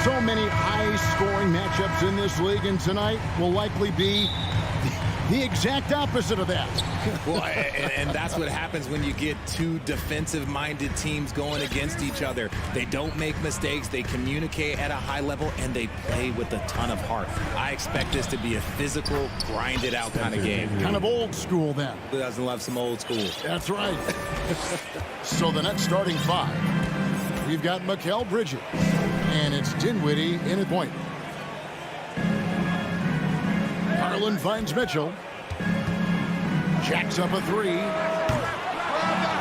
So many high-scoring matchups in this league, and tonight will likely be the exact opposite of that. Well, and that's what happens when you get two defensive-minded teams going against each other. They don't make mistakes, they communicate at a high level, and they play with a ton of heart. I expect this to be a physical, grinded-out kind of game. Kind of old school, then. Who doesn't love some old school? That's right. So the next starting five, we've got Mikal Bridges, and it's Dinwiddie in at point. Garland finds Mitchell. Jacks up a three.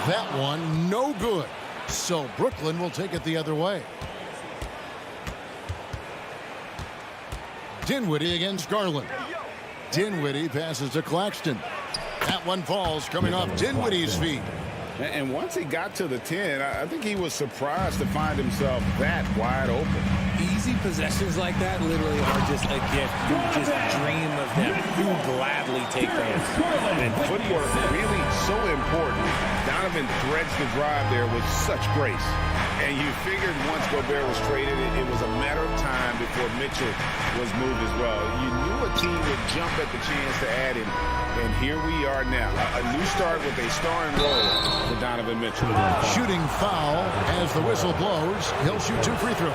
That one, no good. So Brooklyn will take it the other way. Dinwiddie against Garland. Dinwiddie passes to Claxton. That one falls, coming off Dinwiddie's feet. And once he got to the 10, I think he was surprised to find himself that wide open. Easy possessions like that literally are just a gift. You just dream of them. You gladly take them. And footwork really so important. Donovan threads the drive there with such grace. And you figured once Gobert was traded, it was a matter of time before Mitchell was moved as well. You knew a team would jump at the chance to add him. And here we are now. A new start with a starring role for Donovan Mitchell. Shooting foul as the whistle blows. He'll shoot 2 free throws.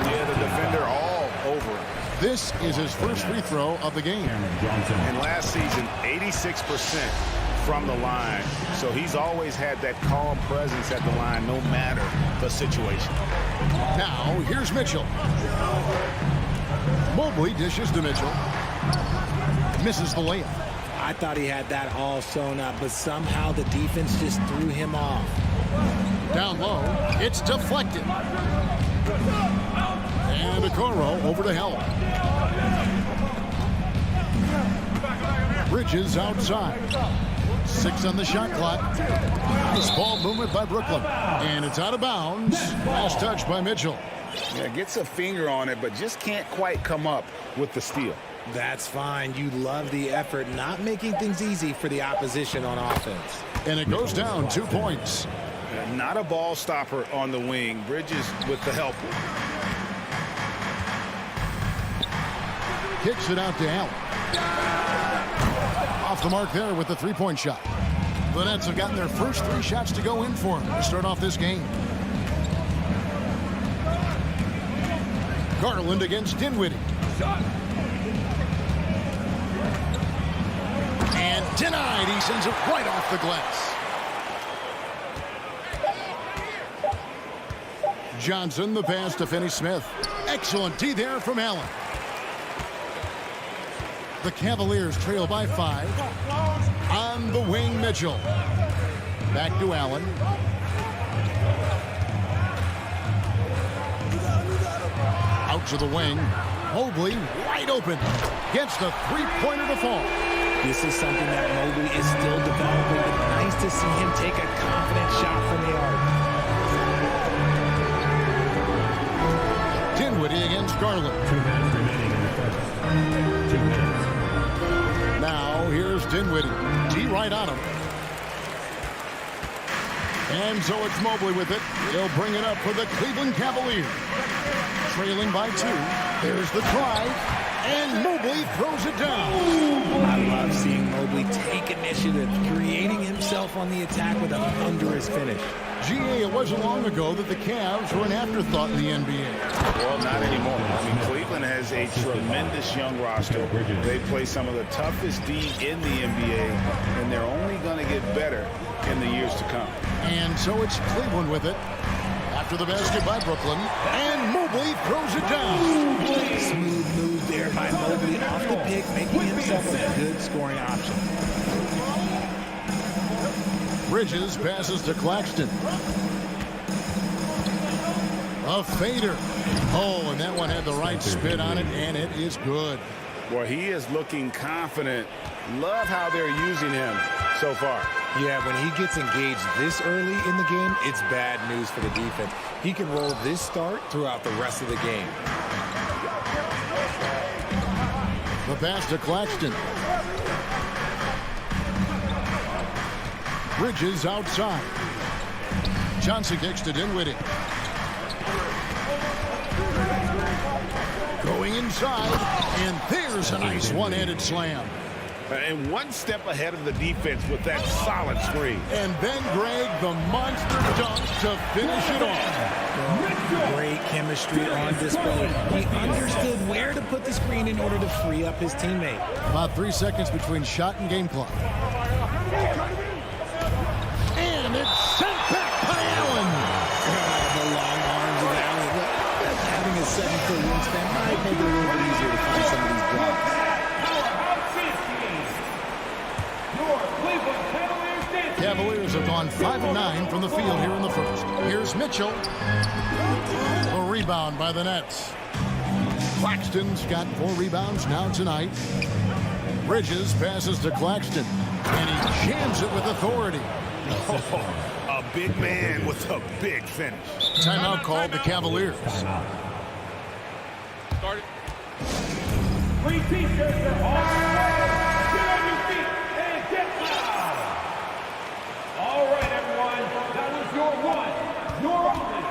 Yeah, the defender all over him. This is his first free throw of the game. And last season, 86% from the line. So he's always had that calm presence at the line no matter the situation. Now, here's Mitchell. Mobley dishes to Mitchell. Misses the layup. I thought he had that all sewn up, but somehow the defense just threw him off. Down low, it's deflected. And Okoro over to help. Bridges outside. 6 on the shot clock. Nice ball movement by Brooklyn. And it's out of bounds. Last touch by Mitchell. Yeah, gets a finger on it, but just can't quite come up with the steal. That's fine. You love the effort, not making things easy for the opposition on offense. And it goes down 2 points. Not a ball stopper on the wing. Bridges with the help. Kicks it out to Allen. Off the mark there with the three-point shot. The Nets have gotten their first 3 shots to go in for him to start off this game. Garland against Dinwiddie. And denied. He sends it right off the glass. Johnson, the pass to Finney-Smith. Excellent D there from Allen. The Cavaliers trail by 5. On the wing, Mitchell. Back to Allen. Out to the wing. Mobley wide open. Gets the three-pointer to fall. This is something that Mobley is still developing, but nice to see him take a confident shot from the arc. Dinwiddie against Garland. 2 minutes remaining in the first. 2 minutes. Now here's Dinwiddie. D right on him. And so it's Mobley with it. He'll bring it up for the Cleveland Cavaliers. Trailing by 2. There's the try. And Mobley throws it down. I love seeing Mobley take initiative, creating himself on the attack with a thunderous finish. GA, it wasn't long ago that the Cavs were an afterthought in the NBA. Well, not anymore. I mean, Cleveland has a tremendous young roster. They play some of the toughest D in the NBA, and they're only going to get better in the years to come. And so it's Cleveland with it. After the basket by Brooklyn, and Mobley throws it down. Smooth move there by Mobley off the pick, making himself a good scoring option. Bridges passes to Claxton. A fader. Oh, and that one had the right spin on it, and it is good. Well, he is looking confident. Love how they're using him so far. Yeah, when he gets engaged this early in the game, it's bad news for the defense. He can roll this start throughout the rest of the game. The pass to Claxton. Bridges outside. Johnson kicks to Dinwiddie. inside, and there's a nice one-handed slam. And one step ahead of the defense with that solid screen. And then, Greg, the monster dunk to finish it off. Great chemistry on display. He understood where to put the screen in order to free up his teammate. About 3 seconds between shot and game clock. And it's sent back by Allen. The long arms of Allen. Having a 7-foot wingspan might make it a little bit easier to find some of these blocks. Cavaliers have gone 5 of 9 from the field here in the first. Here's Mitchell. A rebound by the Nets. Claxton's got 4 rebounds now tonight. Bridges passes to Claxton, and he jams it with authority. Oh, a big man with a big finish. Timeout called the Cavaliers. Start it. 3 T-shirts are on. Get on your feet and get loud. All right, everyone. That was your one. Your only.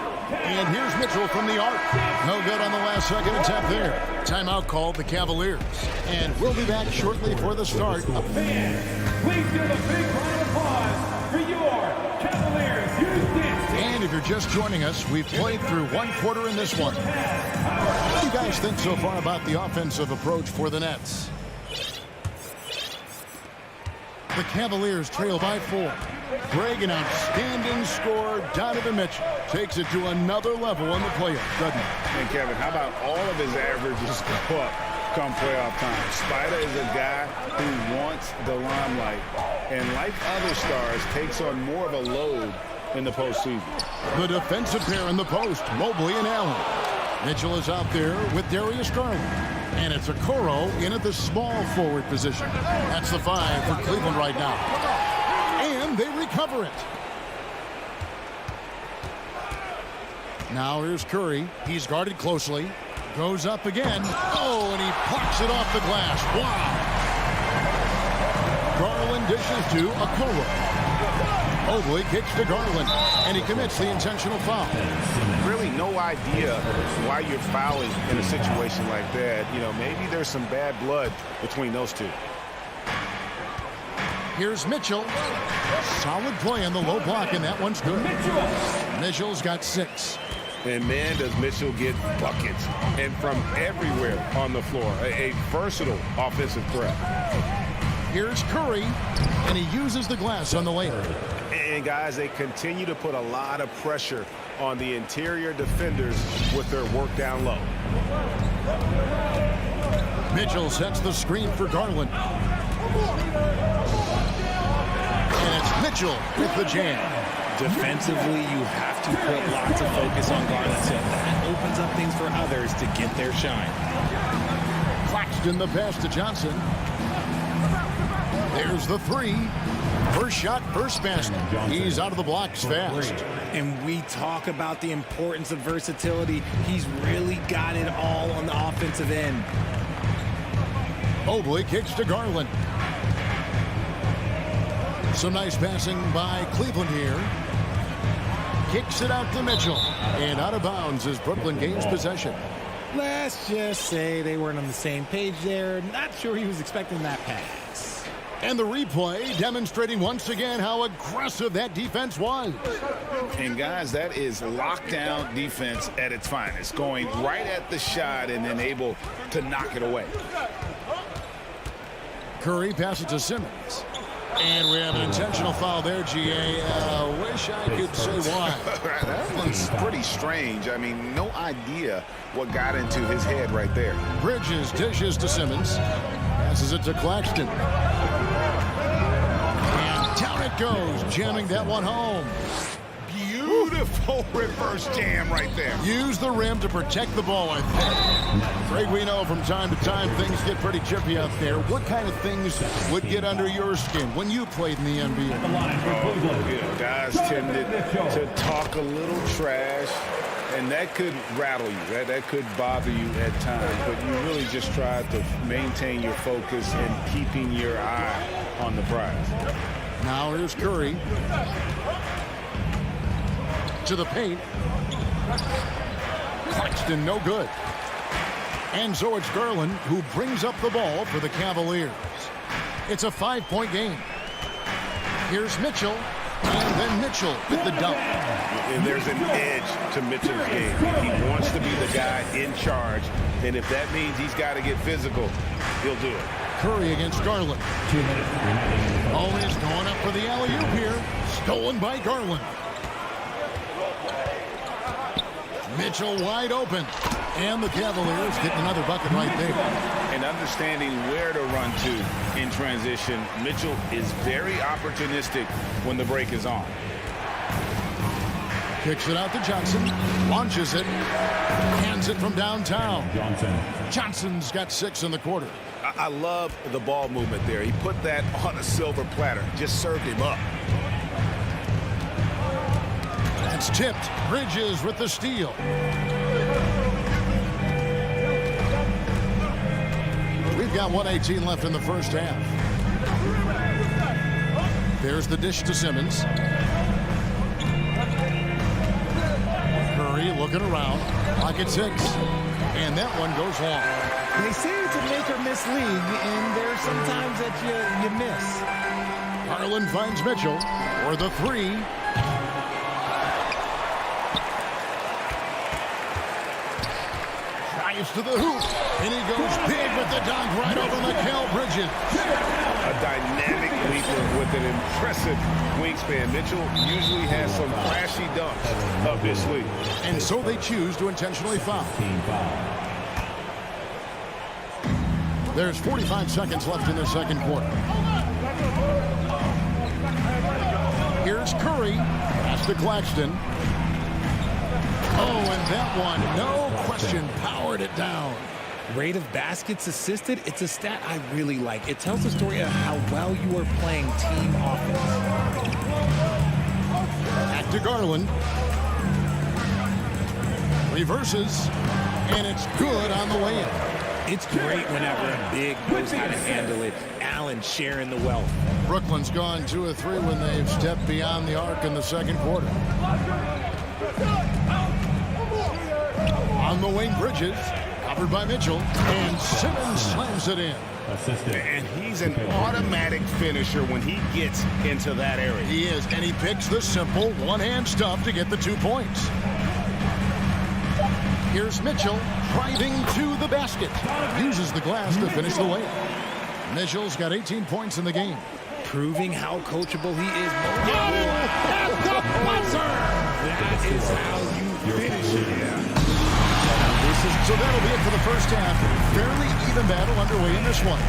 And here's Mitchell from the arc. No good on the last second attempt there. Timeout called the Cavaliers. And we'll be back shortly for the start. Fans, please give a big round of applause for your Cavaliers Houston. And if you're just joining us, we've played through 1 quarter in this one. What do you guys think so far about the offensive approach for the Nets? The Cavaliers trail by 4. Greg, an outstanding scorer. Donovan Mitchell takes it to another level in the playoffs, doesn't he? And Kevin, how about all of his averages go up come playoff time? Spider is a guy who wants the limelight, and like other stars, takes on more of a load in the postseason. The defensive pair in the post, Mobley and Allen. Mitchell is out there with Darius Garland. And it's Okoro in at the small forward position. That's the 5 for Cleveland right now. And they recover it. Now here's Curry. He's guarded closely. Goes up again. Oh, and he plucks it off the glass. Wow. Garland dishes to Okoro. Mobley kicks to Garland, and he commits the intentional foul. Really no idea why you're fouling in a situation like that. You know, maybe there's some bad blood between those two. Here's Mitchell. Solid play on the low block, and that one's good. Mitchell's got 6. And man, does Mitchell get buckets, and from everywhere on the floor. A versatile offensive threat. Here's Curry, and he uses the glass on the layup. And guys, they continue to put a lot of pressure on the interior defenders with their work down low. Mitchell sets the screen for Garland. And it's Mitchell with the jam. Defensively, you have to put lots of focus on Garland, so that opens up things for others to get their shine. Claxton the pass to Johnson. There's the 3. First shot, first basket. He's out of the blocks fast. And we talk about the importance of versatility. He's really got it all on the offensive end. Mobley kicks to Garland. Some nice passing by Cleveland here. Kicks it out to Mitchell. And out of bounds as Brooklyn gains possession. Let's just say they weren't on the same page there. Not sure he was expecting that pass. And the replay demonstrating once again how aggressive that defense was. And guys, that is lockdown defense at its finest. Going right at the shot and then able to knock it away. Curry passes to Simmons. And we have an intentional foul there, GA. Wish I could say why. That one's pretty strange. I mean, no idea what got into his head right there. Bridges dishes to Simmons. Passes it to Claxton. And down it goes, jamming that one home. Beautiful reverse jam right there. Use the rim to protect the ball, I think. Greg, we know from time to time things get pretty chippy out there. What kind of things would get under your skin when you played in the NBA? Guys tended to talk a little trash, and that could rattle you. That could bother you at times, but you really just try to maintain your focus and keeping your eye on the prize. Now here's Curry. To the paint. Claxton, no good. And so it's Garland who brings up the ball for the Cavaliers. It's a 5-point game. Here's Mitchell, and then Mitchell with the dunk. And there's an edge to Mitchell's game. He wants to be the guy in charge, and if that means he's got to get physical, he'll do it. Curry against Garland. 2 minutes remaining. Oh, he's going up for the alley-oop here. Stolen by Garland. Mitchell wide open. And the Cavaliers getting another bucket right there. And understanding where to run to in transition, Mitchell is very opportunistic when the break is on. Kicks it out to Johnson. Launches it. Hands it from downtown. Johnson's got 6 in the quarter. I love the ball movement there. He put that on a silver platter. Just served him up. It's tipped. Bridges with the steal. We've got 1:18 left in the first half. There's the dish to Simmons. Curry looking around. Pocket 6. And that one goes long. They say it's a make or miss league, and there's sometimes that you miss. Garland finds Mitchell for the 3. Drives to the hoop, and he goes big with the dunk right over Mikal Bridges. A dynamic leaper with an impressive wingspan. Mitchell usually has some flashy dunks up his sleeve. And so they choose to intentionally foul. There's 45 seconds left in the second quarter. Here's Curry. Pass to Claxton. Oh, and that one, no question, powered it down. Rate of baskets assisted, it's a stat I really like. It tells the story of how well you are playing team offense. Back to Garland. Reverses, and it's good on the way in. It's great whenever a big knows how to handle it. Allen sharing the wealth. Brooklyn's gone 2 of 3 when they've stepped beyond the arc in the second quarter. On the wing, Bridges, covered by Mitchell, and Simmons slams it in. And he's an automatic finisher when he gets into that area. He is, and he picks the simple one-hand stuff to get the 2 points. Here's Mitchell driving to the basket. Uses the glass to finish the layup. Mitchell's got 18 points in the game. Proving how coachable he is. At the buzzer! That is how you finish it. So that'll be it for the first half. Fairly even battle underway in this one.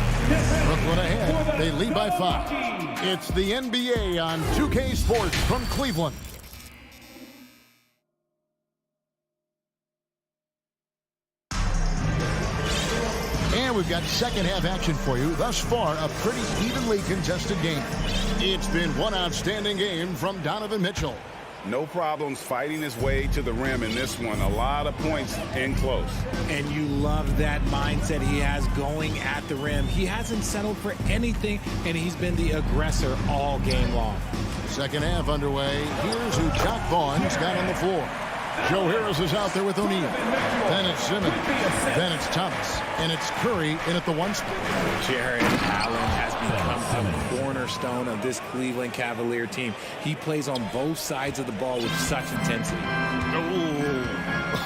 Brooklyn ahead. They lead by 5. It's the NBA on 2K Sports from Cleveland. And we've got second half action for you. Thus far, a pretty evenly contested game. It's been one outstanding game from Donovan Mitchell. No problems fighting his way to the rim in this one. A lot of points in close. And you love that mindset he has going at the rim. He hasn't settled for anything, and he's been the aggressor all game long. Second half underway. Here's who Jock Vaughn's got on the floor. Joe Harris is out there with O'Neal. Then it's Simmons. Then it's Thomas. And it's Curry in at the 1 spot. Jarrett Allen has become a cornerstone of this Cleveland Cavalier team. He plays on both sides of the ball with such intensity.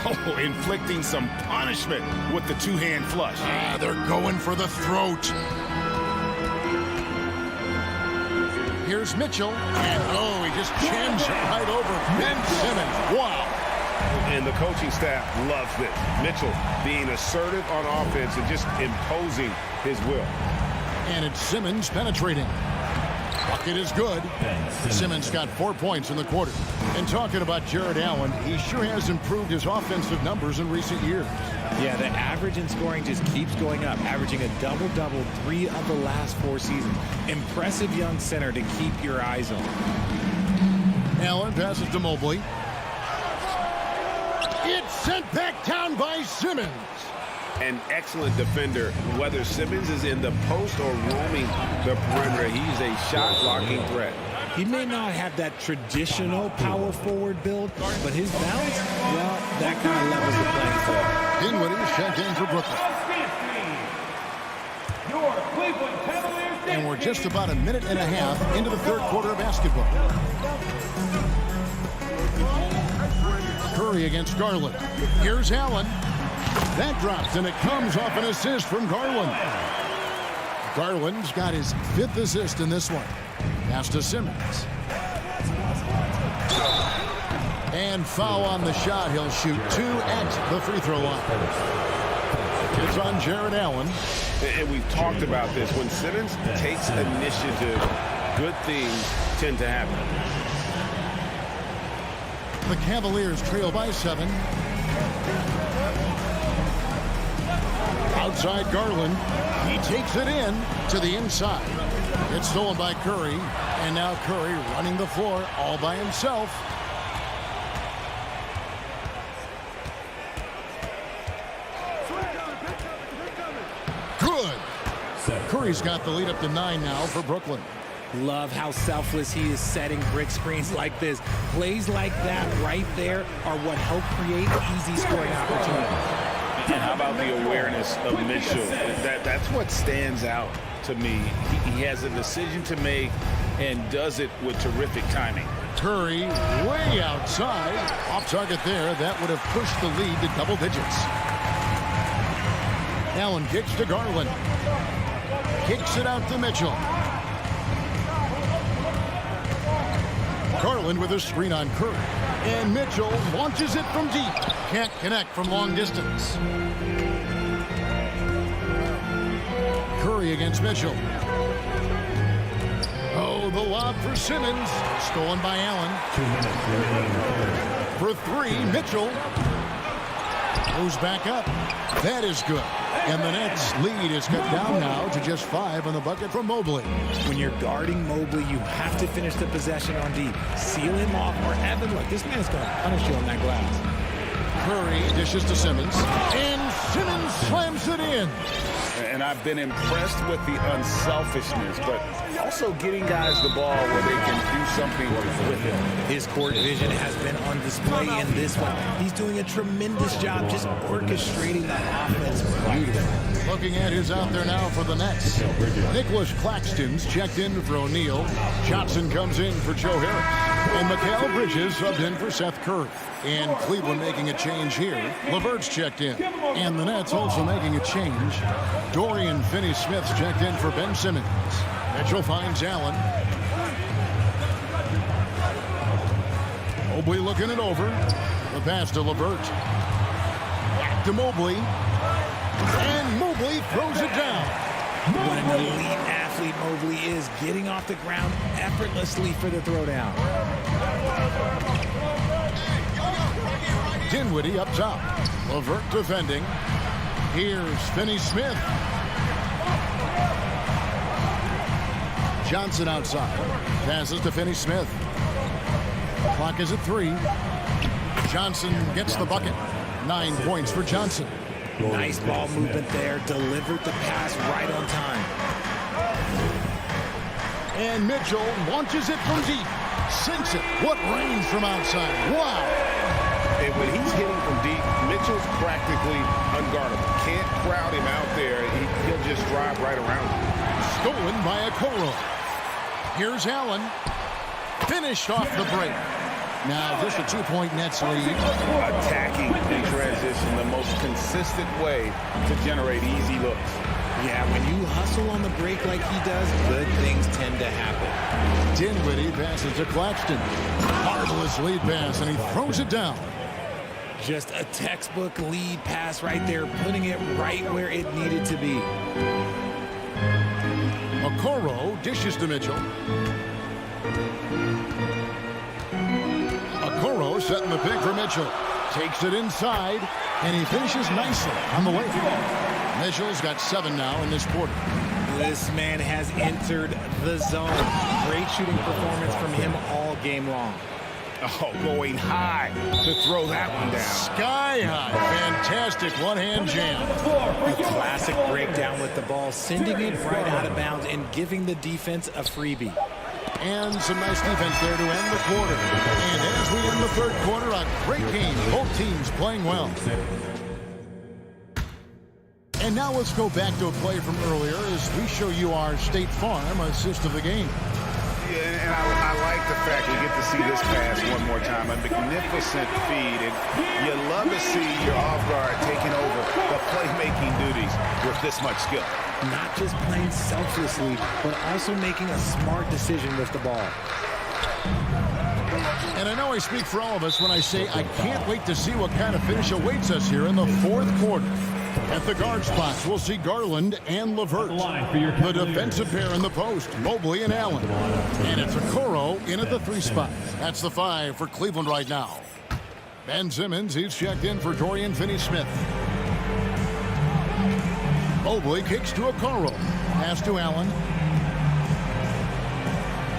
Oh, inflicting some punishment with the 2-hand flush. They're going for the throat. Here's Mitchell. And, he just jams it right over Ben Simmons. Wow. And the coaching staff loves this. Mitchell being assertive on offense and just imposing his will. And it's Simmons penetrating. Bucket is good. Simmons got 4 points in the quarter. And talking about Jarrett Allen, he sure has improved his offensive numbers in recent years. Yeah, the average in scoring just keeps going up, averaging a double-double 3 of the last 4 seasons. Impressive young center to keep your eyes on. Allen passes to Mobley. It's sent back down by Simmons. An excellent defender. Whether Simmons is in the post or roaming the perimeter, he's a shot-blocking threat. He may not have that traditional power forward build, but his balance, well, that kind of levels the playing field. Dinwiddie checked in for Brooklyn. Your Cleveland Cavaliers. And we're just about a minute and a half into the third quarter of basketball. Curry against Garland. Here's Allen. That drops, and it comes off an assist from Garland. Garland's got his 5th assist in this one. Pass to Simmons. And foul on the shot. He'll shoot 2 at the free throw line. It's on Jared Allen. And we've talked about this. When Simmons takes initiative, good things tend to happen. The Cavaliers trail by 7. Outside Garland. He takes it in to the inside. It's stolen by Curry. And now Curry running the floor all by himself. Good. Curry's got the lead up to 9 now for Brooklyn. Love how selfless he is setting brick screens like this. Plays like that right there are what help create easy scoring opportunities. And how about the awareness of Mitchell? That's what stands out to me. He has a decision to make and does it with terrific timing. Curry way outside. Off target there. That would have pushed the lead to double digits. Allen kicks to Garland. Kicks it out to Mitchell. Garland with a screen on Curry. And Mitchell launches it from deep. Can't connect from long distance. Curry against Mitchell. Oh, the lob for Simmons. Stolen by Allen. 2 minutes remaining. For 3, Mitchell. Goes back up. That is good. And the Nets lead is cut down now to just 5 on the bucket from Mobley. When you're guarding Mobley, you have to finish the possession on deep. Seal him off, or Evan, look, this man's going to punish you on that glass. Curry dishes to Simmons. And Simmons slams it in. And I've been impressed with the unselfishness, but also getting guys the ball where they can do something with it. His court vision has been on display in this one. He's doing a tremendous job just orchestrating the offense beautifully. Looking at who's out there now for the Nets. Nicholas Claxton's checked in for O'Neal. Johnson comes in for Joe Harris. And Mikal Bridges subbed in for Seth Curry. And Cleveland making a change here. LeVert's checked in. And the Nets also making a change. Dorian Finney-Smith's checked in for Ben Simmons. Mitchell finds Allen. Mobley looking it over. The pass to LeVert. Back to Mobley. And Mobley throws it down. What an elite athlete Mobley is, getting off the ground effortlessly for the throwdown. Dinwiddie up top. LeVert defending. Here's Finney-Smith. Johnson outside. Passes to Finney-Smith. Clock is at 3. Johnson gets the bucket. 9 points for Johnson. Nice ball movement there. Delivered the pass right on time. And Mitchell launches it from deep. Sinks it. What range from outside. Wow. And when he's hitting from deep, Mitchell's practically unguardable. Can't crowd him out there. He'll just drive right around him. Stolen by Okoro. Here's Allen. Finished off the break. Now just a 2-point Nets lead. Attacking in transition, the most consistent way to generate easy looks. Yeah, when you hustle on the break like he does, good things tend to happen. Dinwiddie passes to Claxton. Marvelous lead pass, and he throws it down. Just a textbook lead pass right there, putting it right where it needed to be. Okoro dishes to Mitchell. Okoro setting the pick for Mitchell. Takes it inside, and he finishes nicely on the way. Mitchell's got 7 now in this quarter. This man has entered the zone. Great shooting performance from him all game long. Oh, going high to throw that one down. Sky high. Fantastic one-hand jam. The classic breakdown with the ball, sending it right out of bounds and giving the defense a freebie. And some nice defense there to end the quarter. And as we end the third quarter, a great game. Both teams playing well. And now let's go back to a play from earlier as we show you our State Farm assist of the game. Yeah, and I like the fact we get to see this pass one more time. A magnificent feed, and you love to see your off guard taking over the playmaking duties with this much skill. Not just playing selflessly, but also making a smart decision with the ball. And I know I speak for all of us when I say I can't wait to see what kind of finish awaits us here in the fourth quarter. At the guard spots, we'll see Garland and LeVert. The defensive pair in the post, Mobley and Allen. And it's Okoro in at the 3 spot. That's the 5 for Cleveland right now. Ben Simmons, he's checked in for Dorian Finney-Smith. Mobley kicks to Okoro. Pass to Allen.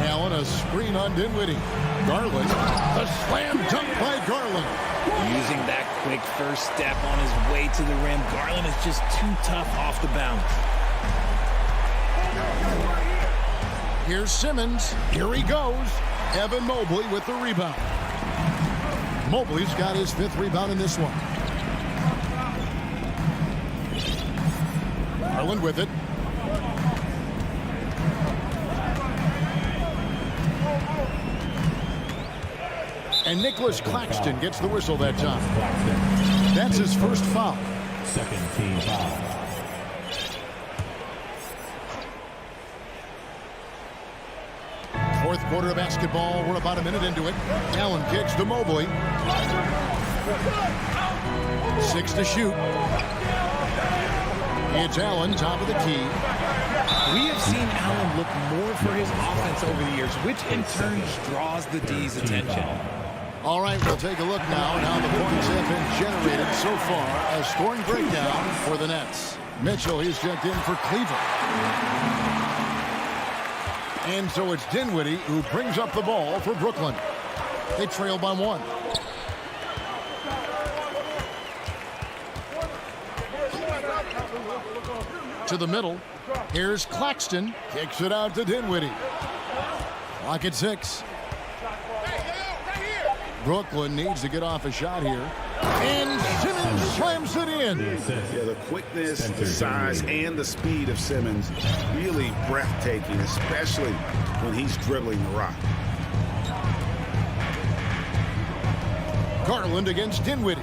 Allen, a screen on Dinwiddie. Garland, the slam dunk by Garland. Using that quick first step on his way to the rim. Garland is just too tough off the bounce. Here's Simmons. Here he goes. Evan Mobley with the rebound. Mobley's got his 5th rebound in this one. Garland with it. And Nicholas Claxton gets the whistle that time. That's his first foul. Second team foul. Fourth quarter of basketball. We're about a minute into it. Allen kicks to Mobley. 6 to shoot. It's Allen, top of the key. We have seen Allen look more for his offense over the years, which in turn draws the D's attention. All right, we'll take a look now at how the points have been generated so far. A scoring breakdown for the Nets. Mitchell, he's checked in for Cleveland. And so it's Dinwiddie who brings up the ball for Brooklyn. They trail by 1. To the middle. Here's Claxton. Kicks it out to Dinwiddie. Clock at 6. Brooklyn needs to get off a shot here. And Simmons slams it in. Yeah, the quickness, the size, and the speed of Simmons really breathtaking, especially when he's dribbling the rock. Garland against Dinwiddie.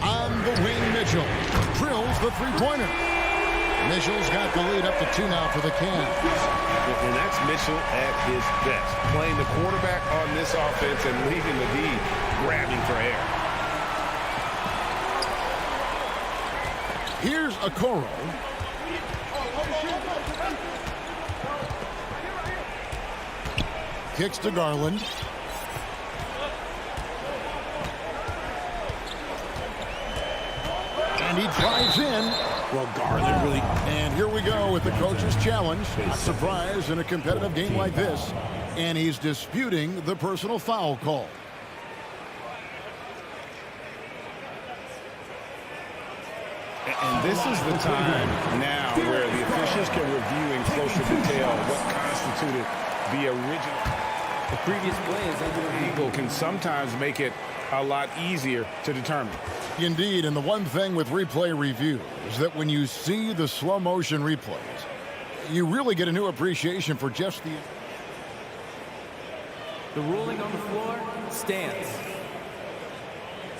On the wing, Mitchell drills the 3-pointer. Mitchell's got the lead up to 2 now for the Cavs. And that's Mitchell at his best, playing the quarterback on this offense and leaving the D grabbing for air. Here's Okoro. Kicks to Garland. And he drives in. Well, Garland really... And here we go with the coach's challenge. Not surprised in a competitive game like this. And he's disputing the personal foul call. And this is the time now where the officials can review in closer detail what constituted the original. The previous play is under the People can sometimes make it a lot easier to determine. Indeed, and the one thing with replay review is that when you see the slow motion replays, you really get a new appreciation for just the... The ruling on the floor stands.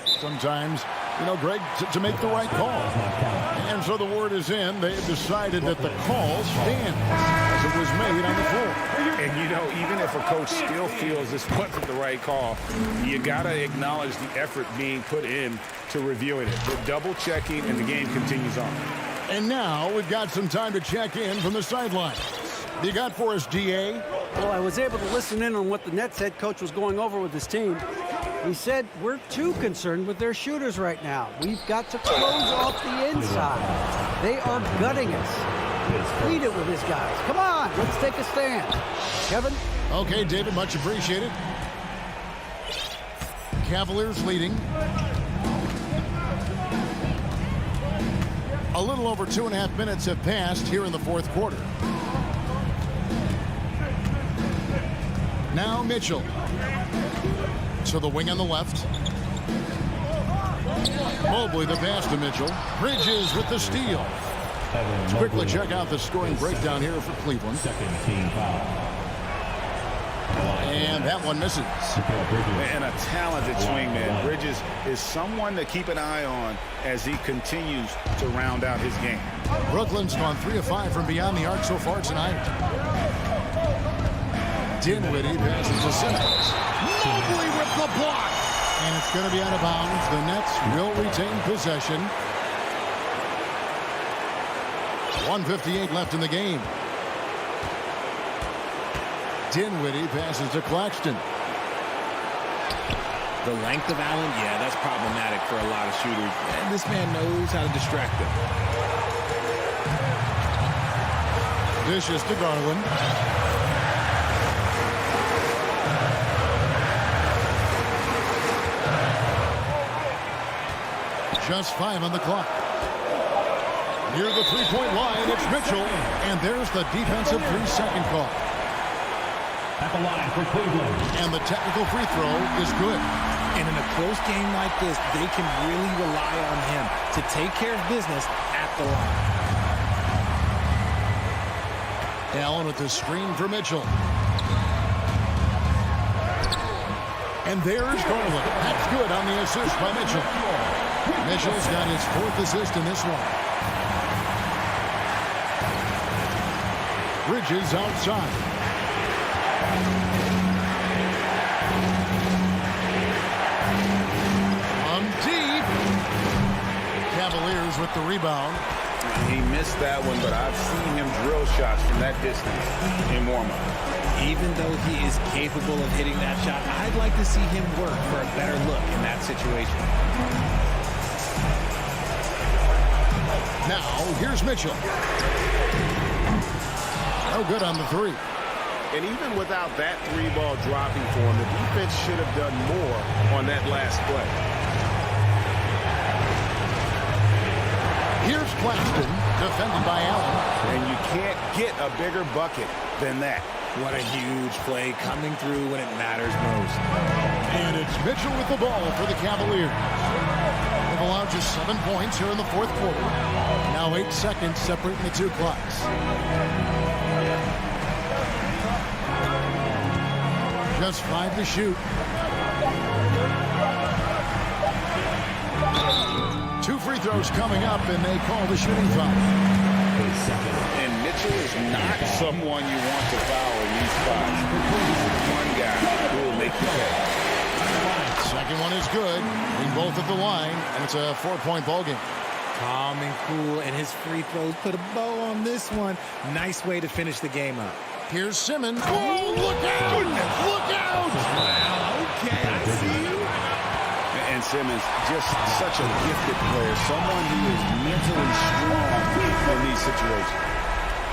Sometimes, you know, Greg, to make the right call. And so the word is in. They've decided that the call stands as it was made on the floor. And, you know, even if a coach still feels this wasn't the right call, you got to acknowledge the effort being put in to reviewing it. The double checking, and the game continues on. And now we've got some time to check in from the sidelines. You got for us, DA? Well, I was able to listen in on what the Nets head coach was going over with his team. He said, we're too concerned with their shooters right now. We've got to close off the inside. They are gutting us. Lead it with his guys. Come on, let's take a stand. Kevin? Okay, David, much appreciated. Cavaliers leading. A little little over 2.5 minutes have passed here in the fourth quarter. Now Mitchell. To the wing on the left. Mobley the pass to Mitchell. Bridges with the steal. Let's quickly check out the scoring breakdown here for Cleveland. Second team foul. And that one misses. And a talented swingman. Bridges is someone to keep an eye on as he continues to round out his game. Brooklyn's gone 3 of 5 from beyond the arc so far tonight. Dinwiddie passes to Simmons. Mobley with the block. And it's going to be out of bounds. The Nets will retain possession. 1:58 left in the game. Dinwiddie passes to Claxton. The length of Allen, yeah, that's problematic for a lot of shooters. And this man knows how to distract them. Dishes to Garland. Just 5 on the clock. Near the three-point line, it's Mitchell. And there's the defensive 3-second call. At the line for Cleveland. And the technical free throw is good. And in a close game like this, they can really rely on him to take care of business at the line. Allen with the screen for Mitchell. And there's Garland. That's good on the assist by Mitchell. Mitchell's got his 4th assist in this one. Bridges outside. On deep. Cavaliers with the rebound. He missed that one, but I've seen him drill shots from that distance in warm-up. Even though he is capable of hitting that shot, I'd like to see him work for a better look in that situation. Now, here's Mitchell. No good on the 3. And even without that 3-ball dropping for him, the defense should have done more on that last play. Here's Claxton, defended by Allen. And you can't get a bigger bucket than that. What a huge play coming through when it matters most. And it's Mitchell with the ball for the Cavaliers. They've allowed just 7 points here in the fourth quarter. Now 8 seconds separating the two clocks. Just 5 to shoot. 2 free throws coming up, and they call the shooting foul. And Mitchell is not someone you want to foul in these spots. He's one guy who will make you pay. Second one is good. Being both at the line, and it's a 4-point ball game. Calm and cool, and his free throws put a bow on this one. Nice way to finish the game up. Here's Simmons. Whoa, look out! Look out! Okay, I see you. And Simmons, just such a gifted player, someone who is mentally strong in these situations.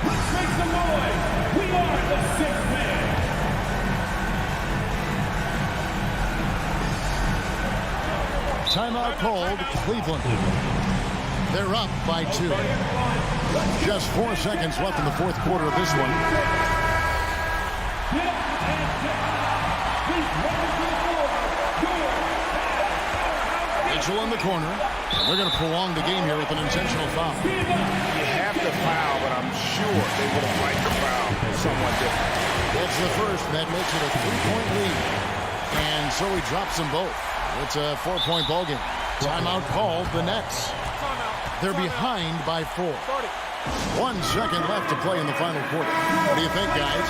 Let's make some noise. We are the 6th man. Timeout called, Cleveland. They're up by 2. Just 4 seconds left in the fourth quarter of this one. Mitchell in the corner. They're going to prolong the game here with an intentional foul. You have to foul, but I'm sure they would have liked the foul somewhat different. That's the first. That makes it a 3-point lead. And so he drops them both. It's a 4-point ball game. Timeout called, the Nets. They're behind by 4. 1 second left to play in the final quarter. What do you think, guys?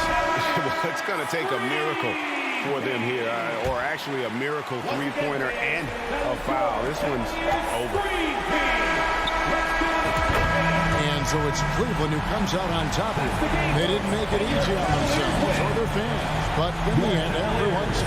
It's going to take a miracle for them here, or actually a miracle 3-pointer and a foul. This one's over. And so it's Cleveland who comes out on top here. They didn't make it easy on themselves or their fans, but in the end, everyone's...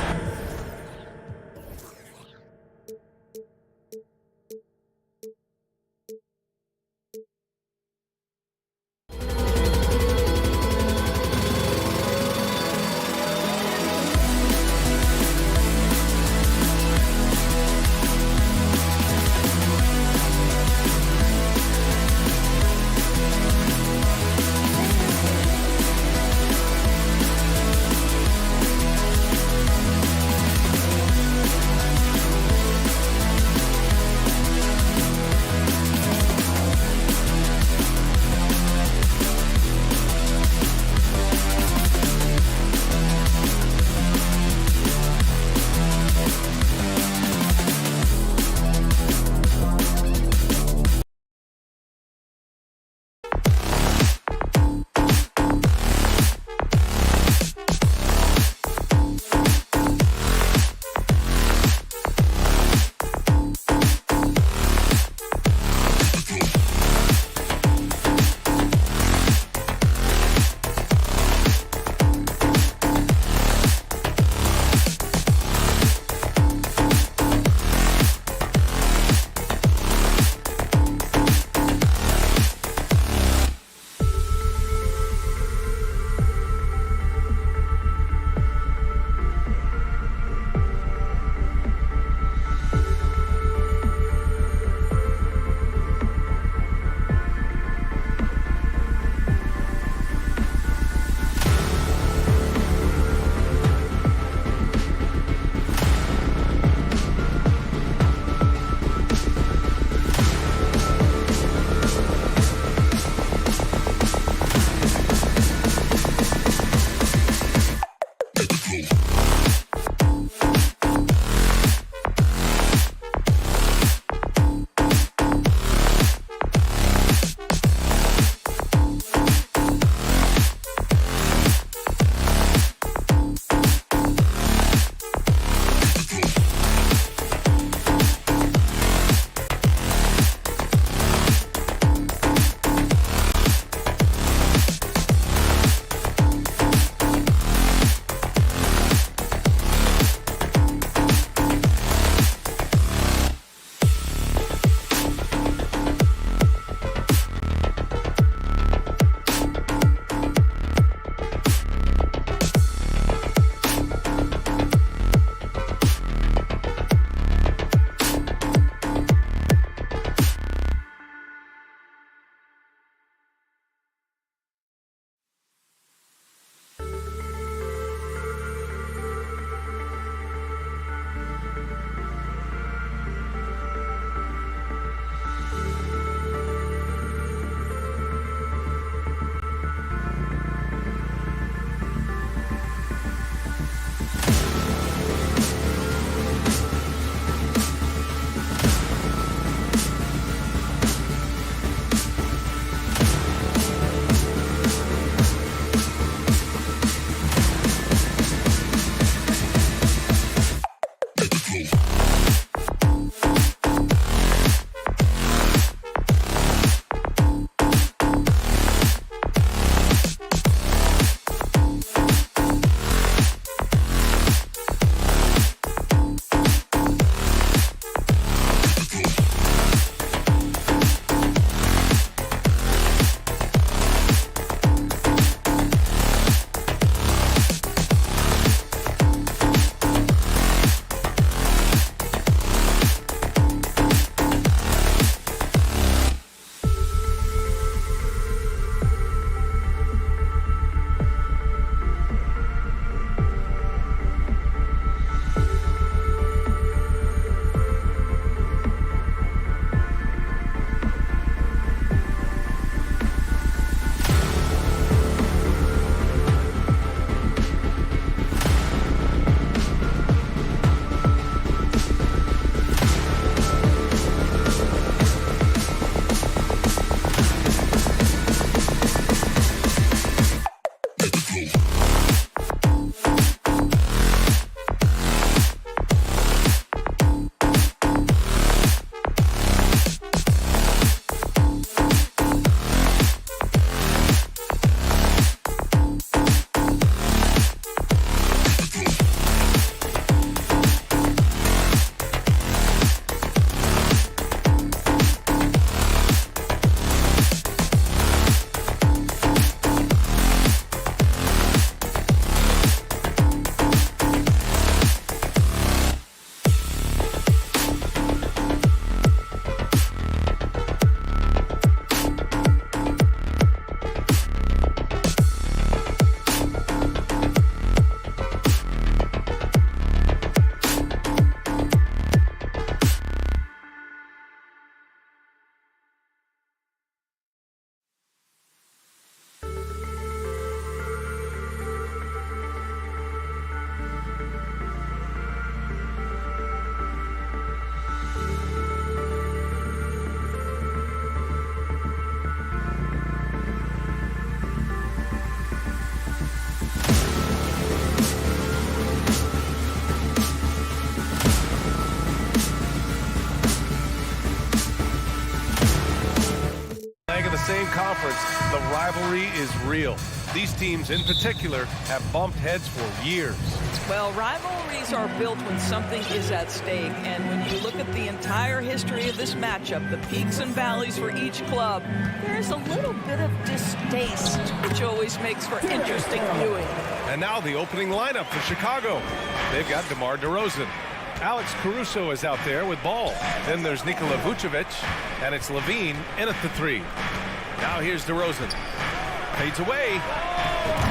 same conference, the rivalry is real. These teams in particular have bumped heads for years. Well, rivalries are built when something is at stake, and when you look at the entire history of this matchup, the peaks and valleys for each club, there's a little bit of distaste, which always makes for interesting viewing. And now the opening lineup for Chicago. They've got DeMar DeRozan. Alex Caruso is out there with ball. Then there's Nikola Vucevic, and it's Levine in at the 3. Now here's DeRozan. Fades away.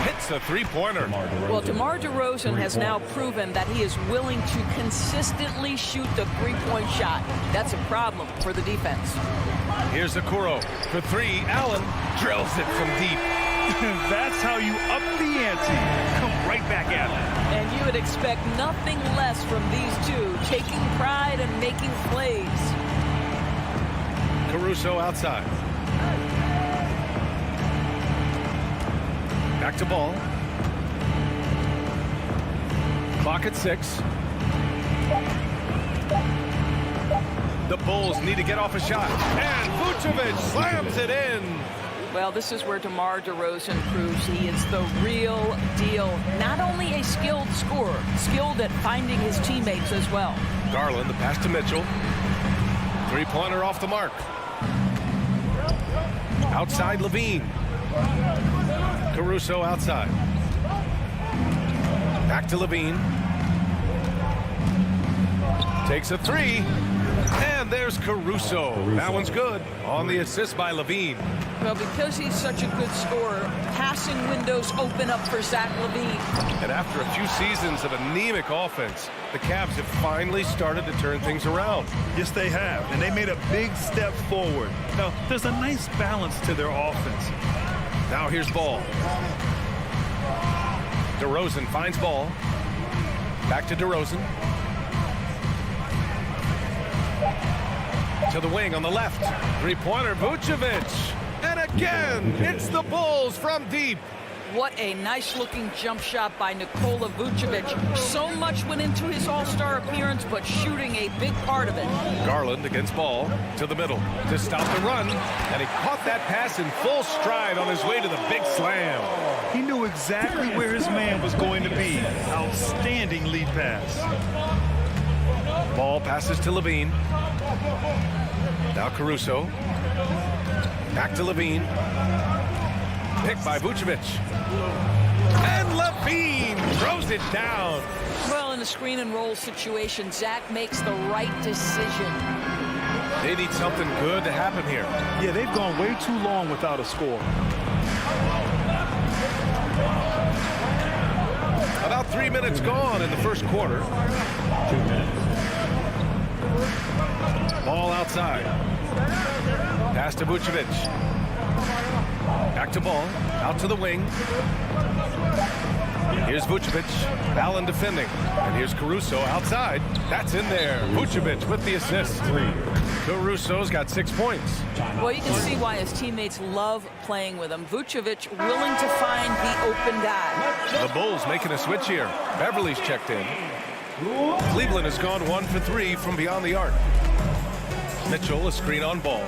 Hits a three-pointer. Well, DeMar DeRozan has now proven that he is willing to consistently shoot the three-point shot. That's a problem for the defense. Here's Okoro for 3. Allen drills it from deep. That's how you up the ante. Come right back at it. And you would expect nothing less from these two, taking pride and making plays. Caruso outside. Back to ball. Clock at 6. The Bulls need to get off a shot. And Vucevic slams it in. Well, this is where DeMar DeRozan proves he is the real deal. Not only a skilled scorer, skilled at finding his teammates as well. Garland, the pass to Mitchell. Three-pointer off the mark. Outside Levine. Caruso outside. Back to Levine. Takes a 3. And there's Caruso. That one's good. On the assist by Levine. Well, because he's such a good scorer, passing windows open up for Zach LaVine. And after a few seasons of anemic offense, the Cavs have finally started to turn things around. Yes, they have. And they made a big step forward. Now, there's a nice balance to their offense. Now here's Ball. DeRozan finds Ball. Back to DeRozan. To the wing on the left. Three-pointer, Vucevic. And again, it's the Bulls from deep. What a nice-looking jump shot by Nikola Vucevic. So much went into his all-star appearance, but shooting a big part of it. Garland against Ball to the middle to stop the run, and he caught that pass in full stride on his way to the big slam. He knew exactly where his man was going to be. Outstanding lead pass. Ball passes to Levine. Now Caruso. Back to Levine. Picked by Vucevic. And Levine throws it down. Well, in a screen and roll situation, Zach makes the right decision. They need something good to happen here. Yeah, they've gone way too long without a score. About 3 minutes gone in the first quarter. 2 minutes. Ball outside. Pass to Vucevic. Back to Ball. Out to the wing. Here's Vucevic. Allen defending. And here's Caruso outside. That's in there. Vucevic with the assist. Caruso's got 6 points. Well, you can see why his teammates love playing with him. Vucevic willing to find the open guy. The Bulls making a switch here. Beverly's checked in. Cleveland has gone 1 for 3 from beyond the arc. Mitchell, a screen on Ball.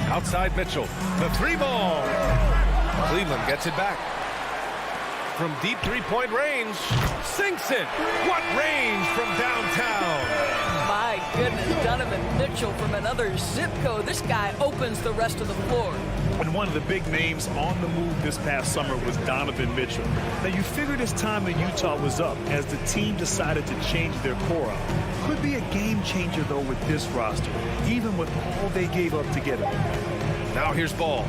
Outside Mitchell. The 3-ball. Cleveland gets it back. From deep three-point range. Sinks it. What range from downtown. My goodness, Donovan Mitchell from another zip code. This guy opens the rest of the floor. And one of the big names on the move this past summer was Donovan Mitchell. Now, you figured his time in Utah was up as the team decided to change their core up. Could be a game changer, though, with this roster, even with all they gave up to get him. Now here's Ball.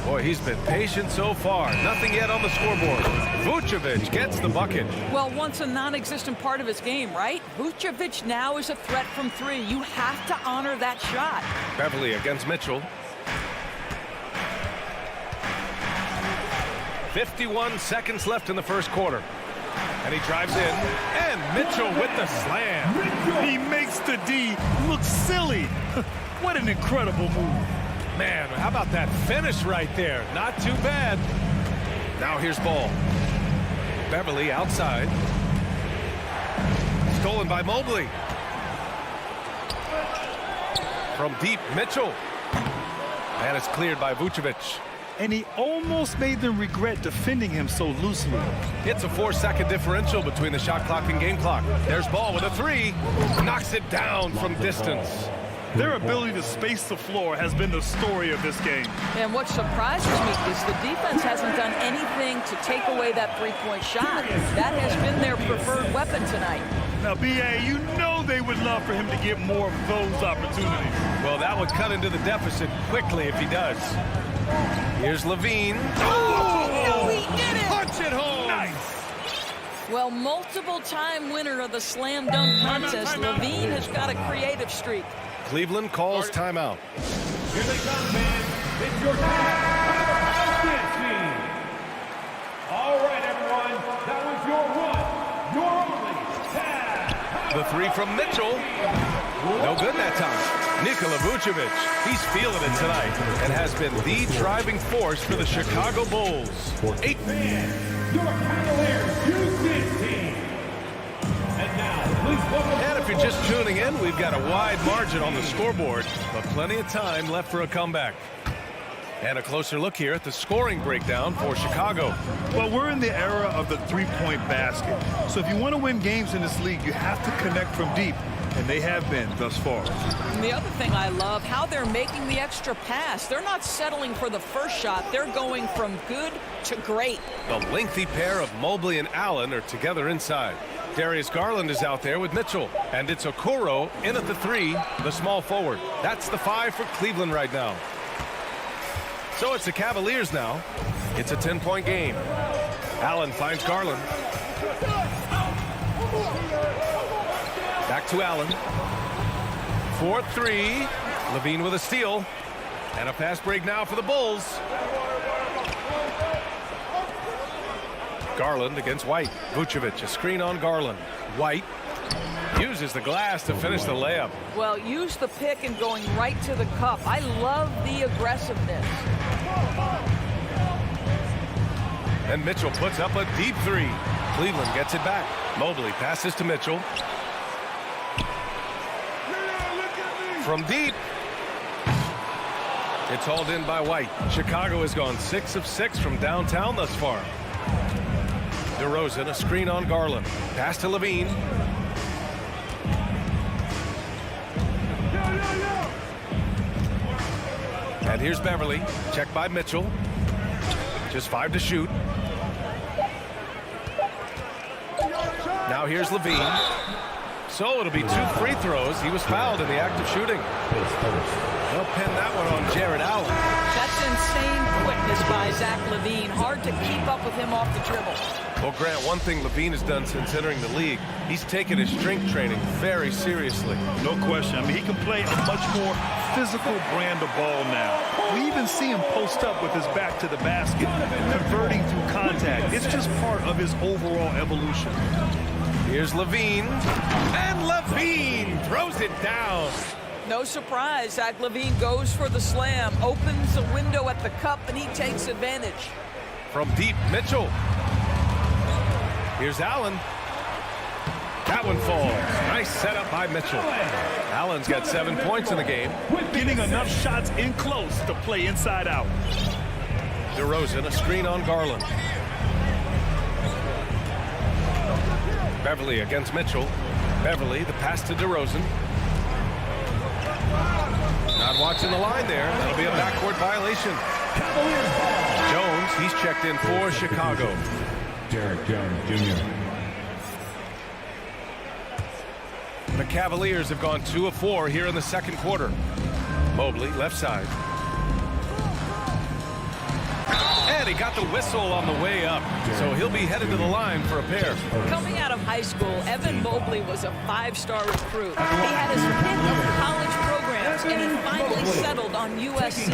Boy, he's been patient so far. Nothing yet on the scoreboard. Vucevic gets the bucket. Well, once a non-existent part of his game, right? Vucevic now is a threat from 3. You have to honor that shot. Beverly against Mitchell. 51 seconds left in the first quarter. And he drives in. And Mitchell with the slam. He makes the D look silly. What an incredible move. Man, how about that finish right there? Not too bad. Now here's Ball. Beverly outside. Stolen by Mobley. From deep, Mitchell. And it's cleared by Vucevic. And he almost made them regret defending him so loosely. It's a 4-second differential between the shot clock and game clock. There's Ball with a three. Knocks it down from distance. Their ability to space the floor has been the story of this game. And what surprises me is the defense hasn't done anything to take away that three-point shot. That has been their preferred weapon tonight. Now, B.A., you know they would love for him to get more of those opportunities. Well, that would cut into the deficit quickly if he does. Here's Levine. Oh, he did it! Punch it home! Nice! Well, multiple-time winner of the slam dunk contest, Levine has got a creative streak. Cleveland calls timeout. Here they come, man. It's your time team. All right, everyone. That was your one, your only tag. The three from Mitchell. No good that time. Nikola Vucevic, he's feeling it tonight and has been the driving force for the Chicago Bulls. 8. Your Cavaliers Houston team. And now, please welcome. And if you're just tuning in, we've got a wide margin on the scoreboard, but plenty of time left for a comeback. And a closer look here at the scoring breakdown for Chicago. Well, we're in the era of the three-point basket. So if you want to win games in this league, you have to connect from deep. And they have been thus far. And the other thing I love, how they're making the extra pass. They're not settling for the first shot. They're going from good to great. The lengthy pair of Mobley and Allen are together inside. Darius Garland is out there with Mitchell. And it's Okoro in at the three, the small forward. That's the 5 for Cleveland right now. So it's the Cavaliers now. It's a 10-point game. Allen finds Garland. Back to Allen. 4-3. Levine with a steal. And a fast break now for the Bulls. Garland against White. Vucevic, a screen on Garland. White uses the glass to finish the layup. Well, use the pick and going right to the cup. I love the aggressiveness. And Mitchell puts up a deep three. Cleveland gets it back. Mobley passes to Mitchell. From deep. It's hauled in by White. Chicago has gone 6 of 6 from downtown thus far. DeRozan, a screen on Garland. Pass to Levine. And here's Beverly. Checked by Mitchell. Just 5 to shoot. Now here's Levine. So it'll be 2 free throws. He was fouled in the act of shooting. They'll pin that one on Jared Allen. That's insane quickness by Zach Levine. Hard to keep up with him off the dribble. Well, Grant, one thing Levine has done since entering the league, he's taken his strength training very seriously. No question. I mean, he can play a much more physical brand of ball now. We even see him post up with his back to the basket, converting through contact. It's just part of his overall evolution. Here's Levine. And Levine throws it down. No surprise, Zach Levine goes for the slam, opens a window at the cup, and he takes advantage. From deep, Mitchell. Here's Allen. That one falls. Nice setup by Mitchell. Allen's got 7 points in the game. Getting enough shots in close to play inside out. DeRozan, a screen on Garland. Beverly against Mitchell. Beverly, the pass to DeRozan. Not watching the line there. That'll be a backcourt violation. Jones, he's checked in for Chicago. Derek Jones Jr. The Cavaliers have gone 2 of 4 here in the second quarter. Mobley, left side. And he got the whistle on the way up, so he'll be headed to the line for a pair. Coming out of high school, Evan Mobley was a 5-star recruit. He had his pick of college programs, and he finally settled on USC.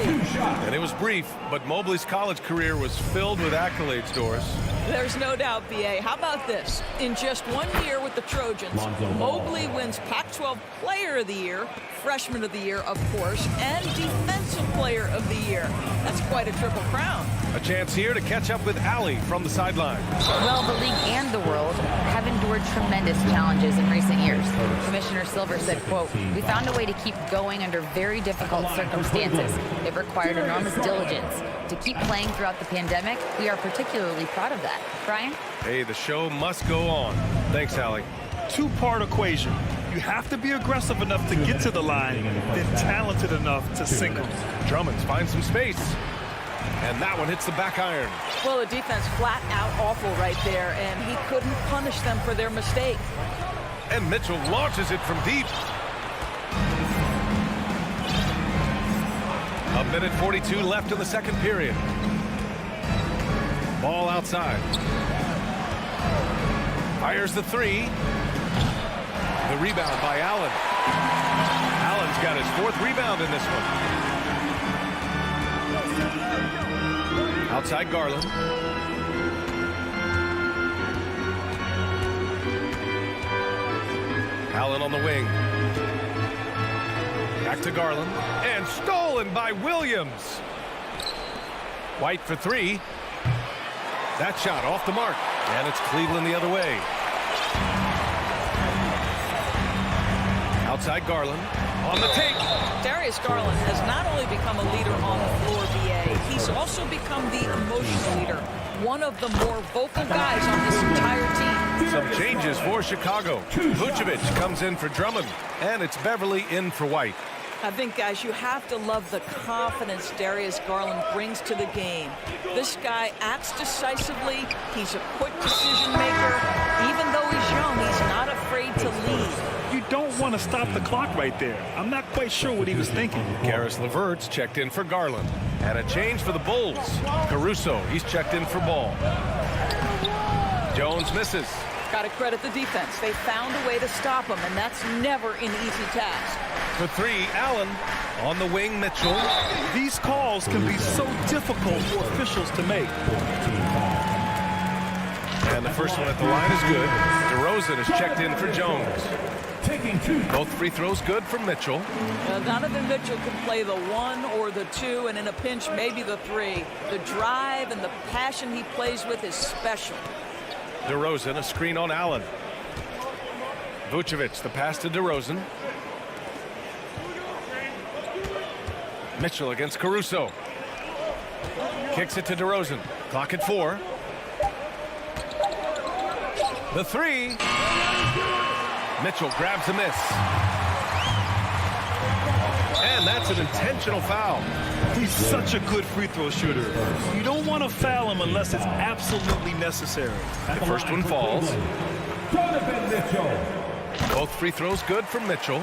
And it was brief, but Mobley's college career was filled with accolades, Doris. There's no doubt, B.A. How about this? In just 1 year with the Trojans, Mobley wins Pac-12 Player of the Year, Freshman of the Year, of course, and Defensive Player of the Year. That's quite a triple crown. A chance here to catch up with Allie from the sideline. Well, the league and the world have endured tremendous challenges in recent years. Commissioner Silver said, quote, "We found a way to keep going under very difficult circumstances. It required enormous diligence. To keep playing throughout the pandemic, we are particularly proud of that." Brian? Hey, the show must go on. Thanks, Allie. Two-part equation. You have to be aggressive enough to get to the line, then talented enough to sink them. Drummond's finds some space. And that one hits the back iron. Well, the defense flat out awful right there, and he couldn't punish them for their mistake. And Mitchell launches it from deep. A minute 42 left in the second period. Ball outside. Fires the three. The rebound by Allen. Allen's got his 4th rebound in this one. Outside Garland. Allen on the wing. Back to Garland. And stolen by Williams. White for 3. That shot off the mark. And it's Cleveland the other way. Outside Garland. On the take. Darius Garland has not only become a leader on the floor, BA, he's also become the emotional leader. One of the more vocal guys on this entire team. Some changes for Chicago. Vucevic comes in for Drummond. And it's Beverly in for White. I think, guys, you have to love the confidence Darius Garland brings to the game. This guy acts decisively. He's a quick decision maker. Even though he's young, he's not afraid to lead. You don't want to stop the clock right there. I'm not quite sure what he was thinking. Karis LeVert's checked in for Garland. And a change for the Bulls. Caruso, he's checked in for Ball. Jones misses. Got to credit the defense. They found a way to stop him, and that's never an easy task. For 3, Allen. On the wing, Mitchell. These calls can be so difficult for officials to make. And the first one at the line is good. DeRozan is checked in for Jones. Both free throws good for Mitchell. Donovan Mitchell can play the 1 or the 2, and in a pinch, maybe the 3. The drive and the passion he plays with is special. DeRozan, a screen on Allen. Vucevic, the pass to DeRozan. Mitchell against Caruso. Kicks it to DeRozan. Clock at 4. The 3. Mitchell grabs a miss. And that's an intentional foul. He's such a good free throw shooter. You don't want to foul him unless it's absolutely necessary. The first one falls. Both free throws good for Mitchell.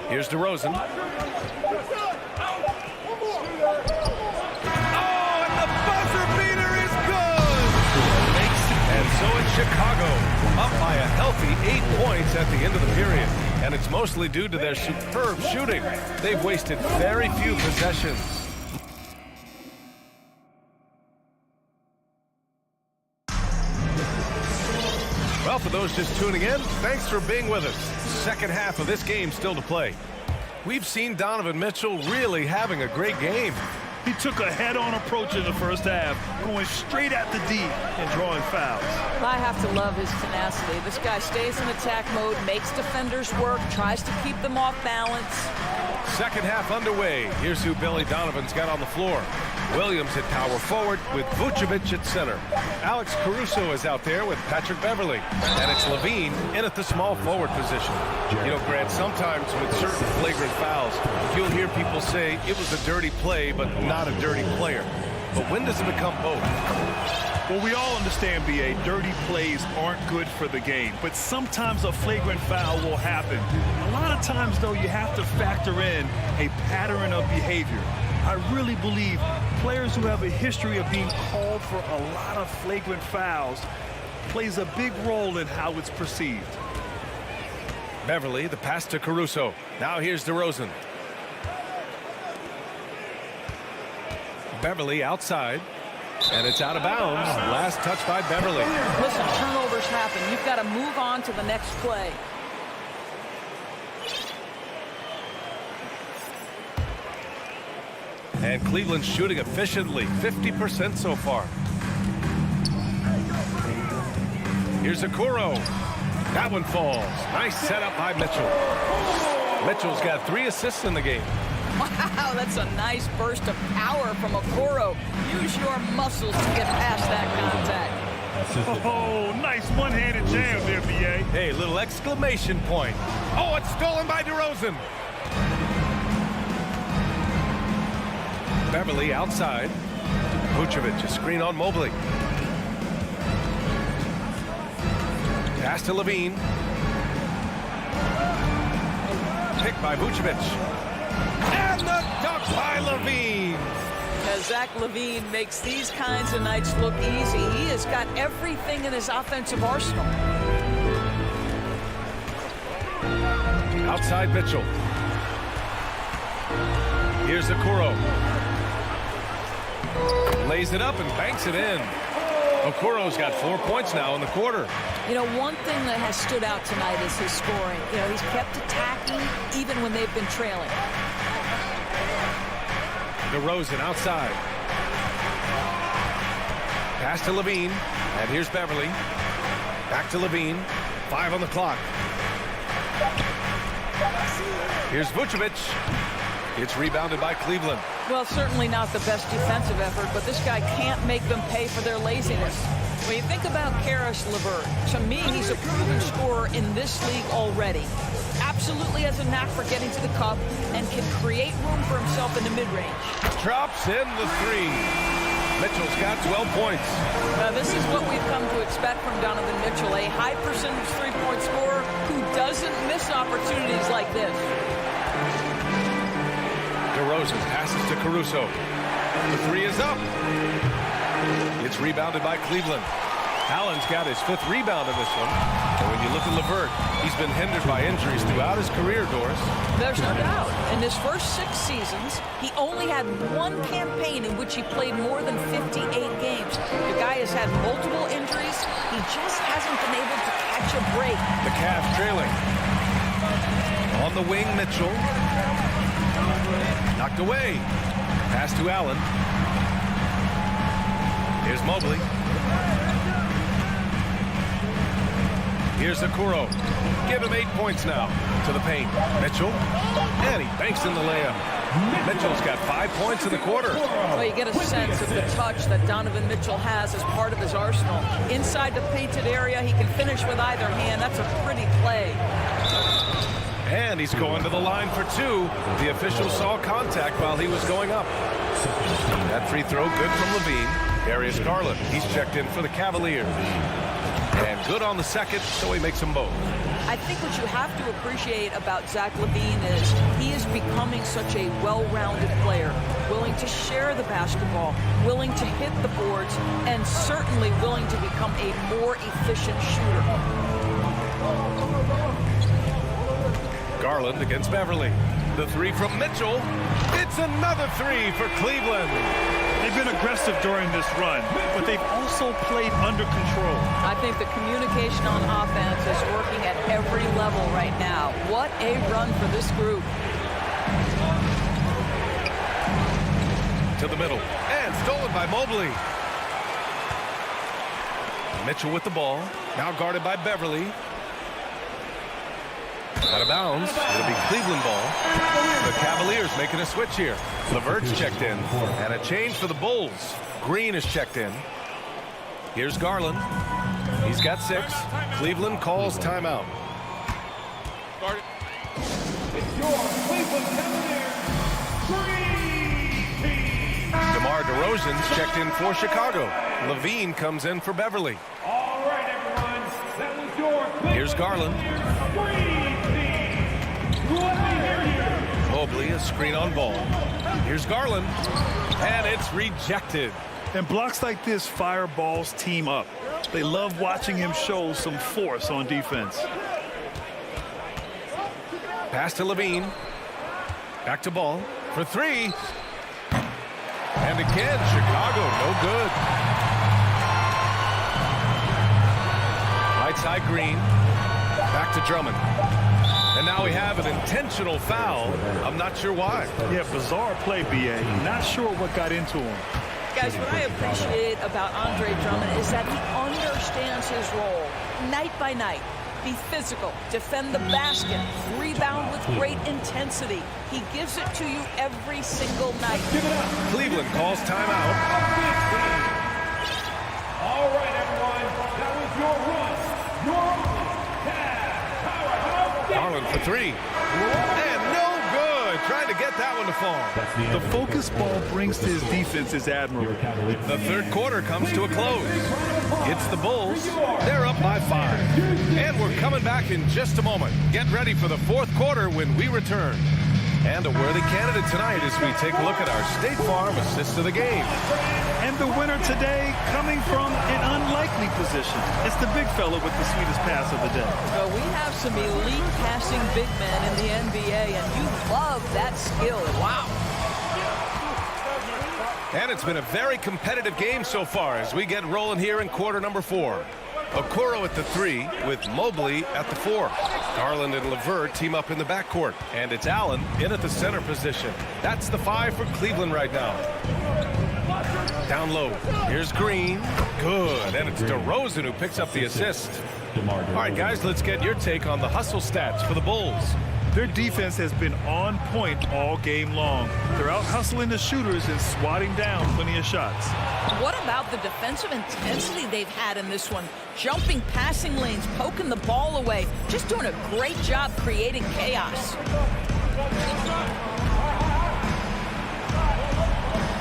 Here's DeRozan. Oh, and the buzzer beater is good! And so it's Chicago, up by a healthy 8 points at the end of the period. And it's mostly due to their superb shooting. They've wasted very few possessions. Well, for those just tuning in, thanks for being with us. Second half of this game still to play. We've seen Donovan Mitchell really having a great game. He took a head-on approach in the first half, going straight at the D and drawing fouls. I have to love his tenacity. This guy stays in attack mode, makes defenders work, tries to keep them off balance. Second half underway. Here's who Billy Donovan's got on the floor. Williams at power forward with Vucevic at center. Alex Caruso is out there with Patrick Beverly. And it's Levine in at the small forward position. You know, Grant, sometimes with certain flagrant fouls, you'll hear people say it was a dirty play, but not a dirty player. But when does it become both? Well, we all understand, B.A., dirty plays aren't good for the game, but sometimes a flagrant foul will happen. A lot of times, though, you have to factor in a pattern of behavior. I really believe players who have a history of being called for a lot of flagrant fouls plays a big role in how it's perceived. Beverly, the pass to Caruso. Now here's DeRozan. Beverly outside. And it's out of bounds. Last touch by Beverly. Listen, turnovers happen. You've got to move on to the next play. And Cleveland's shooting efficiently, 50% so far. Here's Okoro. That one falls. Nice setup by Mitchell. Mitchell's got 3 assists in the game. Wow, that's a nice burst of power from Okoro. Use your muscles to get past that contact. Oh, nice one-handed jam there, B.A. Hey, little exclamation point. Oh, it's stolen by DeRozan. Beverly outside. Vucevic, a screen on Mobley. Pass to Levine. Picked by Vucevic. And the dunk by Levine. As Zach LaVine makes these kinds of nights look easy, he has got everything in his offensive arsenal. Outside Mitchell. Here's Okoro. Lays it up and banks it in. Okoro's got 4 points now in the quarter. You know, one thing that has stood out tonight is his scoring. You know, he's kept attacking even when they've been trailing. DeRozan outside. Pass to Levine. And here's Beverly. Back to Levine. 5 on the clock. Here's Vucevic. It's rebounded by Cleveland. Well, certainly not the best defensive effort, but this guy can't make them pay for their laziness. When you think about Karis LeVert, to me, he's a proven scorer in this league already. Absolutely has a knack for getting to the cup and can create room for himself in the mid-range. Drops in the 3. Mitchell's got 12 points. Now, this is what we've come to expect from Donovan Mitchell, a high-percentage three-point scorer who doesn't miss opportunities like this. DeRozan passes to Caruso. The 3 is up. It's rebounded by Cleveland. Allen's got his 5th rebound in this one. And when you look at LeVert, he's been hindered by injuries throughout his career, Doris. There's no doubt. In his first 6 seasons, he only had 1 campaign in which he played more than 58 games. The guy has had multiple injuries. He just hasn't been able to catch a break. The Cavs trailing. On the wing, Mitchell. Knocked away. Pass to Allen. Here's Mobley. Here's Okoro. Give him 8 points now to the paint. Mitchell. And he banks in the layup. Mitchell's got 5 points in the quarter. Well, you get a sense of the touch that Donovan Mitchell has as part of his arsenal. Inside the painted area, he can finish with either hand. That's a pretty play. And he's going to the line for 2. The official saw contact while he was going up. That free throw good from Levine. Darius Garland, he's checked in for the Cavaliers. And good on the second, so he makes them both. I think what you have to appreciate about Zach LaVine is he is becoming such a well-rounded player, willing to share the basketball, willing to hit the boards, and certainly willing to become a more efficient shooter. Garland against Beverly. The 3 from Mitchell. It's another 3 for Cleveland. They've been aggressive during this run, but they've also played under control. I think the communication on offense is working at every level right now. What a run for this group. To the middle. And stolen by Mobley. Mitchell with the ball. Now guarded by Beverly. Out of bounds. It'll be Cleveland ball. The Cavaliers making a switch here. LeVert's checked in. And a change for the Bulls. Green is checked in. Here's Garland. He's got 6. Cleveland calls timeout. It's your Cleveland Cavaliers Dream Team. DeMar DeRozan's checked in for Chicago. Levine comes in for Beverly. All right, everyone. That was your Cleveland Here's Garland. Dream Team. Let me hear you. Mobley, a screen on ball. Here's Garland. And it's rejected. And blocks like this fire Ball's team up. They love watching him show some force on defense. Pass to Levine. Back to Ball for 3. And again, Chicago, no good. Right side Green. Back to Drummond. And now we have an intentional foul. I'm not sure why. Yeah, bizarre play, B.A. Not sure what got into him. Guys, what I appreciate about Andre Drummond is that he understands his role night by night. Be physical, defend the basket, rebound with great intensity. He gives it to you every single night. Cleveland calls timeout. All right, everyone. That was your run. Your powerhouse. Garland for three. And no good. Trying to get that one to fall. The focus ball brings to his defense is admirable. The third quarter comes to a close. It's the Bulls. They're up by 5. And we're coming back in just a moment. Get ready for the fourth quarter when we return. And a worthy candidate tonight as we take a look at our State Farm assist of the game. And the winner today coming from an unlikely position. It's the big fella with the sweetest pass of the day. Well, we have some elite passing big men in the NBA, and you love that skill. Wow. And it's been a very competitive game so far as we get rolling here in quarter number 4. Okoro at the 3 with Mobley at the 4. Garland and LeVert team up in the backcourt. And it's Allen in at the center position. That's the 5 for Cleveland right now. Down low. Here's Green. Good. And it's DeRozan who picks up the assist. All right, guys, let's get your take on the hustle stats for the Bulls. Their defense has been on point all game long. They're out hustling the shooters and swatting down plenty of shots. What about the defensive intensity they've had in this one? Jumping passing lanes, poking the ball away, just doing a great job creating chaos.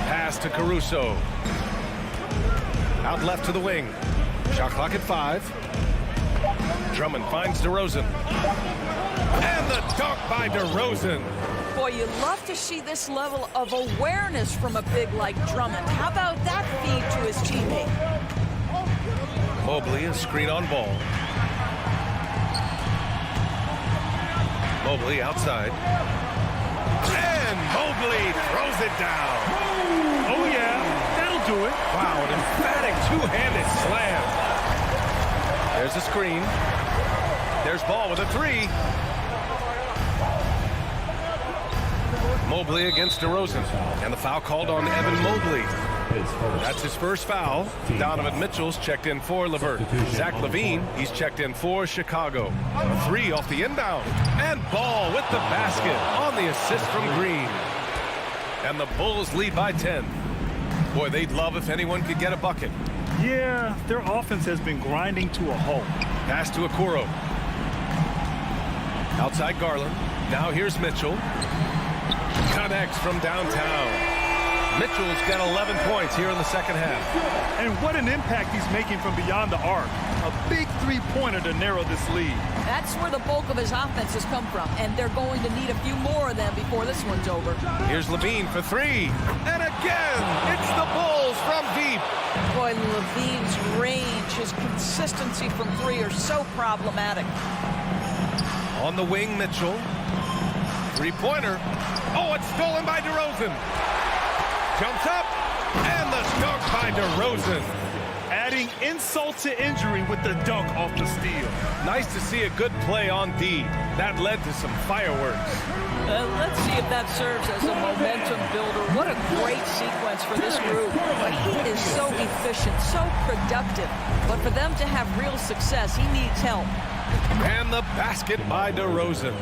Pass to Caruso. Out left to the wing. Shot clock at 5. Drummond finds DeRozan. And the dunk by DeRozan. Boy, you love to see this level of awareness from a big like Drummond. How about that feed to his teammate? Mobley, a screen on ball. Mobley outside. And Mobley throws it down. Oh, yeah, that'll do it. Wow, an emphatic two-handed slam. There's a screen. There's Ball with a 3. Mobley against DeRozan. And the foul called on Evan Mobley. That's his first foul. Donovan Mitchell's checked in for LeVert. Zach LaVine, he's checked in for Chicago. A 3 off the inbound. And Ball with the basket on the assist from Green. And the Bulls lead by 10. Boy, they'd love if anyone could get a bucket. Yeah, their offense has been grinding to a halt. Pass to Okoro. Outside Garland. Now here's Mitchell. Connects from downtown. Mitchell's got 11 points here in the second half. And what an impact he's making from beyond the arc. A big three-pointer to narrow this lead. That's where the bulk of his offense has come from, and they're going to need a few more of them before this one's over. Here's LaVine for 3. And again, it's the Bulls from deep. Boy, LaVine's range, his consistency from 3 are so problematic. On the wing, Mitchell. Three-pointer. Oh, it's stolen by DeRozan. Jumps up, and the dunk by DeRozan. Adding insult to injury with the dunk off the steal. Nice to see a good play on D. That led to some fireworks. Let's see if that serves as a momentum builder. What a great sequence for this group. But he is so efficient, so productive. But for them to have real success, he needs help. And the basket by DeRozan.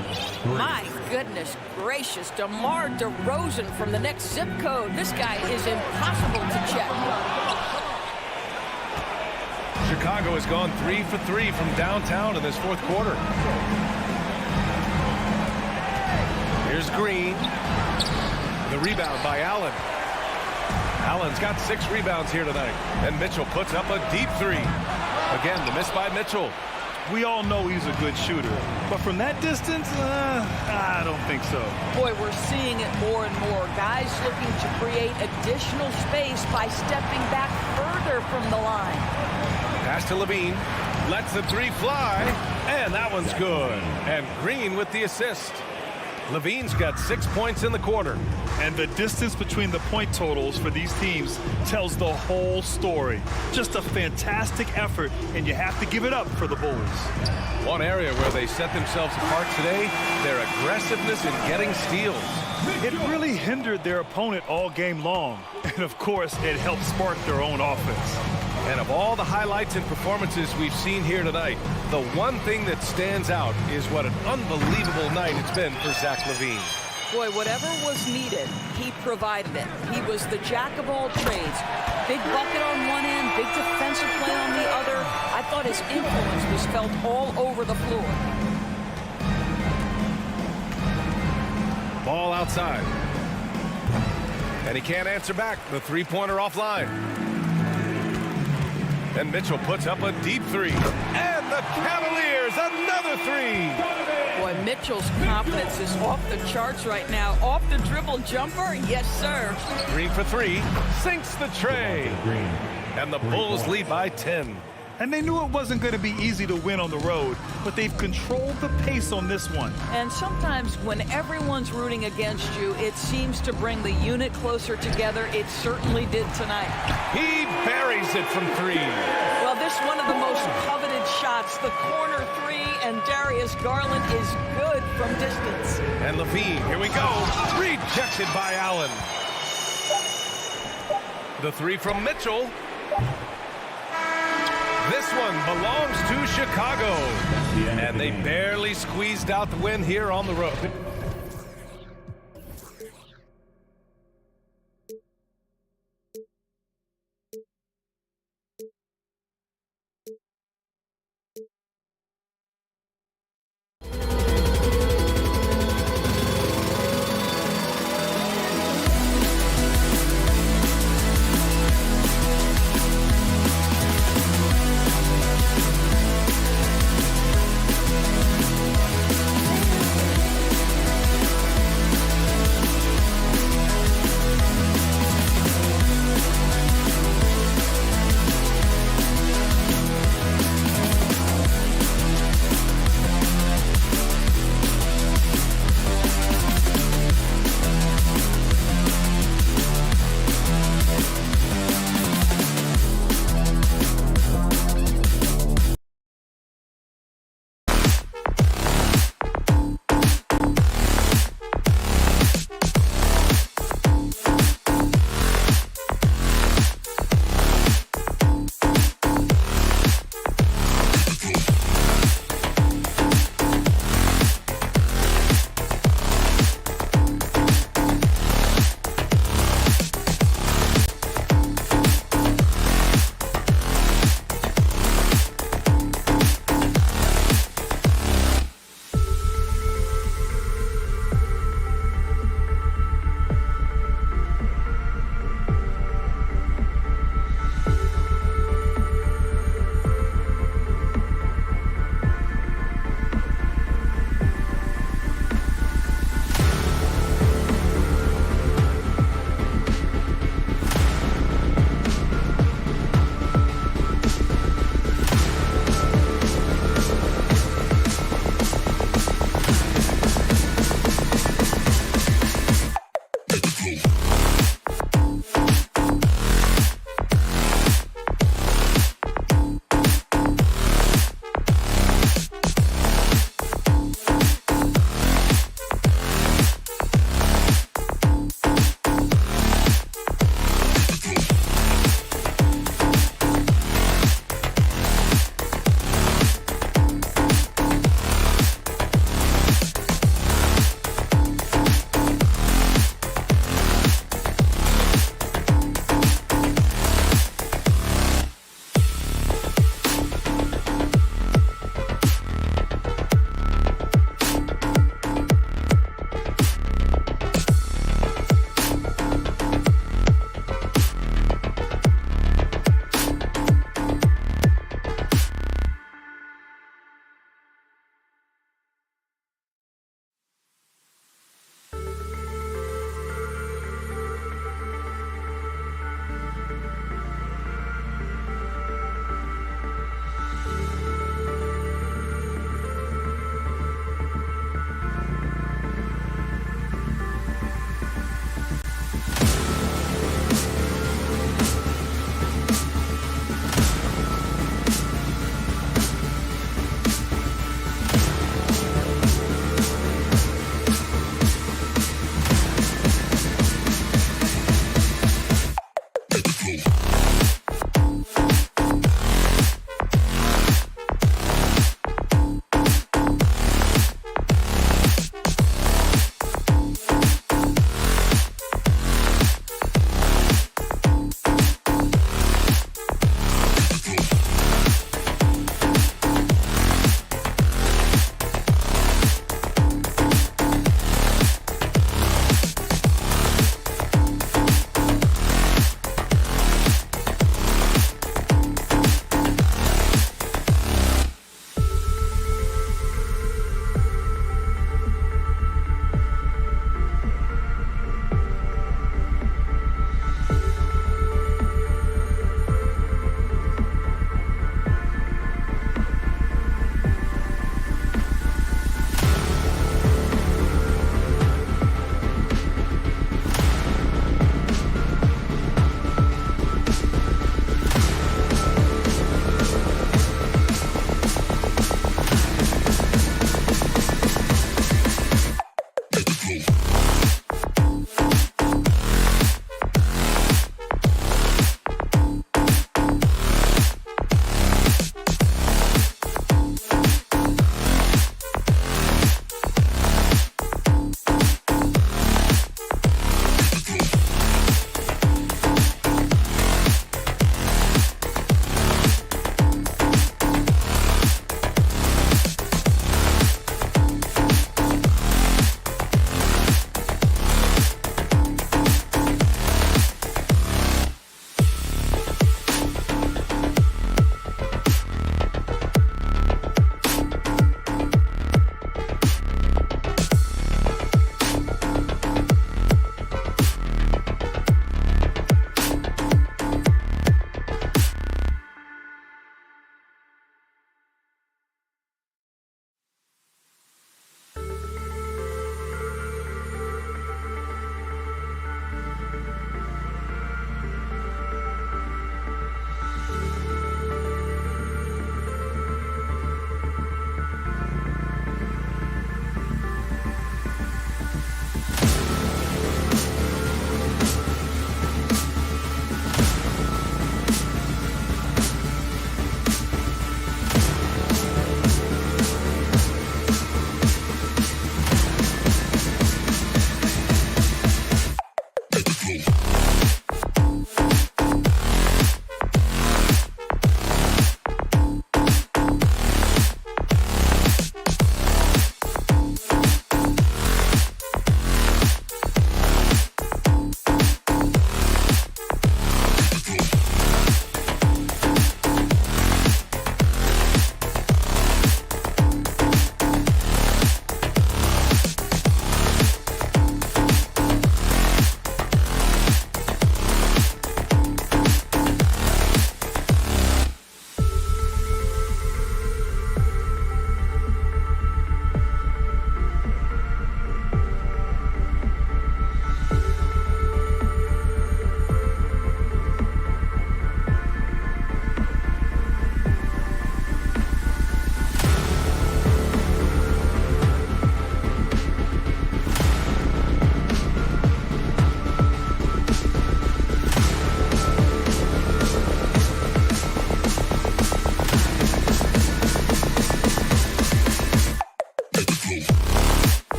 My goodness gracious, DeMar DeRozan from the next zip code. This guy is impossible to check. Chicago has gone 3 for 3 from downtown in this fourth quarter. Here's Green. The rebound by Allen. Allen's got 6 rebounds here tonight. And Mitchell puts up a deep 3. Again, the miss by Mitchell. We all know he's a good shooter, but from that distance, I don't think so. Boy, we're seeing it more and more. Guys looking to create additional space by stepping back further from the line. Pass to LaVine. Lets the 3 fly, and that one's good. And Green with the assist. Levine's got 6 points in the quarter. And the distance between the point totals for these teams tells the whole story. Just a fantastic effort, and you have to give it up for the Bulls. One area where they set themselves apart today, their aggressiveness in getting steals. It really hindered their opponent all game long. And of course, it helped spark their own offense. And of all the highlights and performances we've seen here tonight, the one thing that stands out is what an unbelievable night it's been for Zach LaVine. Boy, whatever was needed, he provided it. He was the jack of all trades. Big bucket on one end, big defensive play on the other. I thought his influence was felt all over the floor. Ball outside. And he can't answer back. The three-pointer offline. And Mitchell puts up a deep three. And the Cavaliers, another three. Boy, Mitchell's confidence is off the charts right now. Off the dribble jumper, yes, sir. Green for three, sinks the tray. And the Bulls lead by 10. And they knew it wasn't going to be easy to win on the road, but they've controlled the pace on this one. And sometimes when everyone's rooting against you, it seems to bring the unit closer together. It certainly did tonight. He buries it from three. Well, this one of the most coveted shots, the corner three, and Darius Garland is good from distance. And LaVine, here we go, rejected by Allen. The three from Mitchell. This one belongs to Chicago. And they barely squeezed out the win here on the road.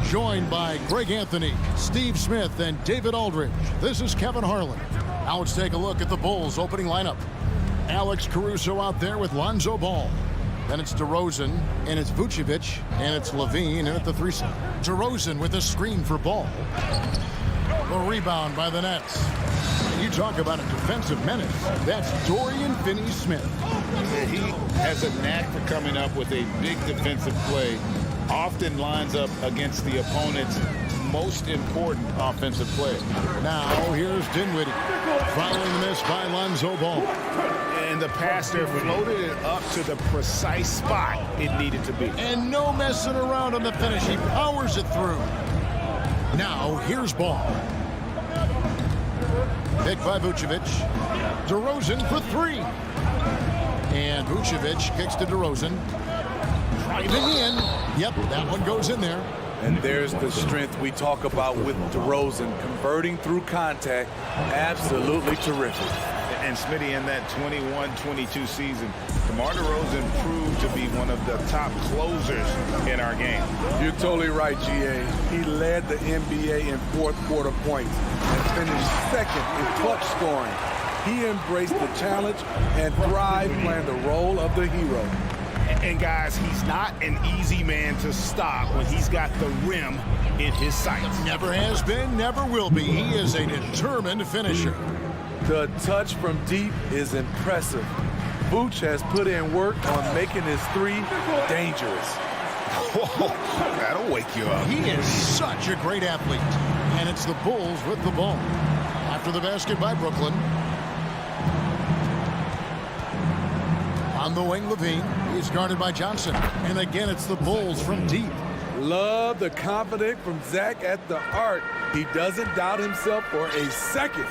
Joined by Greg Anthony, Steve Smith, and David Aldridge. This is Kevin Harlan. Now let's take a look at the Bulls opening lineup. Alex Caruso out there with Lonzo Ball. Then it's DeRozan, and it's Vucevic, and it's Levine, and at the 3 slot. DeRozan with a screen for Ball. A rebound by the Nets. You talk about a defensive menace. That's Dorian Finney-Smith. He has a knack for coming up with a big defensive play. Often lines up against the opponent's most important offensive play. Now here's Dinwiddie. Following the miss by Lonzo Ball. And the passer floated it up to the precise spot it needed to be. And no messing around on the finish. He powers it through. Now here's Ball. Picked by Vucevic. DeRozan for 3. And Vucevic kicks to DeRozan. Driving in. Yep, that one goes in there. And there's the strength we talk about with DeRozan. Converting through contact. Absolutely terrific. And Smitty, in that 21-22 season, DeMar DeRozan proved to be one of the top closers in our game. You're totally right, GA. He led the NBA in fourth quarter points and finished second in clutch scoring. He embraced the challenge and thrived playing the role of the hero. And guys, he's not an easy man to stop when he's got the rim in his sights. Never has been, never will be. He is a determined finisher. The touch from deep is impressive. Vooch has put in work on making his 3 dangerous. Whoa, that'll wake you up. He is such a great athlete. And it's the Bulls with the ball. After the basket by Brooklyn. On the wing, Levine. He's guarded by Johnson. And again, it's the Bulls from deep. Love the confidence from Zach at the arc. He doesn't doubt himself for a second.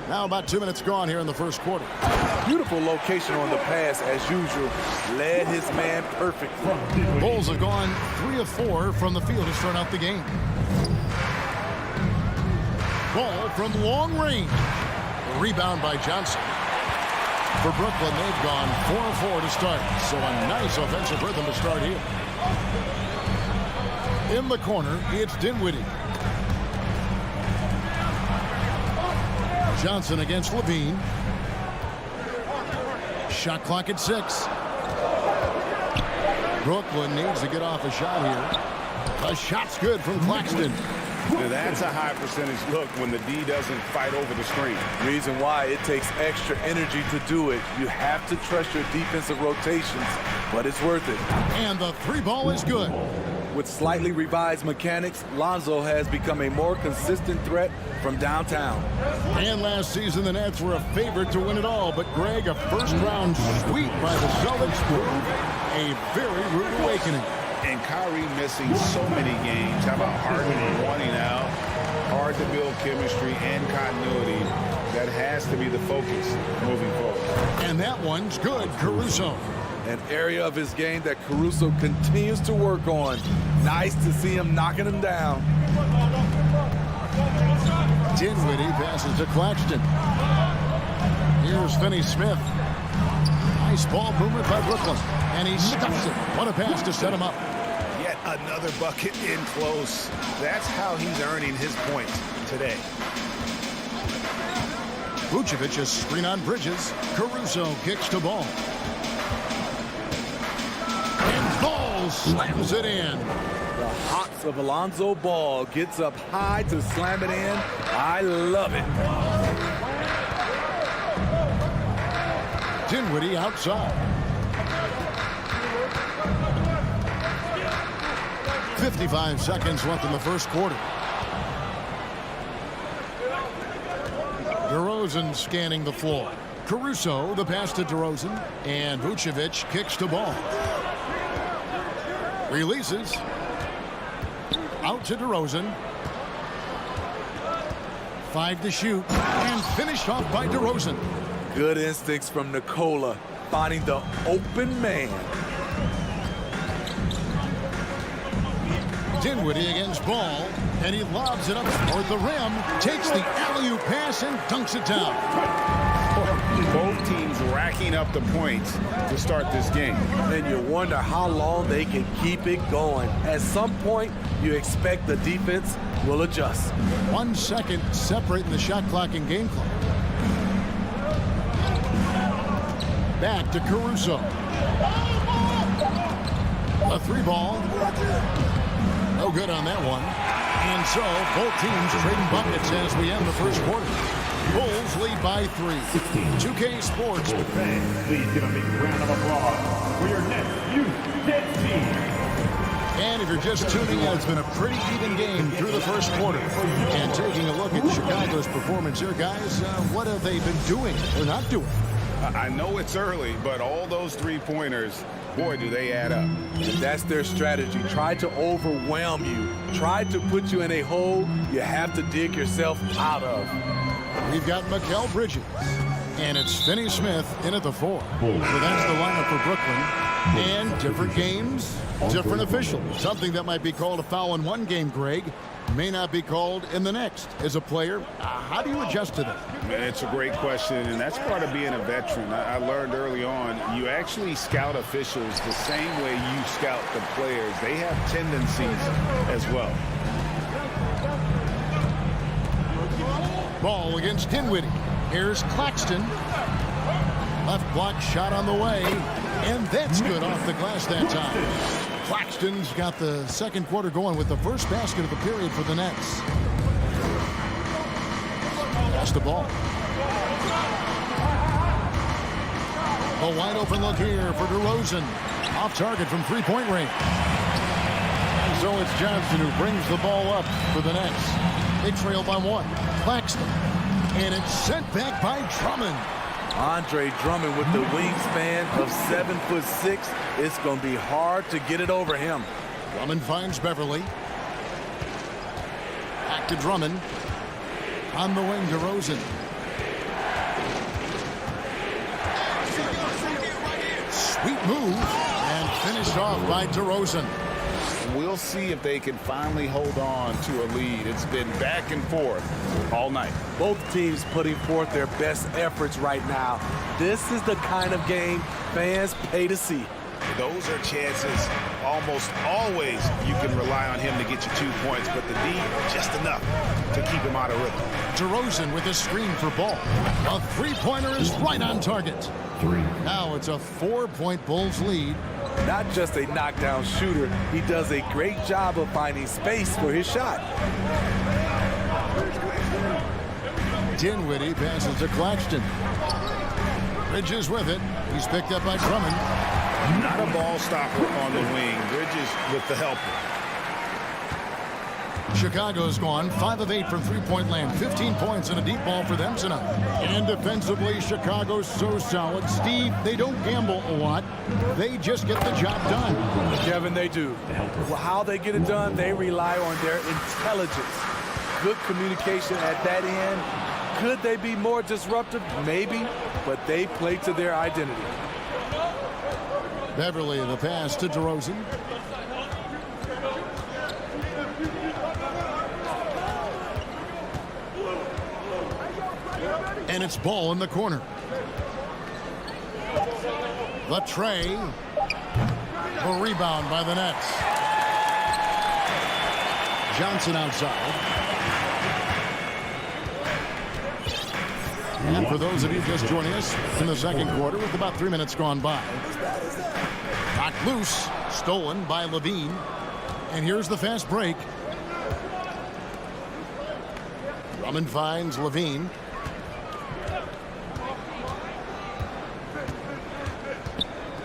Now about 2 minutes gone here in the first quarter. Beautiful location on the pass as usual. Led his man perfectly. Bulls have gone 3 of 4 from the field to start out the game. Ball from long range. A rebound by Johnson. For Brooklyn, they've gone 4 of 4 to start. So a nice offensive rhythm to start here. In the corner, it's Dinwiddie. Johnson against Levine. Shot clock at 6. Brooklyn needs to get off a shot here. A shot's good from Claxton. Now that's a high percentage look when the D doesn't fight over the screen. Reason why it takes extra energy to do it. You have to trust your defensive rotations, but it's worth it. And the 3 ball is good. With slightly revised mechanics, Lonzo has become a more consistent threat from downtown. And last season, the Nets were a favorite to win it all. But, Greg, a first-round sweep by the Celtics proved a very rude awakening. And Kyrie missing so many games. How about Harden wanting out? Hard to build chemistry and continuity. That has to be the focus moving forward. And that one's good, Caruso. An area of his game that Caruso continues to work on. Nice to see him knocking him down. Dinwiddie passes to Claxton. Here's Finney-Smith. Nice ball movement by Brooklyn. And he stuffs it. What a pass to set him up. Yet another bucket in close. That's how he's earning his points today. Vucevic a screen on Bridges. Caruso kicks to Ball. And Ball slams it in. The hops of Alonzo Ball gets up high to slam it in. I love it. Dinwiddie outside. 55 seconds left in the first quarter. DeRozan scanning the floor. Caruso, the pass to DeRozan. And Vucevic kicks to Ball. Releases. Out to DeRozan. 5 to shoot. And finished off by DeRozan. Good instincts from Nikola, finding the open man. Dinwiddie against Ball, and he lobs it up toward the rim, takes the alley-oop pass and dunks it down. Both teams rack racking up the points to start this game. And you wonder how long they can keep it going. At some point, you expect the defense will adjust. 1 second separating the shot clock and game clock. Back to Caruso. A 3-ball. No good on that one. And so both teams trading buckets as we end the first quarter. Bulls lead by 3. 2K Sports. Fans, please give a big round of applause for your next youth team. And if you're just tuning in, it's been a pretty even game through the first quarter. And taking a look at Chicago's performance here, guys, what have they been doing or not doing? I know it's early, but all those three-pointers, boy, do they add up. And that's their strategy. Try to overwhelm you. Try to put you in a hole you have to dig yourself out of. We've got Mikal Bridges, and it's Finney Smith in at the 4. So that's the lineup for Brooklyn. And different games, different officials. Something that might be called a foul in one game, Greg, may not be called in the next. As a player, how do you adjust to that? It's a great question, and that's part of being a veteran. I learned early on, you actually scout officials the same way you scout the players. They have tendencies as well. Ball against Dinwiddie. Here's Claxton. Left block shot on the way, and that's good off the glass that time. Claxton's got the second quarter going with the first basket of the period for the Nets. That's the ball. A wide open look here for DeRozan. Off target from three-point range. And so it's Johnson who brings the ball up for the Nets. They trail by 1. Claxton. And it's sent back by Drummond. Andre Drummond with the wingspan of 7'6". It's going to be hard to get it over him. Drummond finds Beverly. Back to Drummond. On the wing, DeRozan. Sweet move. And finished off by DeRozan. We'll see if they can finally hold on to a lead. It's been back and forth all night. Both teams putting forth their best efforts right now. This is the kind of game fans pay to see. Those are chances almost always you can rely on him to get you 2 points, but the D, just enough to keep him out of rhythm. DeRozan with a screen for ball. A three-pointer is right on target. 3. Now it's a 4-point Bulls lead. Not just a knockdown shooter, he does a great job of finding space for his shot. Dinwiddie passes to Claxton. Bridges with it. He's picked up by Drummond. Not a ball stopper on the wing. Bridges with the helper. Chicago's gone 5 of 8 from three-point land. 15 points and a deep ball for them tonight. And defensively, Chicago's so solid. Steve, they don't gamble a lot. They just get the job done. Kevin, they do. Well, how they get it done, they rely on their intelligence. Good communication at that end. Could they be more disruptive? Maybe, but they play to their identity. Beverly, the pass to DeRozan. And it's ball in the corner. The tray. A rebound by the Nets. Johnson outside. And for those of you just joining us in the second quarter with about 3 minutes gone by. Knocked loose. Stolen by Levine. And here's the fast break. Drummond finds Levine.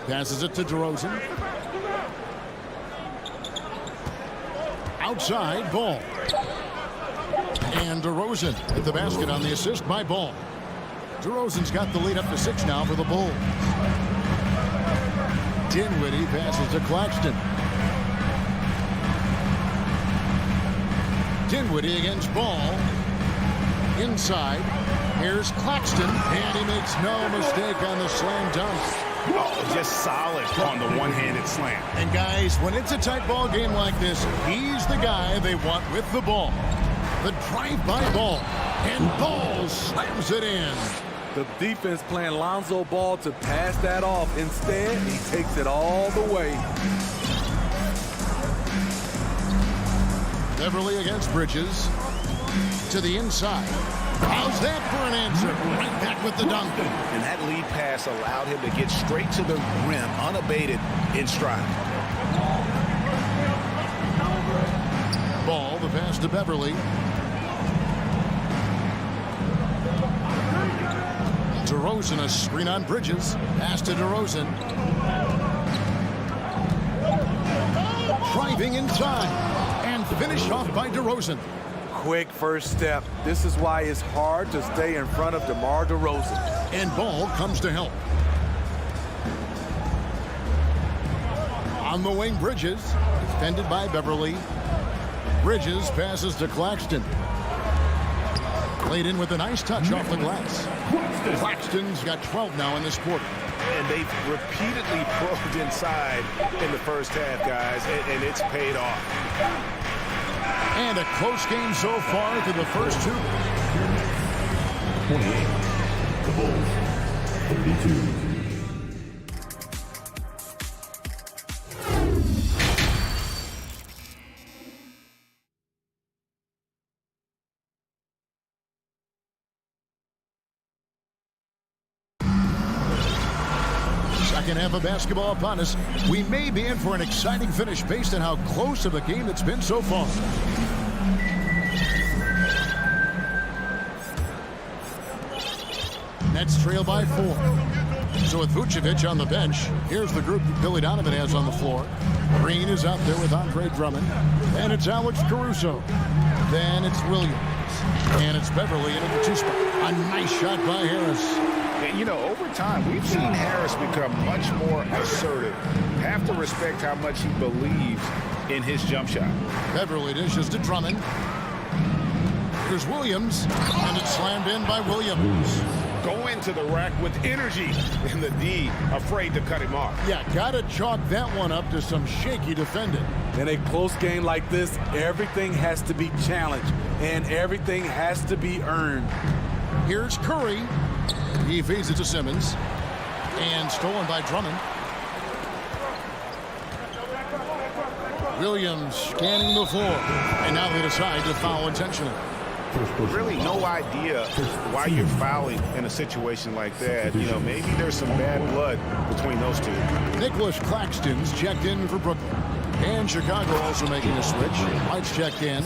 Passes it to DeRozan. Outside, Ball. And DeRozan at the basket on the assist by Ball. DeRozan's got the lead up to 6 now for the Bulls. Dinwiddie passes to Claxton. Dinwiddie against Ball. Inside. Here's Claxton. And he makes no mistake on the slam dunk. Oh, just solid on the one-handed slam. And guys, when it's a tight ball game like this, he's the guy they want with the ball. The drive by Ball. And Ball slams it in. The defense playing Lonzo Ball to pass that off. Instead, he takes it all the way. Beverly against Bridges. To the inside. How's that for an answer? Right back with the dunk. And that lead pass allowed him to get straight to the rim, unabated in stride. Ball, the pass to Beverly. DeRozan, a screen on Bridges. Pass to DeRozan. Driving inside. And finished off by DeRozan. Quick first step. This is why it's hard to stay in front of DeMar DeRozan. And Ball comes to help. On the wing, Bridges. Defended by Beverly. Bridges passes to Claxton. Played in with a nice touch off the glass. Claxton's got 12 now in this quarter. And they've repeatedly probed inside in the first half, guys, and it's paid off. And a close game so far through the first two. 28. The Bulls. 32. Second half of basketball upon us. We may be in for an exciting finish based on how close of a game it's been so far. Nets trail by 4. So with Vucevic on the bench, here's the group that Billy Donovan has on the floor. Green is out there with Andre Drummond. And it's Alex Caruso. Then it's Williams. And it's Beverly into the 2 spot. A nice shot by Harris. And, you know, over time, we've seen Harris become much more assertive. Have to respect how much he believes in his jump shot. Beverly dishes to Drummond. Here's Williams. And it's slammed in by Williams. Go into the rack with energy. And the D afraid to cut him off. Yeah, got to chalk that one up to some shaky defending. In a close game like this, everything has to be challenged. And everything has to be earned. Here's Curry. He feeds it to Simmons. And stolen by Drummond. Williams scanning the floor. And now they decide to foul intentionally. Really no idea why you're fouling in a situation like that. You know, maybe there's some bad blood between those two. Nicholas Claxton's checked in for Brooklyn. And Chicago also making a switch. White's checked in.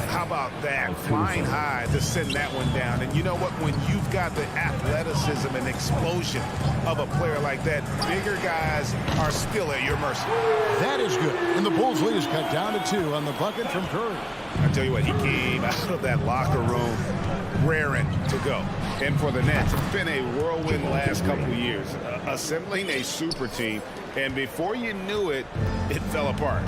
How about that? Flying high to send that one down. And you know what? When you've got the athleticism and explosion of a player like that, bigger guys are still at your mercy. That is good. And the Bulls lead is cut down to 2 on the bucket from Curry. I tell you what, he came out of that locker room raring to go. And for the Nets, it's been a whirlwind last couple of years, assembling a super team. And before you knew it, it fell apart.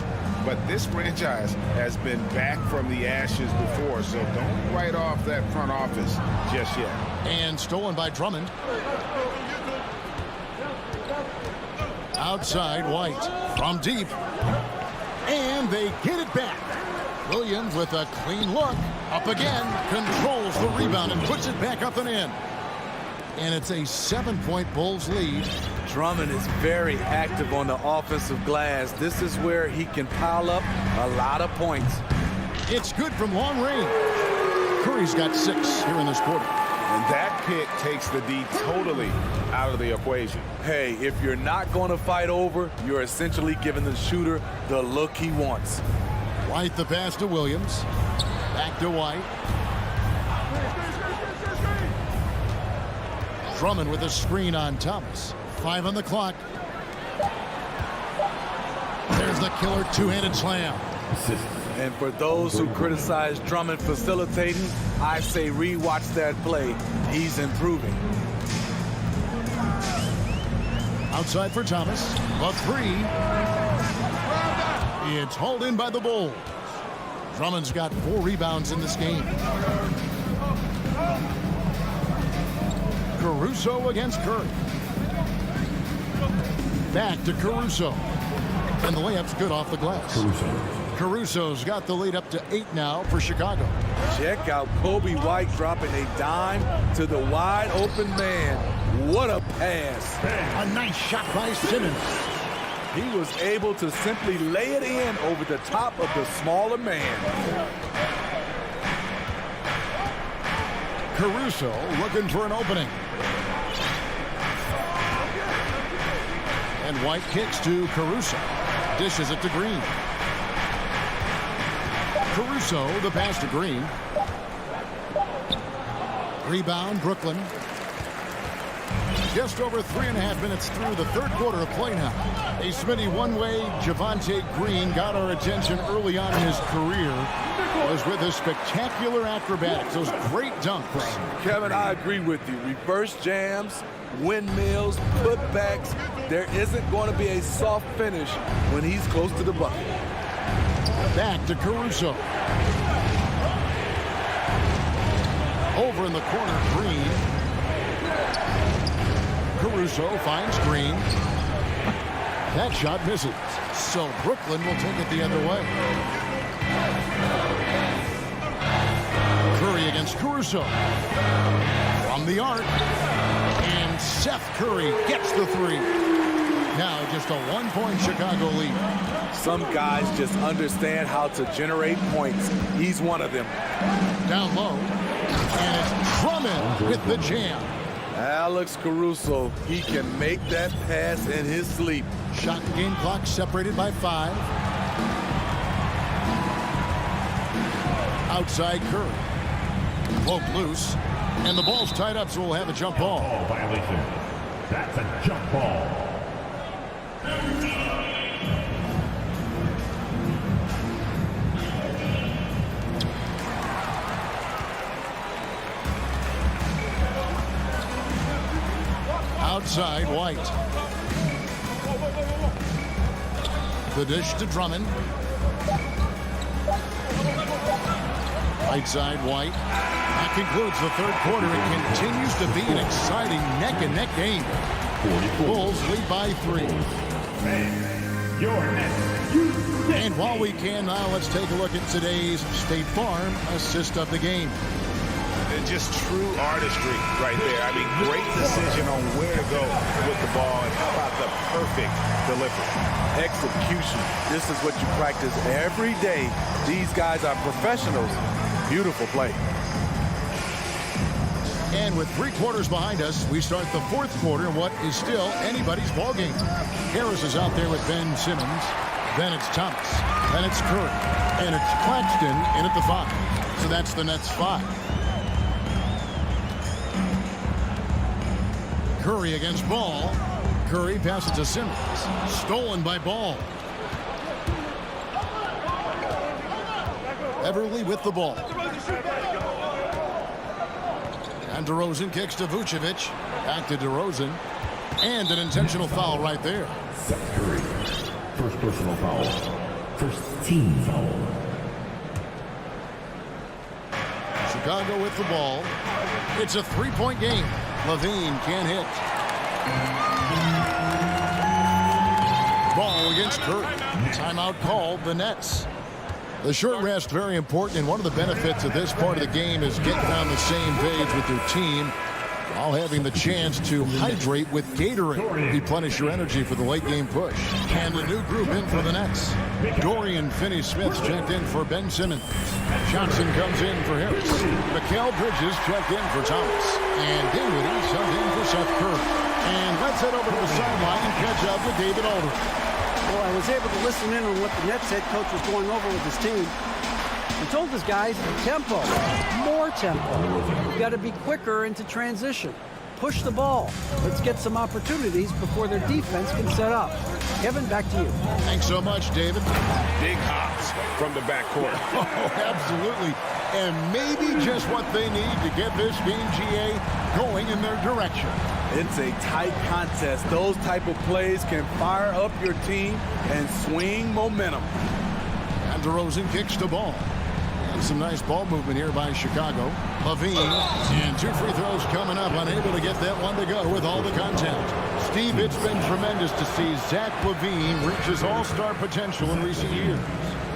But this franchise has been back from the ashes before, so don't write off that front office just yet. And stolen by Drummond. Outside, White from deep. And they get it back. Williams with a clean look. Up again. Controls the rebound and puts it back up and in. And it's a 7-point Bulls lead. Drummond is very active on the offensive glass. This is where he can pile up a lot of points. It's good from long range. Curry's got 6 here in this quarter. And that pick takes the D totally out of the equation. Hey, if you're not going to fight over, you're essentially giving the shooter the look he wants. White the pass to Williams. Back to White. Drummond with a screen on Thomas. 5 on the clock. There's the killer 2-handed slam. And for those who criticize Drummond facilitating, I say rewatch that play. He's improving. Outside for Thomas. A 3. It's hauled in by the Bulls. Drummond's got 4 rebounds in this game. Caruso against Curry. Back to Caruso. And the layup's good off the glass. Caruso's got the lead up to 8 now for Chicago. Check out Kobe White dropping a dime to the wide open man. What a pass. A nice shot by Simmons. He was able to simply lay it in over the top of the smaller man. Caruso looking for an opening. And White kicks to Caruso. Dishes it to Green. Caruso, the pass to Green. Rebound, Brooklyn. Just over 3.5 minutes through the third quarter of play now. A Smitty one-way, Javonte Green got our attention early on in his career. Was with his spectacular acrobatics, those great dunks. Kevin, I agree with you. Reverse jams, windmills, putbacks. There isn't going to be a soft finish when he's close to the bucket. Back to Caruso. Over in the corner, Green. Caruso finds Green. That shot misses. So Brooklyn will take it the other way. Curry against Caruso. From the arc. And Seth Curry gets the three. Now just a 1-point Chicago lead. Some guys just understand how to generate points. He's one of them. Down low. And it's Drummond with the jam. Alex Caruso, he can make that pass in his sleep. Shot and game clock separated by 5. Outside Curry. Poked loose. And the ball's tied up, so we'll have a jump ball. Ball violation. That's a jump ball. Outside White. The dish to Drummond. Right side White. That concludes the third quarter. It continues to be an exciting neck-and-neck game. Bulls lead by 3. And while we can now, let's take a look at today's State Farm assist of the game. Just true artistry right there. I mean, great decision on where to go with the ball, and how about the perfect delivery. Execution. This is what you practice every day. These guys are professionals. Beautiful play. And with 3 quarters behind us, we start the fourth quarter in what is still anybody's ballgame. Harris is out there with Ben Simmons. Then it's Thomas. Then it's Curry. And it's Claxton in at the 5. So that's the Nets 5. Curry against Ball. Curry passes to Simmons. Stolen by Ball. Everly with the ball. And DeRozan kicks to Vucevic. Back to DeRozan. And an intentional foul right there. Seth Curry. First personal foul. First team foul. Chicago with the ball. It's a 3-point game. Levine can't hit. Ball against Curry. Timeout called the Nets. The short rest very important, and one of the benefits of this part of the game is getting on the same page with your team while having the chance to hydrate with Gatorade. Replenish your energy for the late game push. And a new group in for the Nets. Dorian Finney-Smith checked in for Ben Simmons. Johnson comes in for Harris. Mikal Bridges checked in for Thomas. And Dinwiddie subbed in for Seth Curry. And let's head over to the sideline and catch up with David Aldridge. Well, I was able to listen in on what the Nets head coach was going over with his team. He told his guys, tempo, more tempo. You've got to be quicker into transition. Push the ball. Let's get some opportunities before their defense can set up. Kevin, back to you. Thanks so much, David. Big hops from the backcourt. Oh, absolutely. And maybe just what they need to get this game, GA, going in their direction. It's a tight contest. Those type of plays can fire up your team and swing momentum. And DeRozan kicks the ball. And some nice ball movement here by Chicago. Levine, and 2 free throws coming up, unable to get that one to go with all the contact. Steve, it's been tremendous to see Zach LaVine reach his all-star potential in recent years.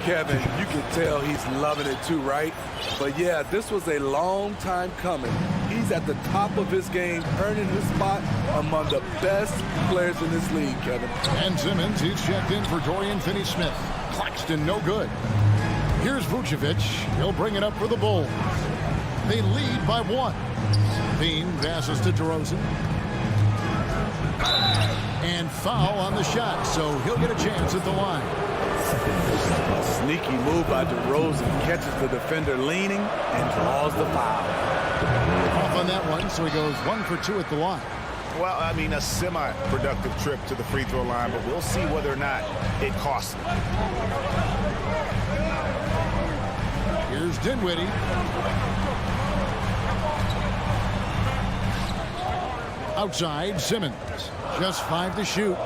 Kevin, you can tell he's loving it too, right? But yeah, this was a long time coming. He's at the top of his game, earning his spot among the best players in this league, Kevin. And Simmons, he's checked in for Dorian Finney-Smith. Claxton, no good. Here's Vucevic. He'll bring it up for the Bulls. They lead by 1. Bean passes to DeRozan. And foul on the shot, so he'll get a chance at the line. Sneaky move by DeRozan. Catches the defender leaning and draws the foul. Off on that one, so he goes 1 for 2 at the line. Well, I mean, a semi-productive trip to the free throw line, but we'll see whether or not it costs him. Here's Dinwiddie. Outside, Simmons. Just 5 to shoot.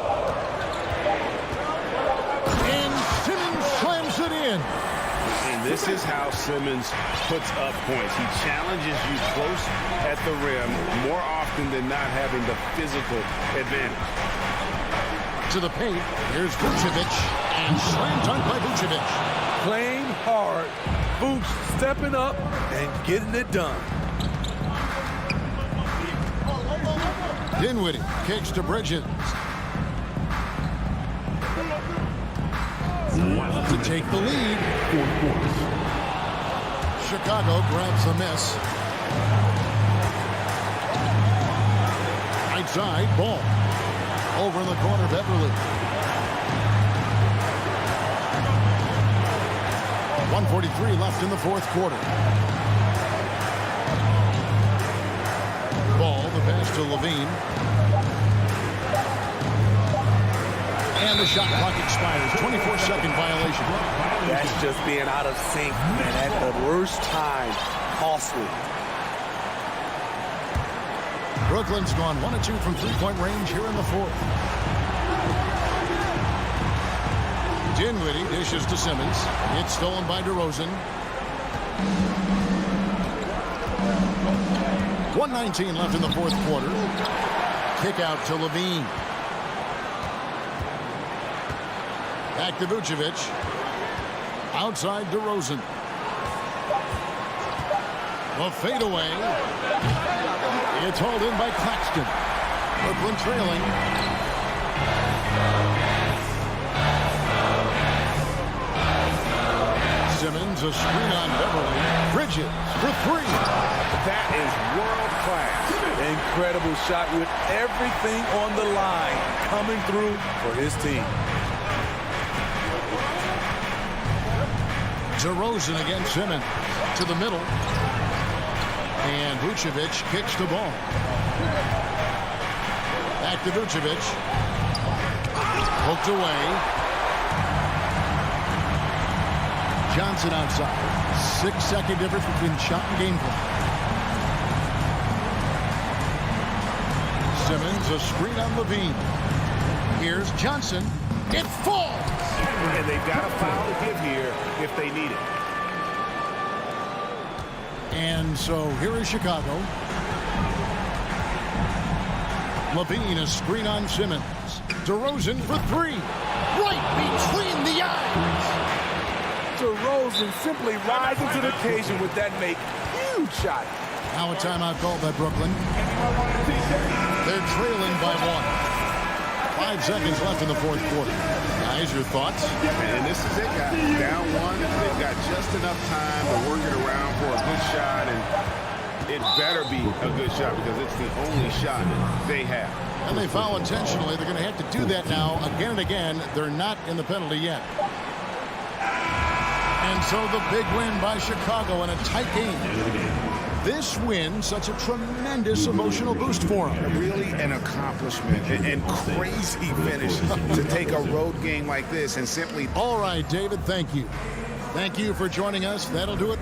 And Simmons slams it in. And this is how Simmons puts up points. He challenges you close at the rim more often than not, having the physical advantage. To the paint, here's Vucevic. And slam dunk by Vucevic. Playing hard. Vooch stepping up and getting it done. Dinwiddie kicks to Bridges. To take the lead. Chicago grabs the miss. Right side, ball. Over in the corner, Beverly. 1:43 left in the fourth quarter. Ball, the pass to Levine. And the shot clock expires. 24-second violation. That's just being out of sync, and at the worst time. Costly. Brooklyn's gone 1 of 2 from three-point range here in the fourth. Dinwiddie dishes to Simmons. It's stolen by DeRozan. 1:19 left in the fourth quarter. Kick out to Levine. Back to Vucevic. Outside DeRozan. The fadeaway. It's hauled in by Claxton. Brooklyn trailing. Simmons, a screen on Beverly. Bridges for 3. That is world-class. Incredible shot with everything on the line coming through for his team. DeRozan against Simmons. To the middle. And Vucevic kicks the ball. Back to Vucevic. Hooked away. Johnson outside. 6-second difference between shot and game clock. Simmons, a screen on Levine. Here's Johnson. It falls! And they've got a foul to give here if they need it. And so here is Chicago. Levine, a screen on Simmons. DeRozan for 3. Right between the eyes. DeRozan simply rising to the occasion with that huge shot. Now a timeout called by Brooklyn. They're trailing by 1. 5 seconds left in the fourth quarter. Guys, your thoughts? And this is it, guys. Down 1. They've got just enough time to work it around for a good shot, and it better be a good shot because it's the only shot they have. And they foul intentionally. They're going to have to do that now again and again. They're not in the penalty yet. And so the big win by Chicago in a tight game. This win, such a tremendous emotional boost for them. Really an accomplishment and crazy finish to take a road game like this and simply... All right, David, thank you. Thank you for joining us. That'll do it.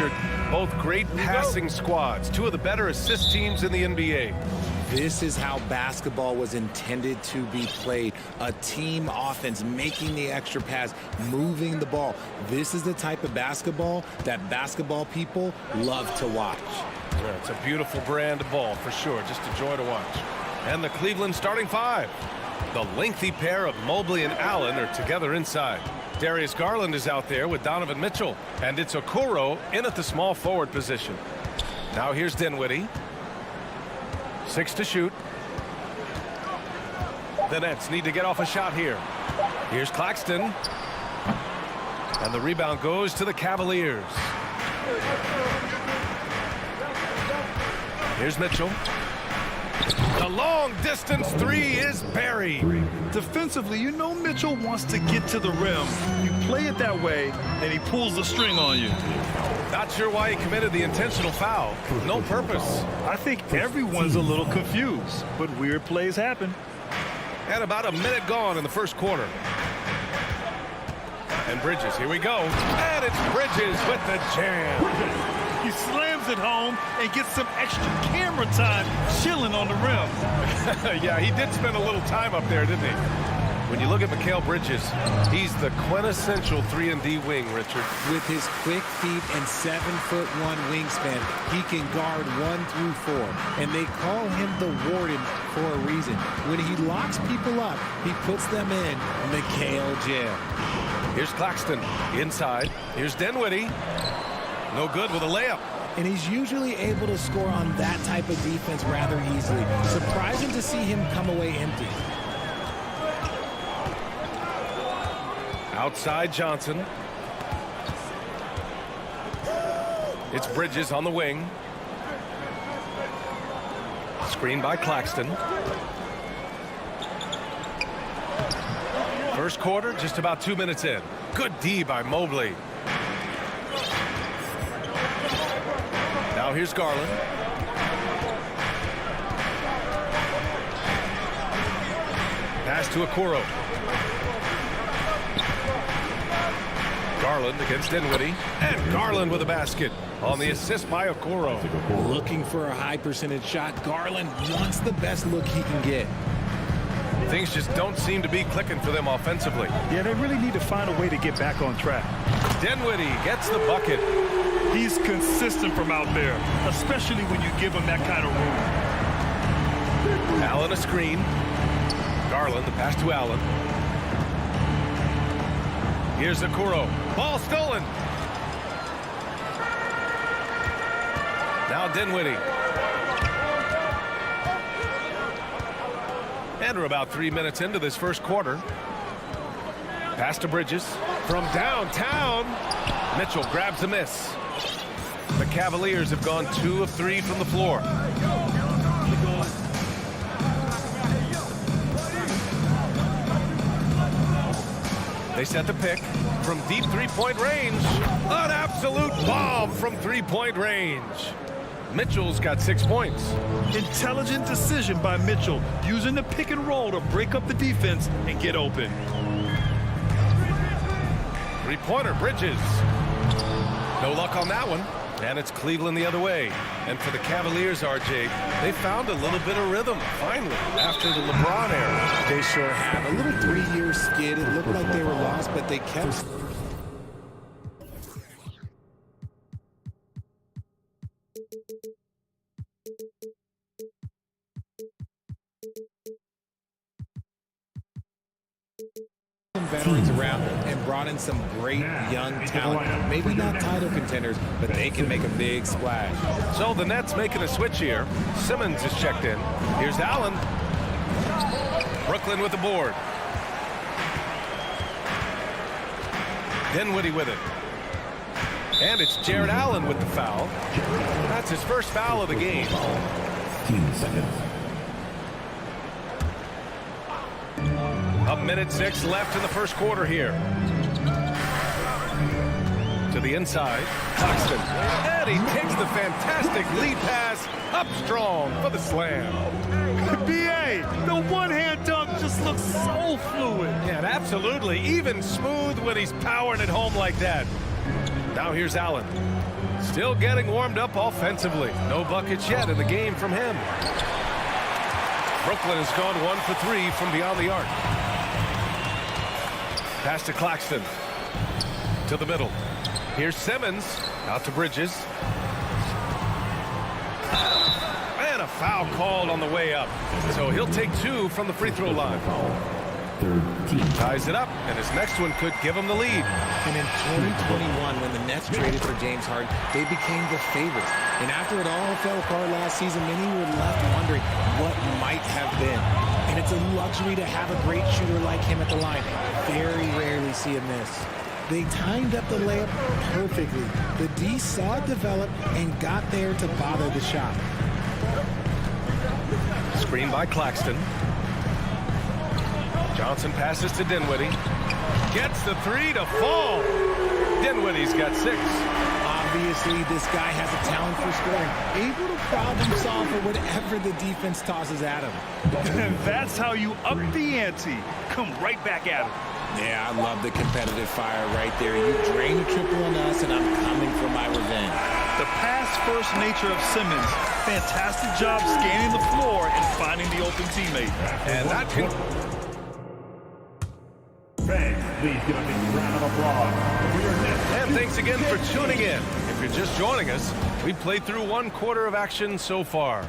Richard. Both great passing squads. Two of the better assist teams in the NBA. This is how basketball was intended to be played. A team offense, making the extra pass, moving the ball. This is the type of basketball that basketball people love to watch. Yeah, it's a beautiful brand of ball for sure. Just a joy to watch. And the Cleveland starting five. The lengthy pair of Mobley and Allen are together inside. Darius Garland is out there with Donovan Mitchell. And it's Okoro in at the small forward position. Now here's Dinwiddie. 6 to shoot. The Nets need to get off a shot here. Here's Claxton. And the rebound goes to the Cavaliers. Here's Mitchell. The long distance three is buried. Defensively, you know Mitchell wants to get to the rim. You play it that way, and he pulls the string on you. Not sure why he committed the intentional foul. No purpose. I think everyone's a little confused, but weird plays happen. And about a minute gone in the first quarter. And Bridges, here we go. And it's Bridges with the jam. He slams it home and gets some extra camera time chilling on the rim. Yeah, he did spend a little time up there, didn't he? When you look at Mikal Bridges, he's the quintessential 3-and-D wing, Richard. With his quick feet and 7'1" wingspan, he can guard 1 through 4. And they call him the Warden for a reason. When he locks people up, he puts them in Mikal jail. Here's Claxton inside. Here's Dinwiddie. No good with a layup. And he's usually able to score on that type of defense rather easily. Surprising to see him come away empty. Outside Johnson. It's Bridges on the wing. Screen by Claxton. First quarter, just about 2 minutes in. Good D by Mobley. Now here's Garland. Pass to Okoro. Garland against Dinwiddie. And Garland with a basket on the assist by Okoro. Looking for a high percentage shot. Garland wants the best look he can get. Things just don't seem to be clicking for them offensively. Yeah, they really need to find a way to get back on track. Dinwiddie gets the bucket. He's consistent from out there, especially when you give him that kind of room. Allen a screen. Garland, the pass to Allen. Here's Okoro. Ball stolen. Now Dinwiddie. And we're about 3 minutes into this first quarter. Pass to Bridges. From downtown, Mitchell grabs a miss. The Cavaliers have gone 2 of 3 from the floor. They set the pick from deep three-point range. An absolute bomb from three-point range. Mitchell's got 6 points. Intelligent decision by Mitchell, using the pick and roll to break up the defense and get open. Three-pointer, Bridges. No luck on that one. And it's Cleveland the other way. And for the Cavaliers, RJ, they found a little bit of rhythm, finally, after the LeBron era. They sure have. A little 3-year skid. It looked like they were lost, but they kept... veterans around and brought in some great young talent. Maybe not title contenders, but they can make a big splash. So the Nets making a switch here. Simmons is checked in. Here's Allen. Brooklyn with the board. Dinwiddie with it. And it's Jared Allen with the foul. That's his first foul of the game. 15 seconds. A minute 6 left in the first quarter here. To the inside, Claxton. And he takes the fantastic lead pass up strong for the slam. B.A., the one-hand dunk just looks so fluid. Yeah, absolutely. Even smooth when he's powering it home like that. Now here's Allen. Still getting warmed up offensively. No buckets yet in the game from him. Brooklyn has gone 1 for 3 from beyond the arc. Pass to Claxton. To the middle. Here's Simmons. Out to Bridges. And a foul called on the way up. So he'll take 2 from the free throw line. Ties it up, and his next one could give him the lead. And in 2021, when the Nets traded for James Harden, they became the favorites. And after it all fell apart last season, many were left wondering what might have been. And it's a luxury to have a great shooter like him at the line. Very rarely see a miss. They timed up the layup perfectly. The D saw it develop and got there to bother the shot. Screen by Claxton. Johnson passes to Dinwiddie. Gets the 3 to fall. Dinwiddie's got 6. Obviously, this guy has a talent for scoring. Able to problem solve for whatever the defense tosses at him. And that's how you up the ante. Come right back at him. Yeah, I love the competitive fire right there. You drain a triple on us, and I'm coming for my revenge. The pass-first nature of Simmons. Fantastic job scanning the floor and finding the open teammate. And that can... Fans, please give a big round of applause for your Nets. And thanks again for tuning in. If you're just joining us, we played through 1 quarter of action so far.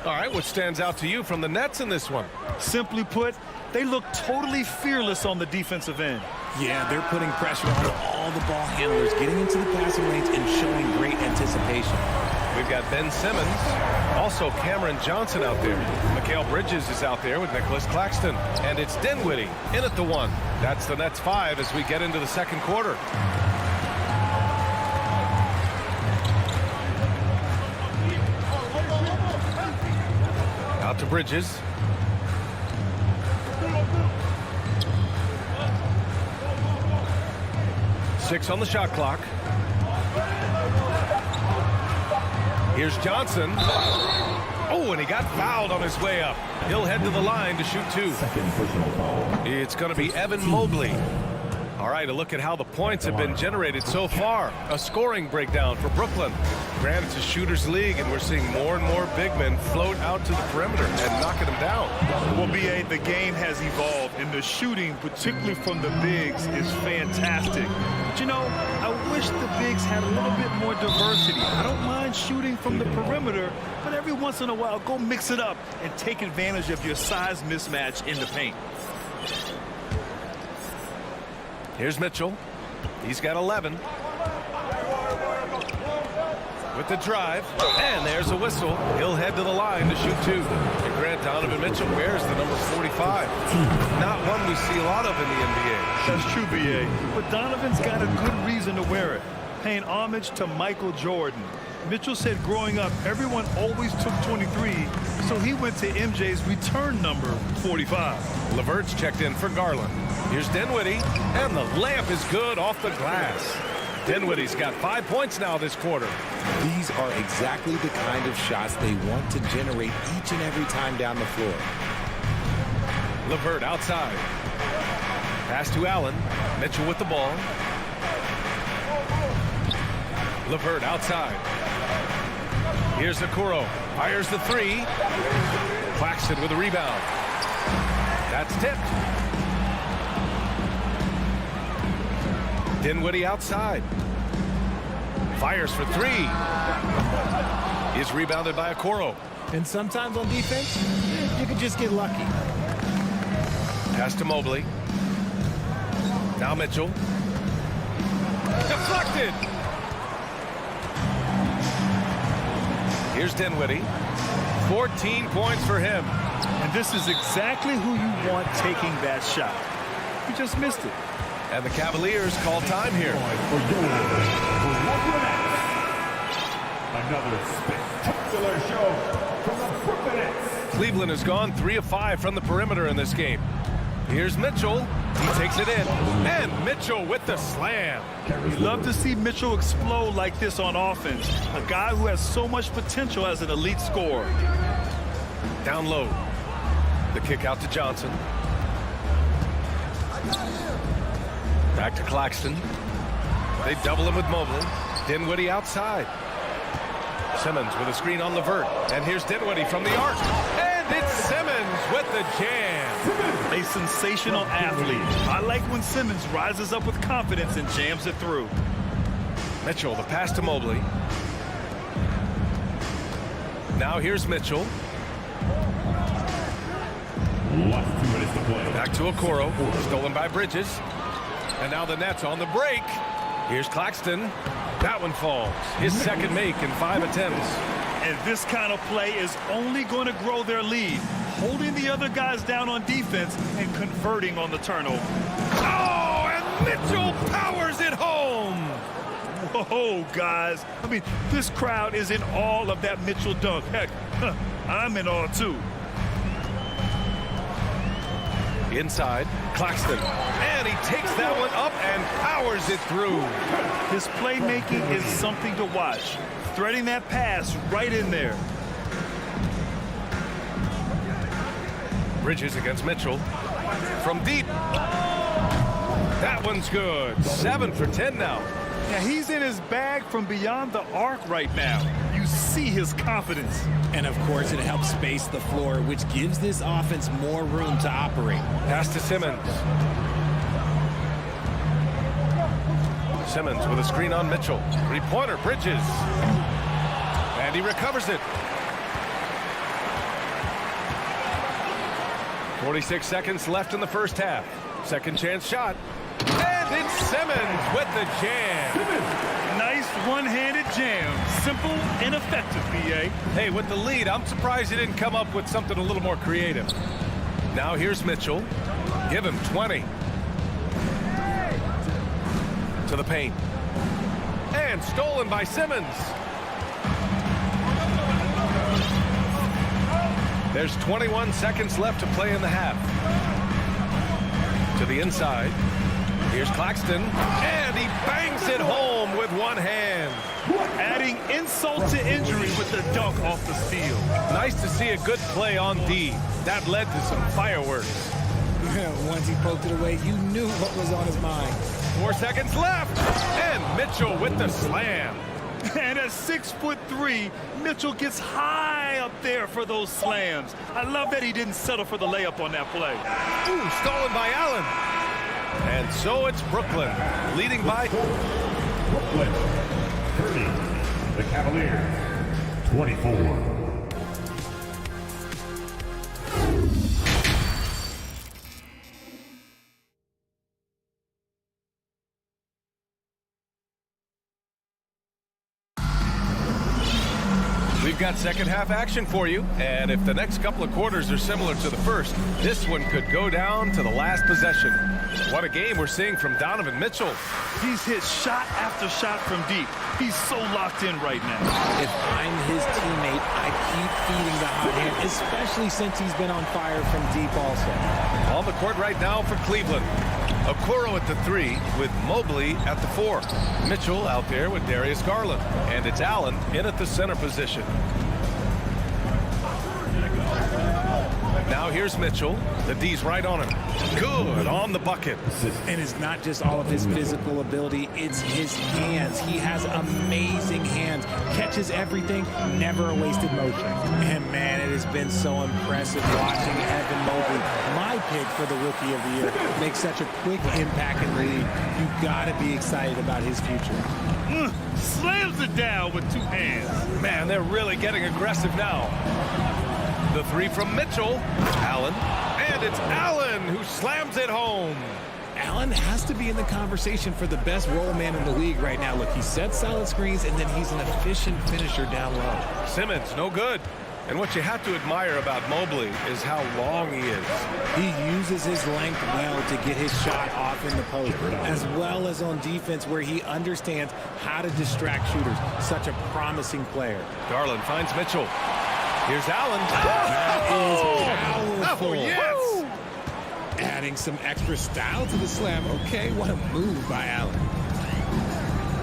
All right, what stands out to you from the Nets in this one? Simply put, they look totally fearless on the defensive end. Yeah, they're putting pressure on all the ball handlers, getting into the passing range and showing great anticipation. We've got Ben Simmons, also Cameron Johnson out there. Mikal Bridges is out there with Nicholas Claxton. And it's Dinwiddie in at the 1. That's the Nets 5 as we get into the second quarter. Out to Bridges. Six on the shot clock. Here's Johnson. Oh, and he got fouled on his way up. He'll head to the line to shoot 2. It's going to be Evan Mobley. All right, a look at how the points have been generated so far. A scoring breakdown for Brooklyn. Granted, it's a shooter's league, and we're seeing more and more big men float out to the perimeter and knocking them down. Well, B.A., the game has evolved, and the shooting, particularly from the bigs, is fantastic. But, you know, I wish the bigs had a little bit more diversity. I don't mind shooting from the perimeter, but every once in a while, go mix it up and take advantage of your size mismatch in the paint. Here's Mitchell. He's got 11. With the drive, and there's a whistle. He'll head to the line to shoot 2. And Grant Donovan Mitchell wears the number 45. Not one we see a lot of in the NBA. That's true, B.A. But Donovan's got a good reason to wear it, paying homage to Michael Jordan. Mitchell said growing up, everyone always took 23, so he went to MJ's return number 45. LeVert's checked in for Garland. Here's Dinwiddie, and the layup is good off the glass. Dinwiddie's got 5 points now this quarter. These are exactly the kind of shots they want to generate each and every time down the floor. LeVert outside. Pass to Allen. Mitchell with the ball. LeVert outside. Here's Okoro. Fires the 3. Claxton with a rebound. That's tipped. Dinwiddie outside. Fires for 3. Is rebounded by Okoro. And sometimes on defense, you can just get lucky. Pass to Mobley. Now Mitchell. Deflected. Here's Dinwiddie. 14 points for him. And this is exactly who you want taking that shot. You just missed it. And the Cavaliers call time here. Another spectacular show from the Brooklyn Nets. Cleveland has gone 3 of 5 from the perimeter in this game. Here's Mitchell. He takes it in. And Mitchell with the slam. You love to see Mitchell explode like this on offense. A guy who has so much potential as an elite scorer. Down low. The kick out to Johnson. Back to Claxton. They double him with Mobley. Dinwiddie outside. Simmons with a screen on Levert. And here's Dinwiddie from the arc. And it's Simmons with the jam. A sensational athlete. I like when Simmons rises up with confidence and jams it through. Mitchell, the pass to Mobley. Now here's Mitchell. Back to Okoro. Stolen by Bridges. And now the Nets on the break. Here's Claxton. That one falls. His second make in 5 attempts. And this kind of play is only going to grow their lead. Holding the other guys down on defense and converting on the turnover. Oh, and Mitchell powers it home. Whoa, guys. I mean, this crowd is in awe of that Mitchell dunk. Heck, I'm in awe, too. Inside, Claxton. And he takes that one up and powers it through. His playmaking is something to watch. Threading that pass right in there. Bridges against Mitchell. From deep. That one's good. 7 for 10 now. Yeah, he's in his bag from beyond the arc right now. You see his confidence. And, of course, it helps space the floor, which gives this offense more room to operate. Pass to Simmons. Simmons with a screen on Mitchell. Three-pointer, Bridges. And he recovers it. 46 seconds left in the first half. Second chance shot. And it's Simmons with the jam. Nice one-handed jam. Simple and effective, B.A. Hey, with the lead, I'm surprised he didn't come up with something a little more creative. Now here's Mitchell. Give him 20. To the paint. And stolen by Simmons. There's 21 seconds left to play in the half. To the inside. Here's Claxton. And he bangs it home with one hand. Adding insult to injury with the dunk off the steal. Nice to see a good play on D. That led to some fireworks. Once he poked it away, you knew what was on his mind. 4 seconds left. And Mitchell with the slam. And at 6'3", Mitchell gets high up there for those slams. I love that he didn't settle for the layup on that play. Ooh, stolen by Allen. And so it's Brooklyn, leading by Brooklyn 30, the Cavaliers 24. We've got second half action for you, and if the next couple of quarters are similar to the first, this one could go down to the last possession. What a game we're seeing from Donovan Mitchell. He's hit shot after shot from deep. He's so locked in right now. If I'm his teammate, I keep feeding the hot hand, especially since he's been on fire from deep also. On the court right now for Cleveland. Okoro at the 3 with Mobley at the 4. Mitchell out there with Darius Garland. And it's Allen in at the center position. Now here's Mitchell. The D's right on him. Good on the bucket. And it's not just all of his physical ability, it's his hands. He has amazing hands. Catches everything, never a wasted motion. And man, it has been so impressive watching Evan Mobley, my pick for the Rookie of the Year, make such a quick impact in the league. You gotta be excited about his future. Slams it down with 2 hands. Man, they're really getting aggressive now. The 3 from Mitchell. Allen. And it's Allen who slams it home. Allen has to be in the conversation for the best roll man in the league right now. Look, he sets solid screens, and then he's an efficient finisher down low. Simmons, no good. And what you have to admire about Mobley is how long he is. He uses his length well to get his shot off in the post, as well as on defense where he understands how to distract shooters. Such a promising player. Garland finds Mitchell. Here's Allen. That is powerful. Oh, yes. Adding some extra style to the slam. Okay, what a move by Allen.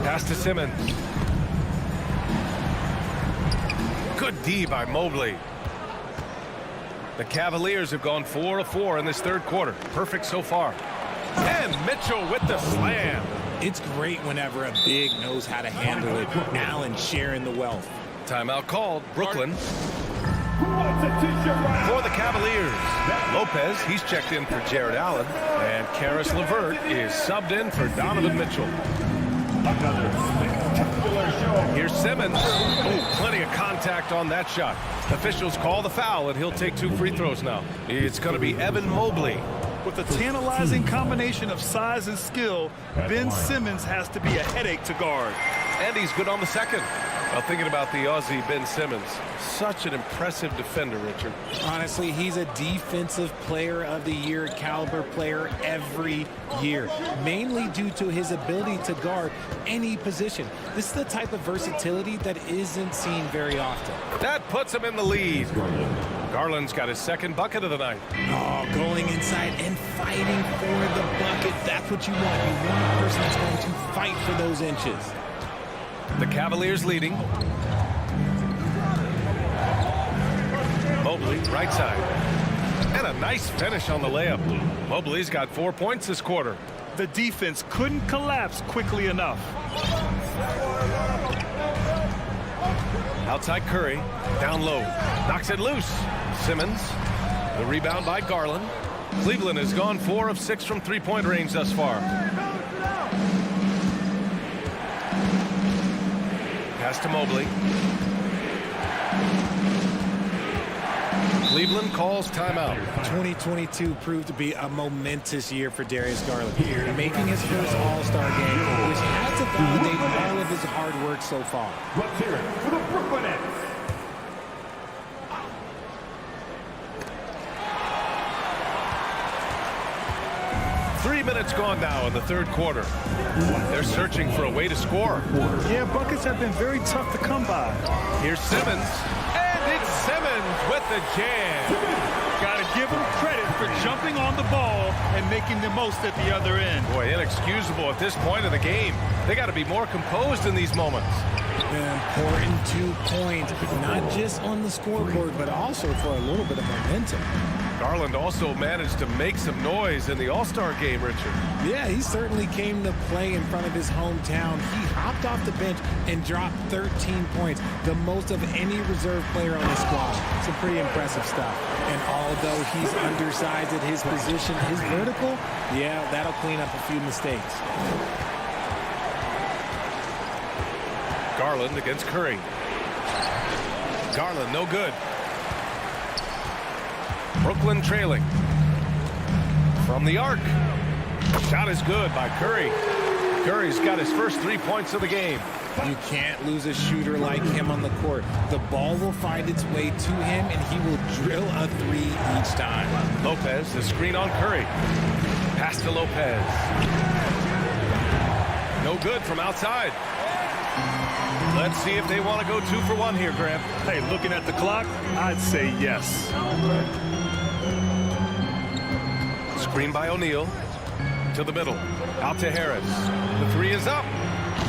Pass to Simmons. Good D by Mobley. The Cavaliers have gone 4 of 4 in this third quarter. Perfect so far. And Mitchell with the slam. It's great whenever a big knows how to handle it. Allen sharing the wealth. Timeout called. Brooklyn. For the Cavaliers, Lopez, he's checked in for Jared Allen, and Karis LeVert is subbed in for Donovan Mitchell. Here's Simmons. Oh, plenty of contact on that shot. Officials call the foul, and he'll take 2 free throws now. It's going to be Evan Mobley. With a tantalizing combination of size and skill, Ben Simmons has to be a headache to guard. And he's good on the second. Well, thinking about the Aussie Ben Simmons, such an impressive defender, Richard. Honestly, he's a defensive player of the year caliber player every year, mainly due to his ability to guard any position. This is the type of versatility that isn't seen very often. That puts him in the lead. Garland's got his second bucket of the night. Oh, going inside and fighting for the bucket. That's what you want. You want a person that's going to fight for those inches. The Cavaliers leading. Mobley, right side. And a nice finish on the layup. Mobley's got 4 points this quarter. The defense couldn't collapse quickly enough. Outside Curry, down low, knocks it loose. Simmons, the rebound by Garland. Cleveland has gone 4 of 6 from three-point range thus far. Pass to Mobley. Cleveland calls timeout. 2022 proved to be a momentous year for Darius Garland. Making his first All-Star game, which had to validate all of his hard work so far. Let's hear it for the Brooklyn Nets. Three minutes gone now in the third quarter. They're searching for a way to score. Yeah, buckets have been very tough to come by. Here's Simmons. And it's Simmons with the jam. Got to give him credit for jumping on the ball and making the most at the other end. Boy, inexcusable at this point of the game. They got to be more composed in these moments. An important 2 points, not just on the scoreboard, but also for a little bit of momentum. Garland also managed to make some noise in the All-Star game, Richard. Yeah, he certainly came to play in front of his hometown. He hopped off the bench and dropped 13 points, the most of any reserve player on the squad. Some pretty impressive stuff. And although he's undersized at his position, his vertical, yeah, that'll clean up a few mistakes. Garland against Curry. Garland, no good. Brooklyn trailing. From the arc. Shot is good by Curry. Curry's got his first 3 points of the game. You can't lose a shooter like him on the court. The ball will find its way to him, and he will drill a 3 each time. Lopez, the screen on Curry. Pass to Lopez. No good from outside. Let's see if they want to go 2 for 1 here, Grant. Hey, looking at the clock, I'd say yes. Screen by O'Neal. To the middle. Out to Harris. The 3 is up.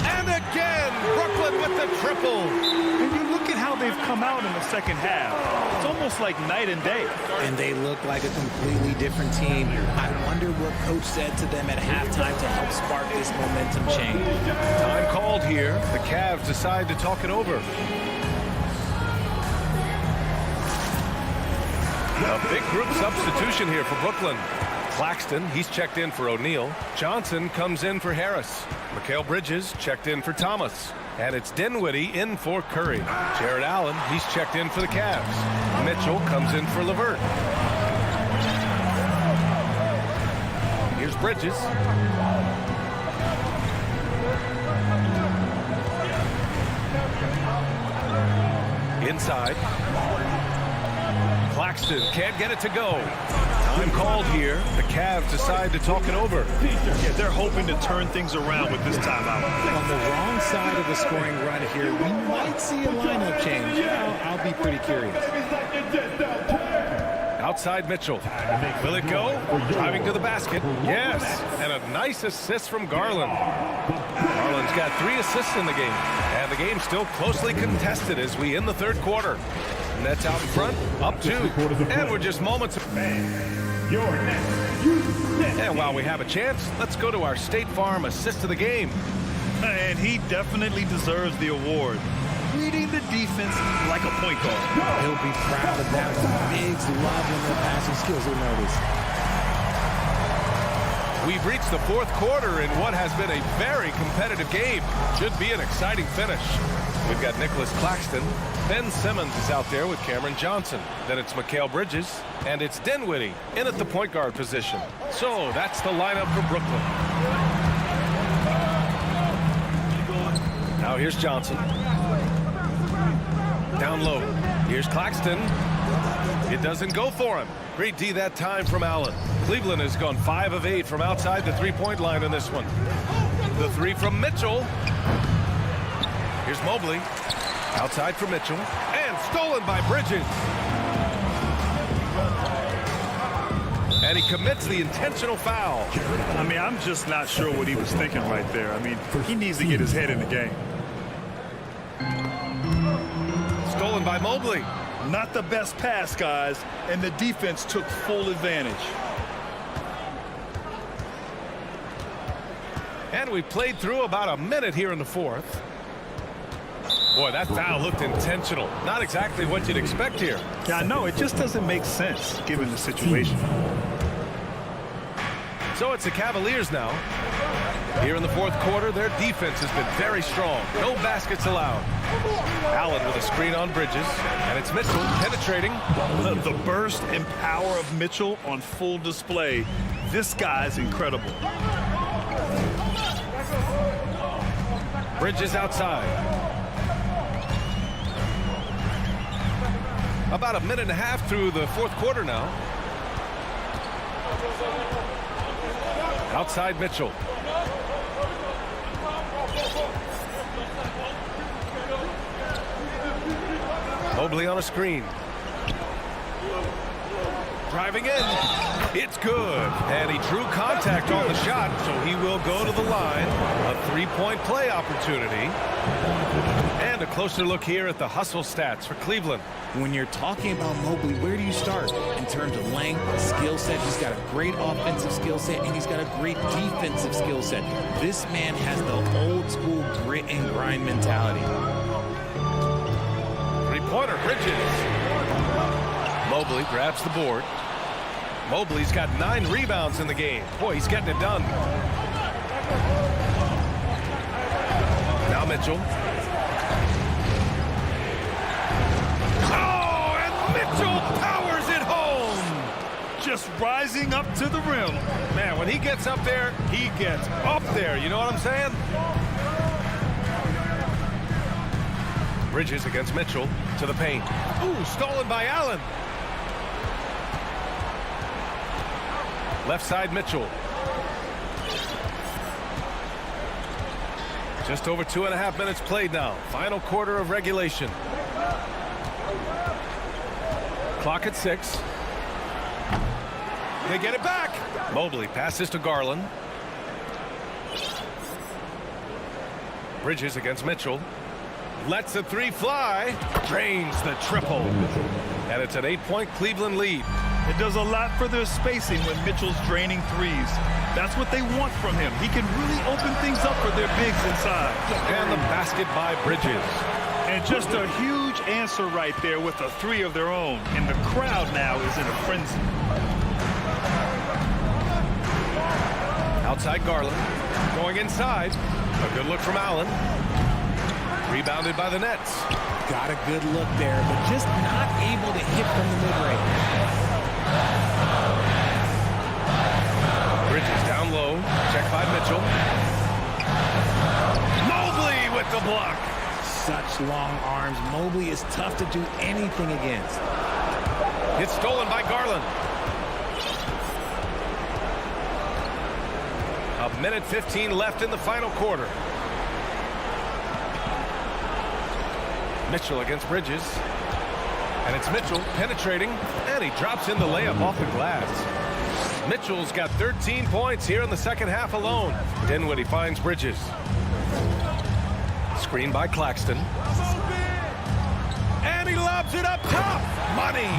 And again, Brooklyn with the triple. And you look at how they've come out in the second half. It's almost like night and day. And they look like a completely different team. I wonder what coach said to them at halftime to help spark this momentum change. Time called here. The Cavs decide to talk it over. A big group substitution here for Brooklyn. Claxton, he's checked in for O'Neal. Johnson comes in for Harris. Mikal Bridges checked in for Thomas. And it's Dinwiddie in for Curry. Jared Allen, he's checked in for the Cavs. Mitchell comes in for LeVert. Here's Bridges. Inside. Claxton can't get it to go. Time called here. The Cavs decide to talk it over. Yeah, they're hoping to turn things around with this timeout. On the wrong side of the scoring run here, we might see a lineup change. I'll be pretty curious. Outside Mitchell. Will it go? Driving to the basket. Yes. And a nice assist from Garland. Garland's got 3 assists in the game. And the game's still closely contested as we end the third quarter. Nets out in front, up 2. And we're just moments. Your next. And while we have a chance, let's go to our State Farm assist of the game. And he definitely deserves the award. Reading the defense like a point guard. He'll be proud of that. Bigs love when their passing skills are noticed. We've reached the 4th quarter in what has been a very competitive game. Should be an exciting finish. We've got Nicholas Claxton. Ben Simmons is out there with Cameron Johnson. Then it's Mikal Bridges. And it's Dinwiddie in at the point guard position. So that's the lineup for Brooklyn. Now here's Johnson. Down low. Here's Claxton. It doesn't go for him. Great D that time from Allen. Cleveland has gone 5 of 8 from outside the three-point line in this one. The 3 from Mitchell. Here's Mobley. Outside for Mitchell. And stolen by Bridges. And he commits the intentional foul. I mean, I'm just not sure what he was thinking right there. I mean, he needs to get his head in the game. Stolen by Mobley. Not the best pass, guys, and the defense took full advantage. And we played through about a minute here in the 4th. Boy, that foul looked intentional. Not exactly what you'd expect here. Yeah, I know. It just doesn't make sense given the situation. So it's the Cavaliers now. Here in the 4th quarter, their defense has been very strong. No baskets allowed. Allen with a screen on Bridges. And it's Mitchell penetrating. The burst and power of Mitchell on full display. This guy's incredible. Bridges outside. About a minute and a half through the 4th quarter now. Outside Mitchell. Mobley on a screen. Driving in. It's good. And he drew contact on the shot, so he will go to the line. A 3-point play opportunity. And a closer look here at the hustle stats for Cleveland. When you're talking about Mobley, where do you start? In terms of length, skill set, he's got a great offensive skill set, and he's got a great defensive skill set. This man has the old school grit and grind mentality. Three-pointer, Bridges. Mobley grabs the board. Mobley's got 9 rebounds in the game. Boy, he's getting it done. Now Mitchell. Oh, and Mitchell powers it home. Just rising up to the rim. Man, when he gets up there, he gets up there. You know what I'm saying? Bridges against Mitchell to the paint. Ooh, stolen by Allen. Left side Mitchell. Just over 2.5 minutes played now. Final quarter of regulation. Clock at 6. They get it back. Mobley passes to Garland. Bridges against Mitchell. Lets the 3 fly. Drains the triple. And it's an 8-point Cleveland lead. It does a lot for their spacing when Mitchell's draining threes. That's what they want from him. He can really open things up for their bigs inside. And the basket by Bridges. And just a huge answer right there with a 3 of their own. And the crowd now is in a frenzy. Outside Garland. Going inside. A good look from Allen. Rebounded by the Nets. Got a good look there, but just not able to hit from the mid-range. Bridges down low. Check by Mitchell. Mobley with the block. Such long arms. Mobley is tough to do anything against. It's stolen by Garland. A minute 15 left in the final quarter. Mitchell against Bridges. And it's Mitchell penetrating. And he drops in the layup off the glass. Mitchell's got 13 points here in the second half alone. Dinwiddie finds Bridges. Screen by Claxton. And he lobs it up top. Money.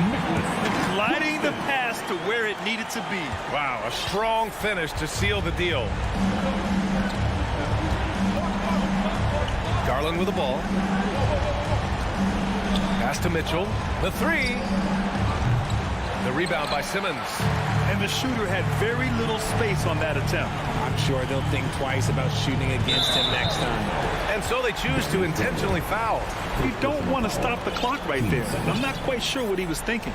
Gliding the pass to where it needed to be. Wow, a strong finish to seal the deal. Garland with the ball. Pass to Mitchell. The three. The rebound by Simmons. And the shooter had very little space on that attempt. I'm sure they'll think twice about shooting against him next time. And so they choose to intentionally foul. You don't want to stop the clock right there. I'm not quite sure what he was thinking.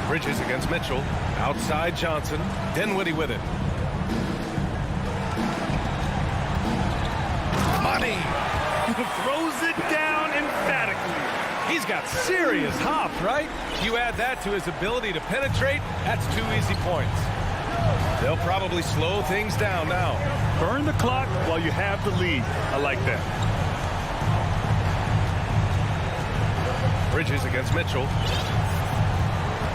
Bridges against Mitchell. Outside Johnson. Dinwiddie with it. Money. Throws it down emphatically. He's got serious hop, right? You add that to his ability to penetrate, that's 2 easy points. They'll probably slow things down now. Burn the clock while you have the lead. I like that. Bridges against Mitchell.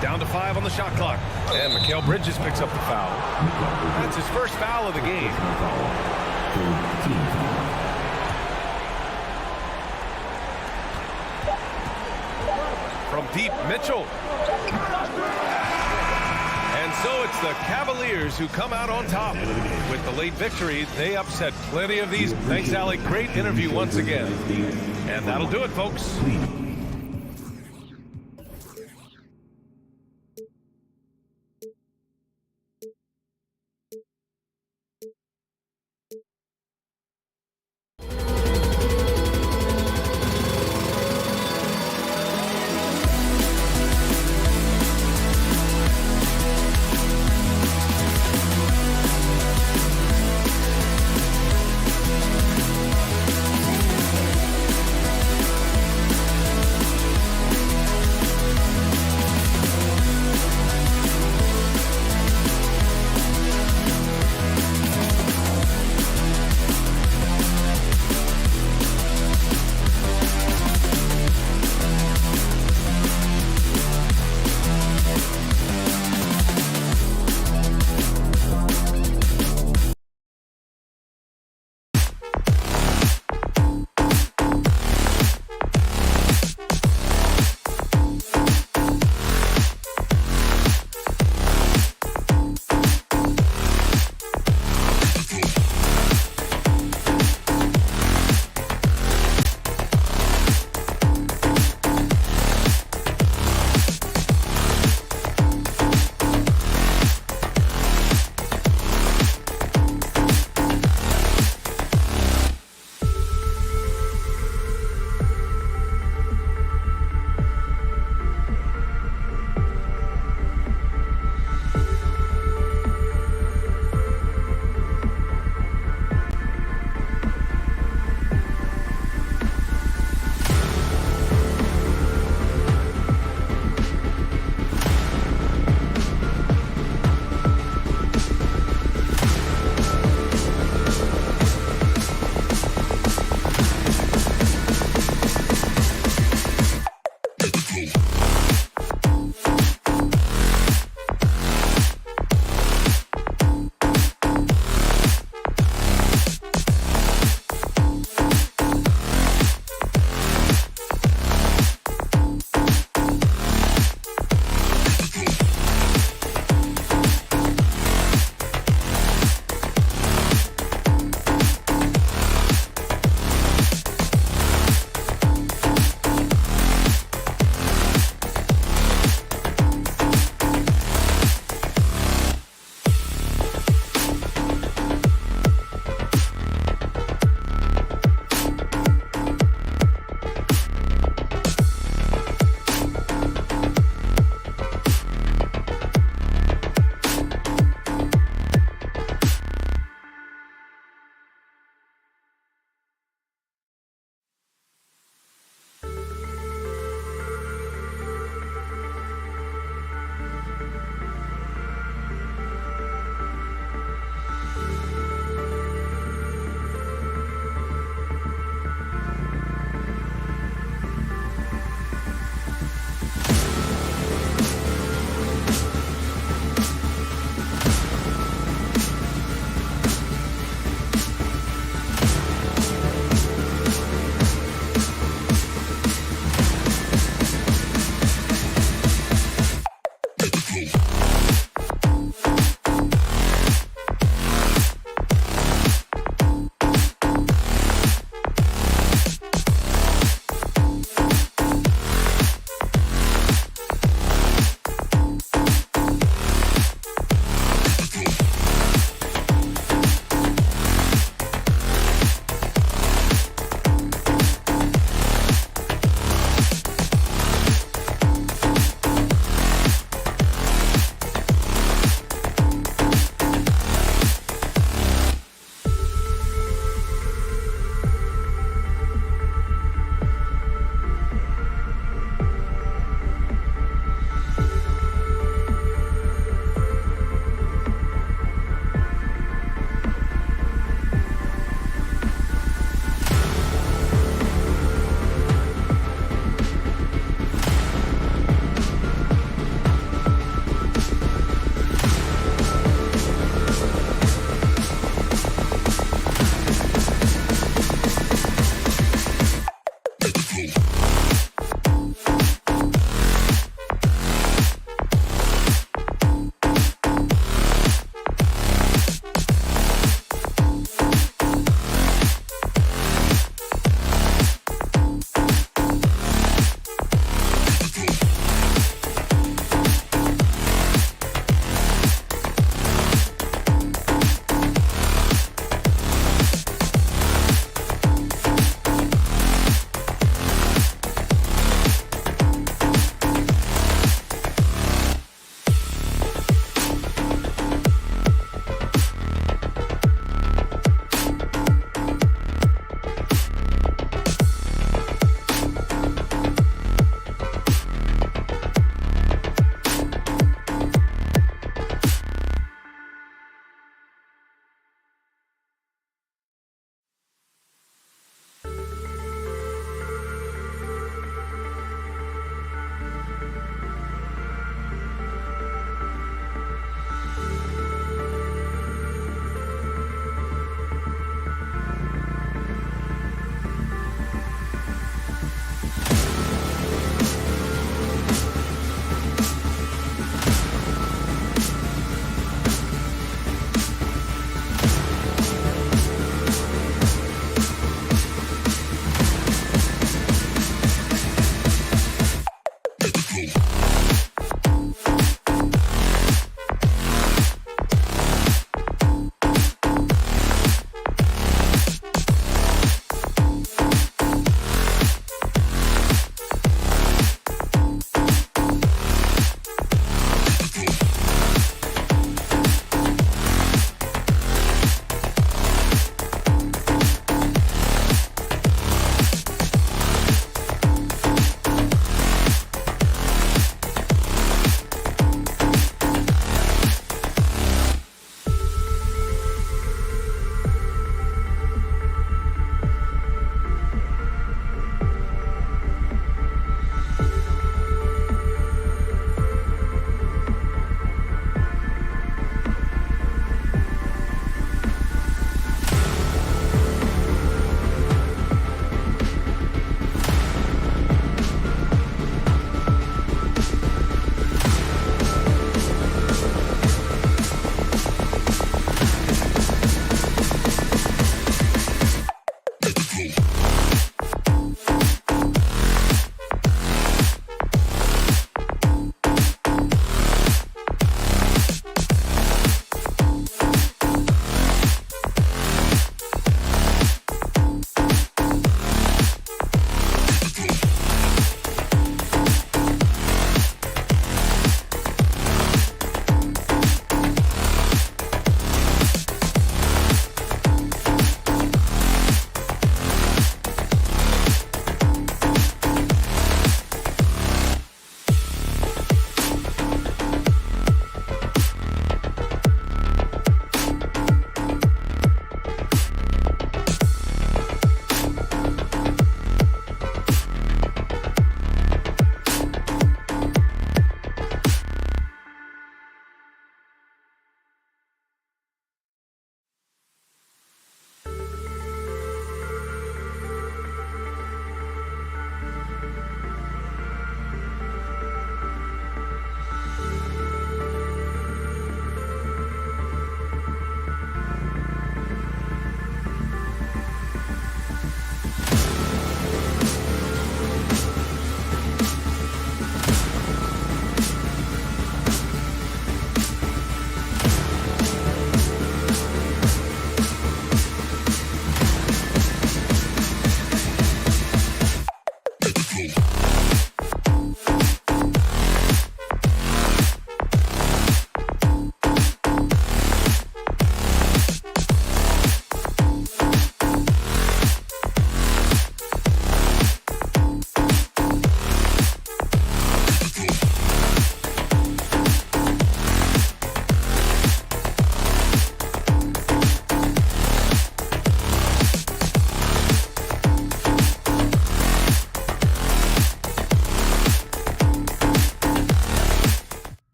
Down to 5 on the shot clock. And Mikal Bridges picks up the foul. That's his first foul of the game. From deep, Mitchell. And so it's the Cavaliers who come out on top. With the late victory, they upset plenty of these. Thanks, Alec. Great interview once again. And that'll do it, folks.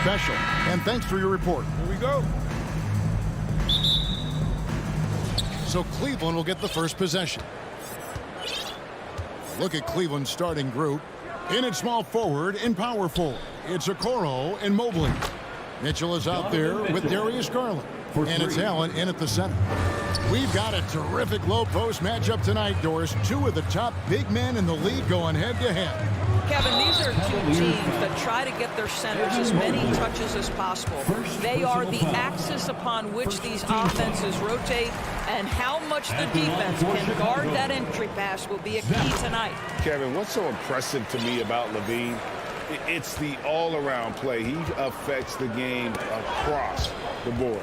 special. And thanks for your report. Here we go. So Cleveland will get the first possession. Look at Cleveland's starting group. In at small forward and power forward, it's Okoro and Mobley. Mitchell is out there with Darius Garland. And it's Allen in at the center. We've got a terrific low post matchup tonight, Doris. Two of the top big men in the league going head-to-head. Kevin, these are two teams that try to get their centers as many touches as possible. They are the axis upon which these offenses rotate, and how much the defense can guard that entry pass will be a key tonight. Kevin, what's so impressive to me about Levine? It's the all-around play. He affects the game across the board.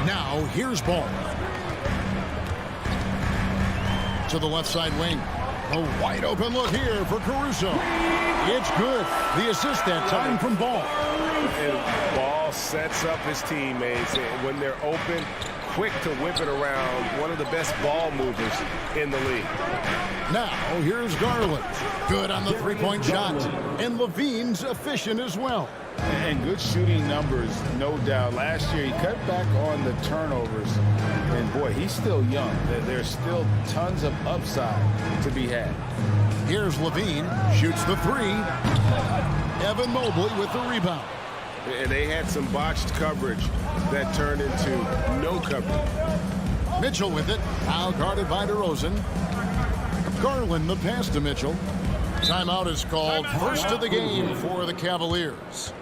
Now, here's Ball. To the left side wing. A wide open look here for Caruso. It's good. The assist that time from Ball. And Ball sets up his teammates. And when they're open, quick to whip it around. One of the best ball movers in the league. Now, here's Garland. Good on the three-point shot. And Levine's efficient as well. And good shooting numbers, no doubt. Last year, he cut back on the turnovers. And, boy, he's still young. There's still tons of upside to be had. Here's Levine. Shoots the three. Evan Mobley with the rebound. And they had some botched coverage that turned into no coverage. Mitchell with it. Now guarded by DeRozan. Garland the pass to Mitchell. Timeout is called. First of the game for the Cavaliers.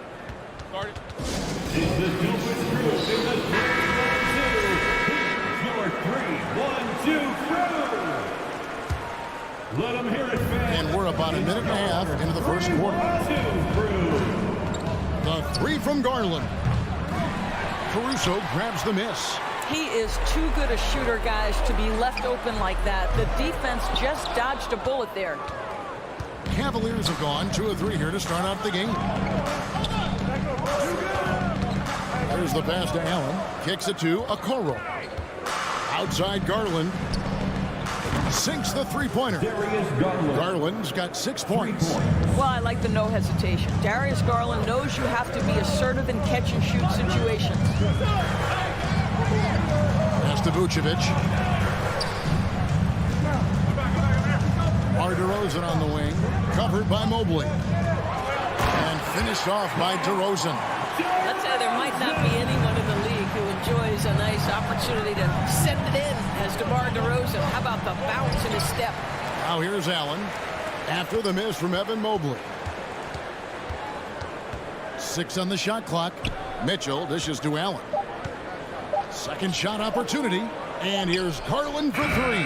And we're about a minute and a half into the first quarter. The three from Garland. Caruso grabs the miss. He is too good a shooter, guys, to be left open like that. The defense just dodged a bullet there. Cavaliers have gone 2 of 3 here to start out the game. There's the pass to Allen. Kicks it to Okoro. Outside Garland. Sinks the three-pointer. Garland's got 6 points. Well, I like the no hesitation. Darius Garland knows you have to be assertive in catch-and-shoot situations. Pass to Vucevic. DeRozan on the wing. Covered by Mobley. And finished off by DeRozan. Let's say there might not be anyone in the league who enjoys a nice opportunity to send it in as DeMar DeRozan. How about the bounce in his step? Now here's Allen. After the miss from Evan Mobley. 6 on the shot clock. Mitchell dishes to Allen. Second shot opportunity. And here's Garland for 3.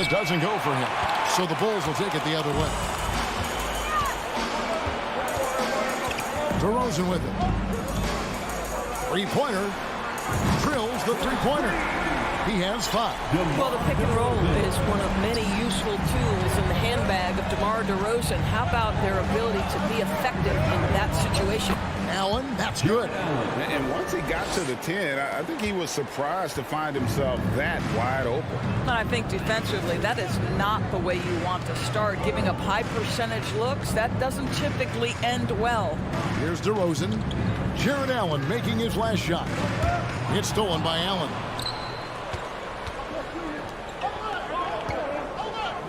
It doesn't go for him. So the Bulls will take it the other way. DeRozan with it. Three-pointer. Drills the three-pointer. He has 5. Well, the pick and roll is one of many useful tools in the handbag of DeMar DeRozan. How about their ability to be effective in that situation? Allen, that's good. And once he got to the 10, I think he was surprised to find himself that wide open. And I think defensively, that is not the way you want to start. Giving up high percentage looks, that doesn't typically end well. Here's DeRozan. Jared Allen making his last shot. It's stolen by Allen.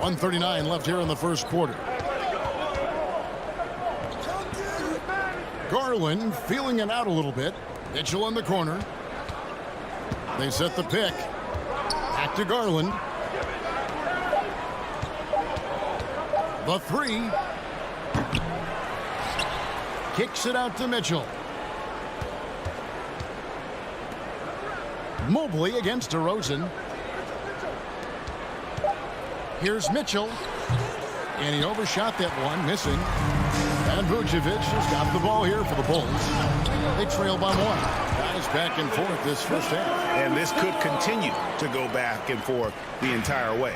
1:39 left here in the first quarter. Garland feeling it out a little bit. Mitchell in the corner. They set the pick. Back to Garland. The 3. Kicks it out to Mitchell. Mobley against DeRozan. Here's Mitchell. And he overshot that one, missing. And Vucevic has got the ball here for the Bulls. They trail by 1. Guys back and forth this first half. And this could continue to go back and forth the entire way.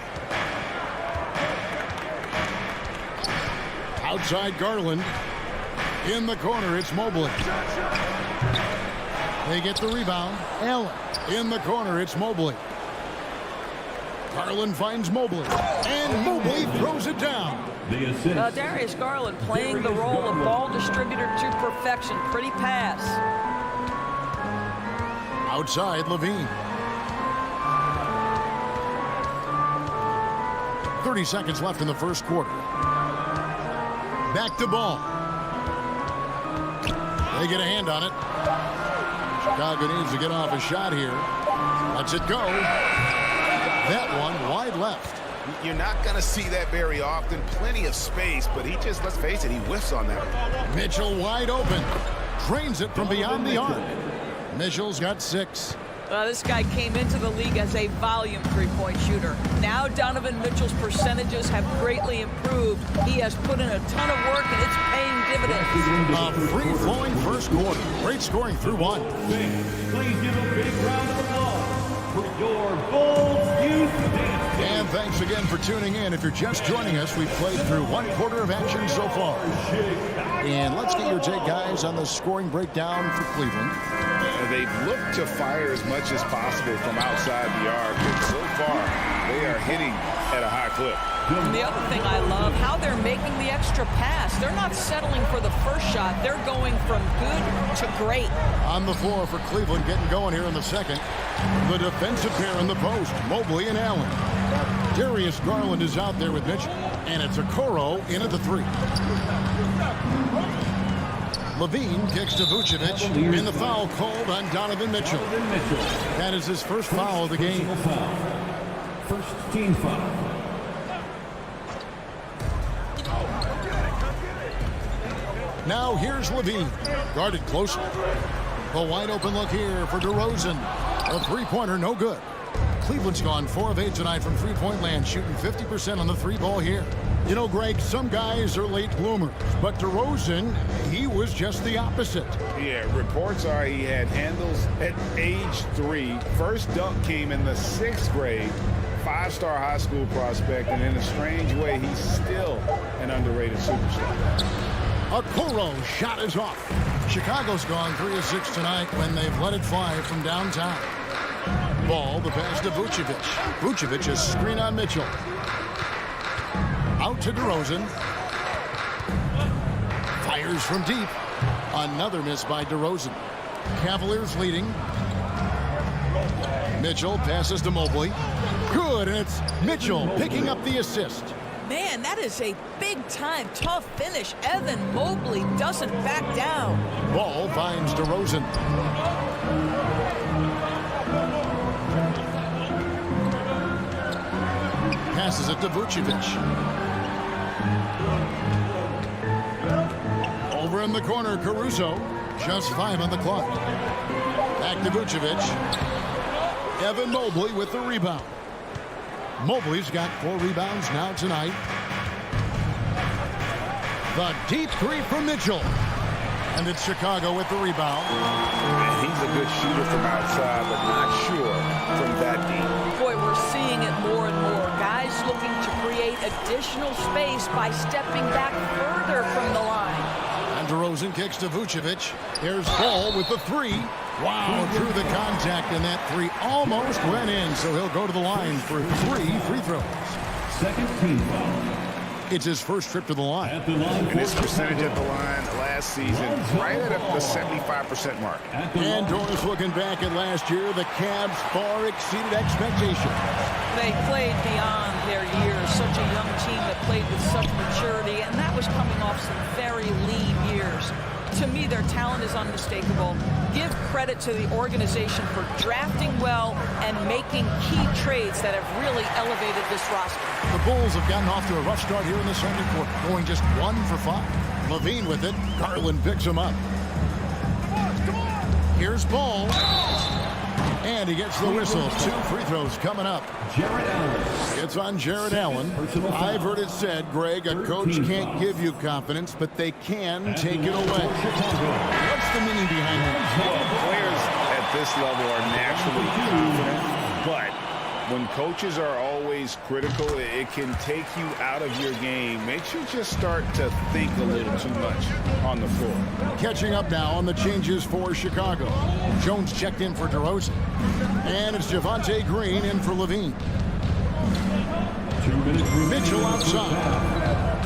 Outside Garland. In the corner, it's Mobley. They get the rebound. Allen. In the corner, it's Mobley. Garland finds Mobley. And Mobley throws it down. Darius Garland playing the role of ball distributor to perfection. Pretty pass. Outside, Levine. 30 seconds left in the first quarter. Back to Ball. They get a hand on it. Chicago needs to get off a shot here. Lets it go. That one wide left. You're not going to see that very often. Plenty of space, but he just, let's face it, he whiffs on that. Mitchell wide open. Drains it from beyond the arc. Mitchell's got 6. This guy came into the league as a volume three-point shooter. Now Donovan Mitchell's percentages have greatly improved. He has put in a ton of work, and it's paying dividends. A free-flowing first quarter. Great scoring through 1. Please give a big round of applause for your Bulls Youth Dance. And thanks again for tuning in. If you're just joining us, we've played through 1 quarter of action so far. And let's get your take, guys, on the scoring breakdown for Cleveland. They've looked to fire as much as possible from outside the arc, but so far they are hitting at a high clip. And the other thing I love, how they're making the extra pass. They're not settling for the first shot. They're going from good to great. On the floor for Cleveland, getting going here in the second. The defensive pair in the post, Mobley and Allen. Darius Garland is out there with Mitchell, and it's Okoro in at the 3. Levine kicks to Vucevic, and the foul called on Donovan Mitchell. That is his first foul of the game. First team foul. Now here's Levine, guarded closely. The wide open look here for DeRozan. A three-pointer, no good. Cleveland's gone 4 of 8 tonight from three-point land, shooting 50% on the 3-ball here. You know, Greg, some guys are late bloomers, but DeRozan, he was just the opposite. Yeah, reports are he had handles at age 3. First dunk came in the 6th grade. 5-star high school prospect, and in a strange way, he's still an underrated superstar. Okoro shot is off. Chicago's gone 3 of 6 tonight when they've let it fly from downtown. Ball, the pass to Vucevic. Vucevic is screen on Mitchell. Out to DeRozan. Fires from deep. Another miss by DeRozan. Cavaliers leading. Mitchell passes to Mobley. Good, and it's Mitchell picking up the assist. Man, that is a big-time tough finish. Evan Mobley doesn't back down. Ball finds DeRozan. Passes it to Vucevic. Over in the corner, Caruso. Just 5 on the clock. Back to Vucevic. Evan Mobley with the rebound. Mobley's got 4 rebounds now tonight. The deep 3 from Mitchell. And it's Chicago with the rebound. And he's a good shooter from outside, but not sure from that deep. Boy, we're seeing it more and more. Guys looking to create additional space by stepping back further from the line. And DeRozan kicks to Vucevic. Here's Ball with the 3. Wow, through the contact, and that 3 almost went in, so he'll go to the line for 3 free throws. Second team foul. It's his first trip to the line. And his percentage at the line last season, right at the 75% mark. And Doris, looking back at last year, the Cavs far exceeded expectations. They played beyond their years. Such a young team that played with such maturity, and that was coming off some very lean years. To me, their talent is unmistakable. Give credit to the organization for drafting well and making key trades that have really elevated this roster. The Bulls have gotten off to a rough start here in the second quarter, going just 1 for 5. Levine with it. Garland picks him up. Here's Ball. And he gets the whistle. 2 free throws coming up. Jared Allen. It's on Jared Allen. I've heard it said, Greg, a coach can't give you confidence, but they can take it away. What's the meaning behind that? Well, players at this level are naturally confident, but when coaches are always critical, it can take you out of your game. Makes you just start to think a little too much on the floor. Catching up now on the changes for Chicago. Jones checked in for DeRozan. And it's Javonte Green in for Levine. Mitchell outside.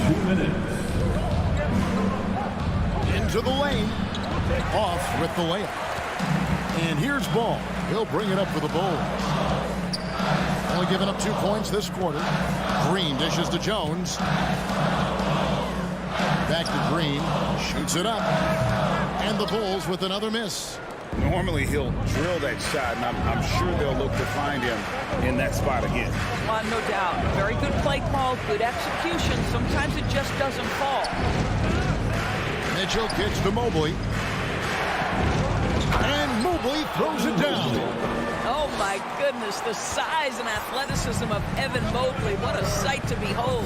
2 minutes. Into the lane. Off with the layup. And here's Ball. He'll bring it up for the Bulls. Only giving up 2 points this quarter. Green dishes to Jones. Back to Green. Shoots it up. And the Bulls with another miss. Normally he'll drill that shot, and I'm sure they'll look to find him in that spot again. No doubt. Very good play call, good execution. Sometimes it just doesn't fall. Mitchell kicks to Mobley. And Mobley throws it down. Oh, my goodness. The size and athleticism of Evan Mobley. What a sight to behold.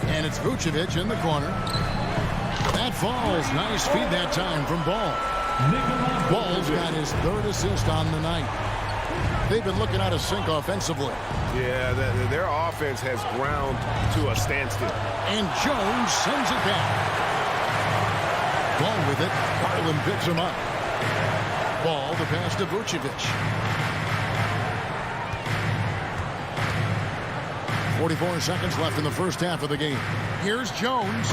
And it's Vucevic in the corner. That falls. Nice feed that time from Ball. Ball's got his 3rd assist on the night. They've been looking out of sync offensively. Yeah, their offense has ground to a standstill. And Jones sends it back. Ball with it. Garland picks him up. Ball the pass to Vucevic. 44 seconds left in the first half of the game. Here's Jones.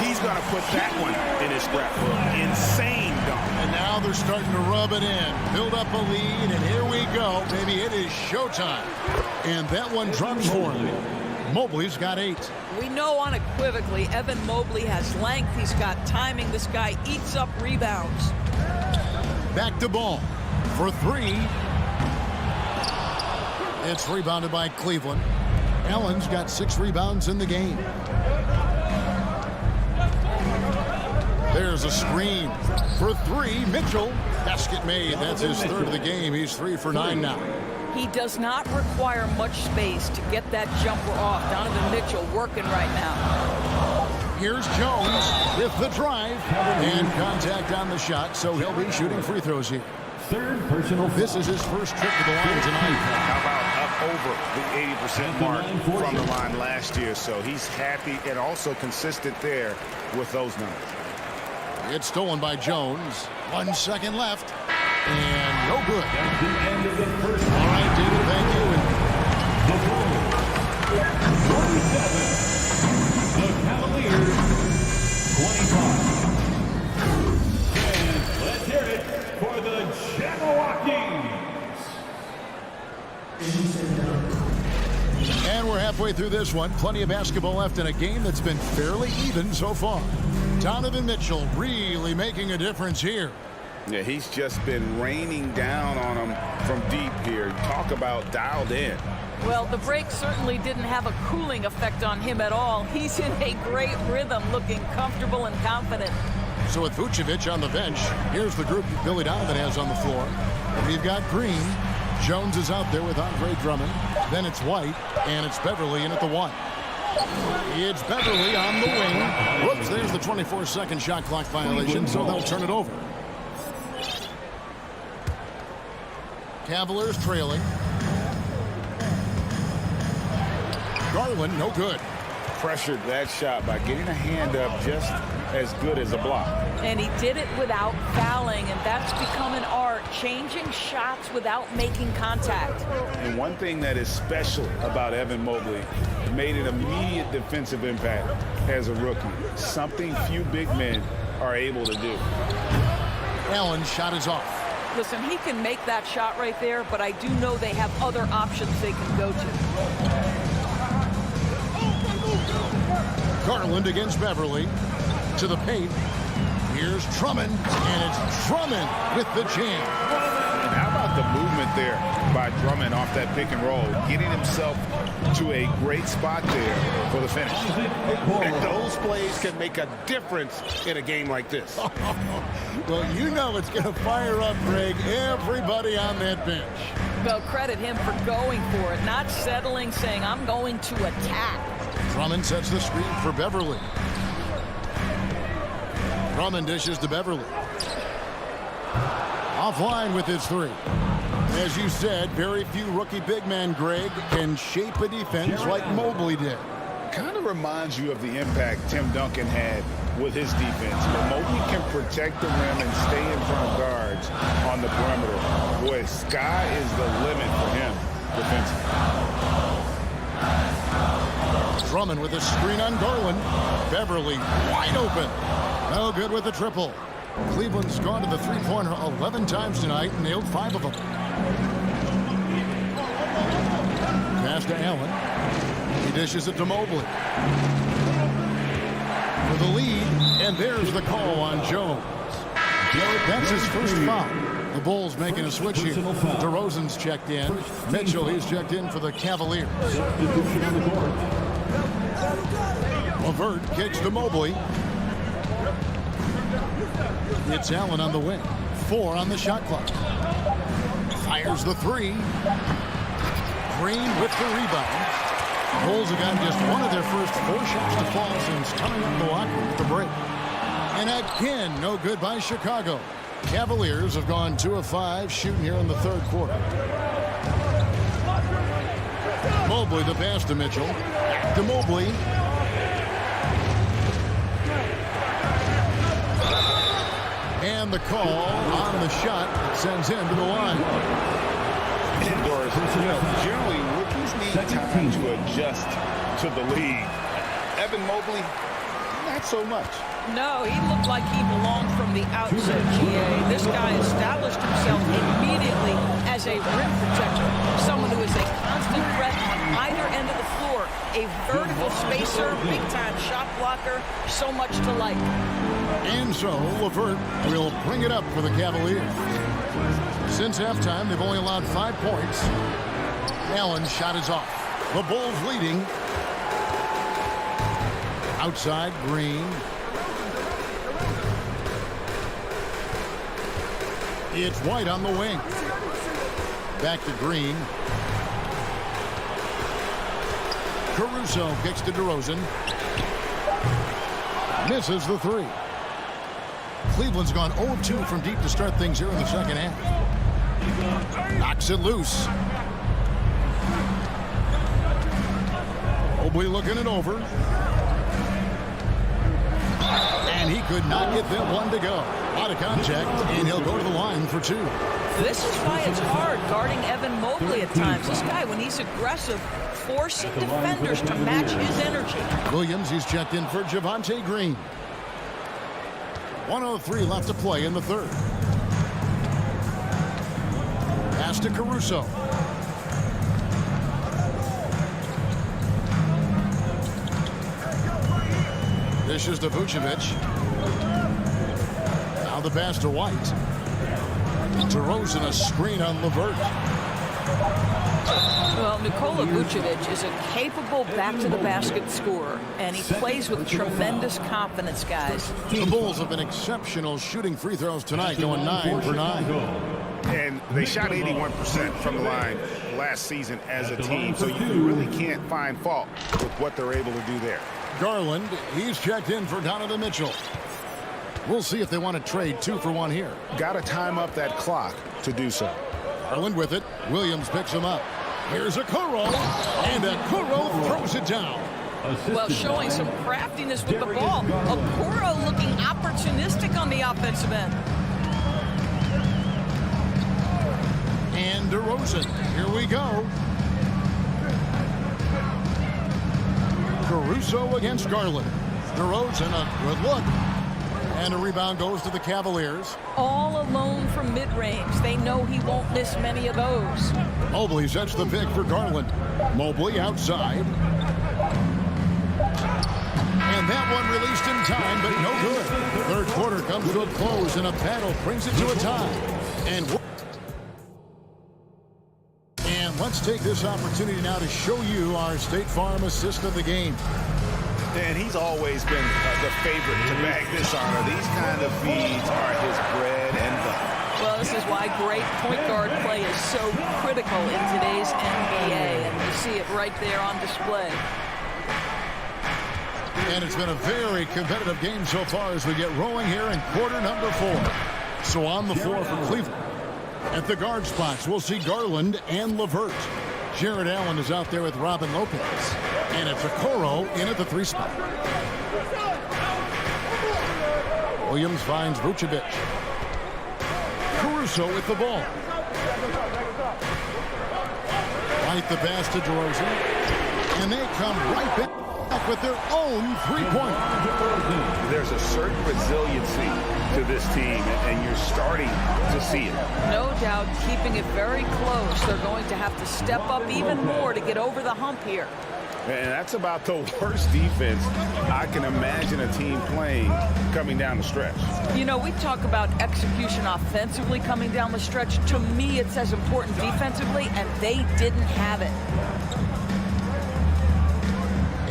He's going to put that one in his scrapbook. Insane dunk. And now they're starting to rub it in. Build up a lead, and here we go. Baby, it is showtime. And that one drops for him. Mobley's got 8. We know unequivocally Evan Mobley has length. He's got timing. This guy eats up rebounds. Back to Ball for 3. It's rebounded by Cleveland. Allen's got 6 rebounds in the game. There's a screen for 3. Mitchell. Basket made. That's his 3rd of the game. He's 3 for 9 now. He does not require much space to get that jumper off. Donovan Mitchell working right now. Here's Jones with the drive. And contact on the shot, so he'll be shooting free throws here. 3rd personal foul. This is his first trip to the line tonight. How about up over the 80% mark from the line last year? So he's happy and also consistent there with those numbers. It's stolen by Jones. 1 second left. And no good. That's the end of the first All right, David, thank you. The Bulls, 47. The Cavaliers, 25. And let's hear it for the Jabberwockies. And we're halfway through this one. Plenty of basketball left in a game that's been fairly even so far. Donovan Mitchell really making a difference here. Yeah, he's just been raining down on him from deep here. Talk about dialed in. Well, the break certainly didn't have a cooling effect on him at all. He's in a great rhythm, looking comfortable and confident. So with Vucevic on the bench, here's the group Billy Donovan has on the floor. We've got Green. Jones is out there with Andre Drummond. Then it's White, and it's Beverly in at the 1. It's Beverly on the wing. Whoops, there's the 24-second shot clock violation, so they'll turn it over. Cavaliers trailing. Garland, no good. Pressured that shot by getting a hand up just as good as a block. And he did it without fouling, and that's become an art, changing shots without making contact. And one thing that is special about Evan Mobley, made an immediate defensive impact as a rookie. Something few big men are able to do. Allen's shot is off. Listen, he can make that shot right there, but I do know they have other options they can go to. Garland against Beverly. To the paint. Here's Drummond, and it's Drummond with the jam. And how about the movement there by Drummond off that pick and roll, getting himself to a great spot there for the finish. And those plays can make a difference in a game like this. Well, you know it's going to fire up, Greg, everybody on that bench. Well, credit him for going for it, not settling, saying, I'm going to attack. Drummond sets the screen for Beverly. Drummond dishes to Beverly. Offline with his 3. As you said, very few rookie big men, Greg, can shape a defense like Mobley did. Kind of reminds you of the impact Tim Duncan had with his defense. But Mobley can protect the rim and stay in front of guards on the perimeter. Boy, Sky is the limit for him defensively. Drummond with a screen on Garland. Beverly wide open. No good with the triple. Cleveland's gone to the three-pointer 11 times tonight and nailed 5 of them. Pass to Allen. He dishes it to Mobley. For the lead, and there's the call on Jones. That's his first foul. The Bulls making a switch here. DeRozan's checked in. Mitchell, he's checked in for the Cavaliers. LeVert kicks to Mobley. It's Allen on the wing. 4 on the shot clock. Fires the 3. Green with the rebound. Bulls have gotten just one of their first 4 shots to fall since coming up the locker room at the break. And again, no good by Chicago. Cavaliers have gone 2 of 5 shooting here in the third quarter. Mobley the pass to Mitchell. Back to Mobley. And the call on the shot that sends him to the line. Doris, generally rookies need time to adjust to the league. Evan Mobley, not so much. No, he looked like he belonged from the outset, GA. This guy established himself immediately as a rim protector, someone who is a constant threat on either end of the floor, a vertical spacer, big-time shot blocker, so much to like. And so LeVert will bring it up for the Cavaliers. Since halftime, they've only allowed 5 points. Allen's shot is off. The Bulls leading. Outside, Green. It's White on the wing. Back to Green. Caruso kicks to DeRozan. Misses the 3. Cleveland's gone 0-2 from deep to start things here in the second half. Knocks it loose. Mobley looking it over. And he could not get that one to go. Out of contact, and he'll go to the line for 2. This is why it's hard guarding Evan Mobley at times. This guy, when he's aggressive, forcing defenders to match his energy. Williams, he's checked in for Javonte Green. 1:03 left to play in the third. Pass to Caruso. Dishes to Vucevic. Now the pass to White. DeRozan a screen on LeVert. Well, Nikola Vucevic is a capable back-to-the-basket scorer, and he plays with tremendous confidence, guys. The Bulls have been exceptional shooting free throws tonight, going 9 for 9. And they shot 81% from the line last season as a team, so you really can't find fault with what they're able to do there. Garland, he's checked in for Donovan Mitchell. We'll see if they want to trade 2 for 1 here. Got to time up that clock to do so. Garland with it. Williams picks him up. Here's Okoro, and Okoro throws it down. Well, showing some craftiness with the ball. Okoro looking opportunistic on the offensive end. And DeRozan, here we go. Caruso against Garland. DeRozan, a good look. And a rebound goes to the Cavaliers. All alone from mid-range. They know he won't miss many of those. Mobley sets the pick for Garland. Mobley outside. And that one released in time, but no good. Third quarter comes to a close, and a battle brings it to a tie. And let's take this opportunity now to show you our State Farm assist of the game. And he's always been the favorite to bag this honor. These kind of feeds are his bread and butter. Well, this is why great point guard play is so critical in today's NBA, and you see it right there on display. And it's been a very competitive game so far as we get rolling here in quarter number 4. So on the floor for Cleveland. At the guard spots, we'll see Garland and LeVert. Jared Allen is out there with Robin Lopez. And it's Okoro in at the 3 spot. Williams finds Vucevic. Caruso with the ball. Right the pass to DeRozan. And they come right back with their own three-pointer. There's a certain resiliency to this team, and you're starting to see it. No doubt, keeping it very close. They're going to have to step up even more to get over the hump here. And that's about the worst defense I can imagine a team playing coming down the stretch. You know, we talk about execution offensively coming down the stretch. To me, it's as important defensively, and they didn't have it.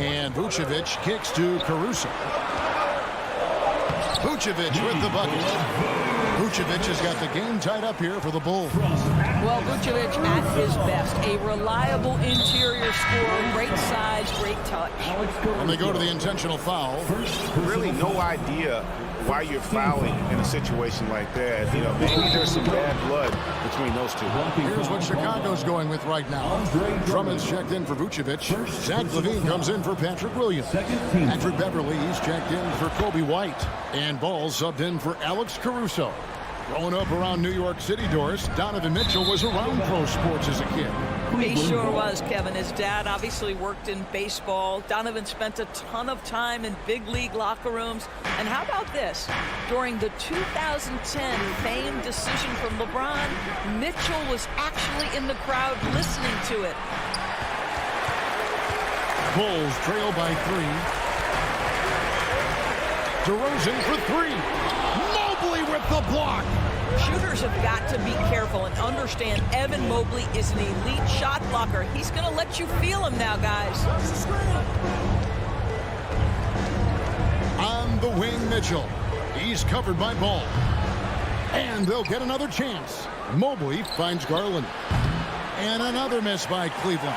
And Vucevic kicks to Caruso. Vucevic with the bucket. Vucevic has got the game tied up here for the Bulls. Well, Vucevic at his best. A reliable interior scorer. Great size, great touch. And they go to the intentional foul. Really no idea why you're fouling in a situation like that. You know, maybe there's some bad blood between those two. Here's what Chicago's going with right now. Drummond's checked in for Vucevic. Zach LaVine comes in for Patrick Williams. Andrew Beverly, he's checked in for Kobe White. And Ball subbed in for Alex Caruso. Growing up around New York City, Doris, Donovan Mitchell was around pro sports as a kid. He sure was, Kevin. His dad obviously worked in baseball. Donovan spent a ton of time in big league locker rooms. And how about this? During the 2010 famed decision from LeBron, Mitchell was actually in the crowd listening to it. Bulls trail by 3. DeRozan for 3. Mobley with the block. Shooters have got to be careful and understand Evan Mobley is an elite shot blocker. He's going to let you feel him now, guys. On the wing, Mitchell. He's covered by Ball. And they'll get another chance. Mobley finds Garland. And another miss by Cleveland.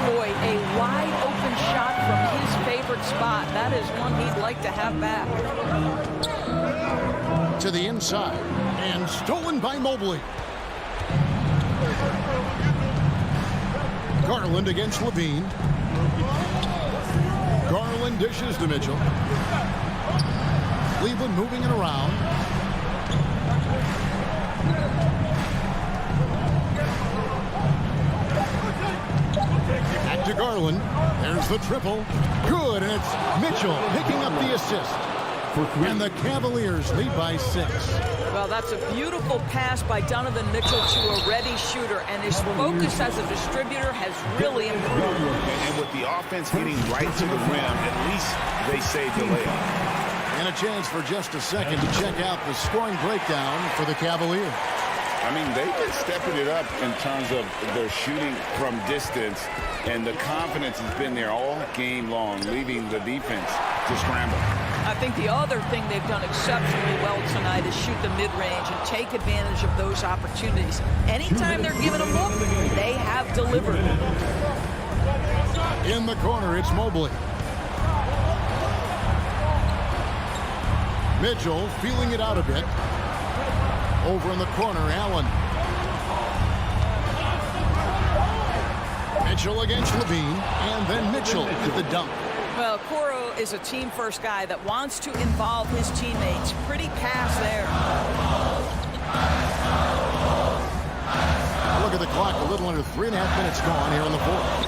Boy, a wide open shot from his favorite spot. That is one he'd like to have back. To the inside. And stolen by Mobley. Garland against LaVine. Garland dishes to Mitchell. Cleveland moving it around. Back to Garland. There's the triple. Good, and it's Mitchell picking up the assist. And the Cavaliers lead by 6. Well, that's a beautiful pass by Donovan Mitchell to a ready shooter, and his focus as a distributor has really improved. And with the offense getting right to the rim, at least they saved the layup. And a chance for just a second to check out the scoring breakdown for the Cavaliers. I mean, they've been stepping it up in terms of their shooting from distance, and the confidence has been there all game long, leaving the defense to scramble. I think the other thing they've done exceptionally well tonight is shoot the mid-range and take advantage of those opportunities. Anytime they're given a look, they have delivered. In the corner, it's Mobley. Mitchell feeling it out a bit. Over in the corner, Allen. Mitchell against LaVine, and then Mitchell at the dunk. Well, Coro is a team-first guy that wants to involve his teammates. Pretty pass there. Look at the clock, a little under 3.5 minutes gone here in the fourth.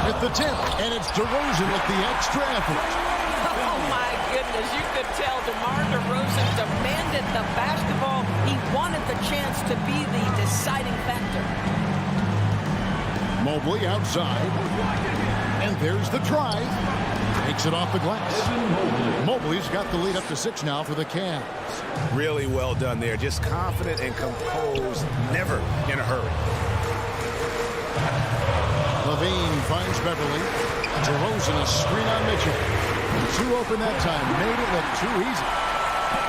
At the tip, and it's DeRozan with the extra effort. Oh, my goodness, you could tell DeMar DeRozan demanded the basketball. He wanted the chance to be the deciding factor. Mobley outside. And there's the drive. Takes it off the glass. Mobley's got the lead up to 6 now for the Cavs. Really well done there. Just confident and composed, never in a hurry. LaVine finds Beverly. DeRozan a screen on Mitchell. Too open that time. Made it look too easy.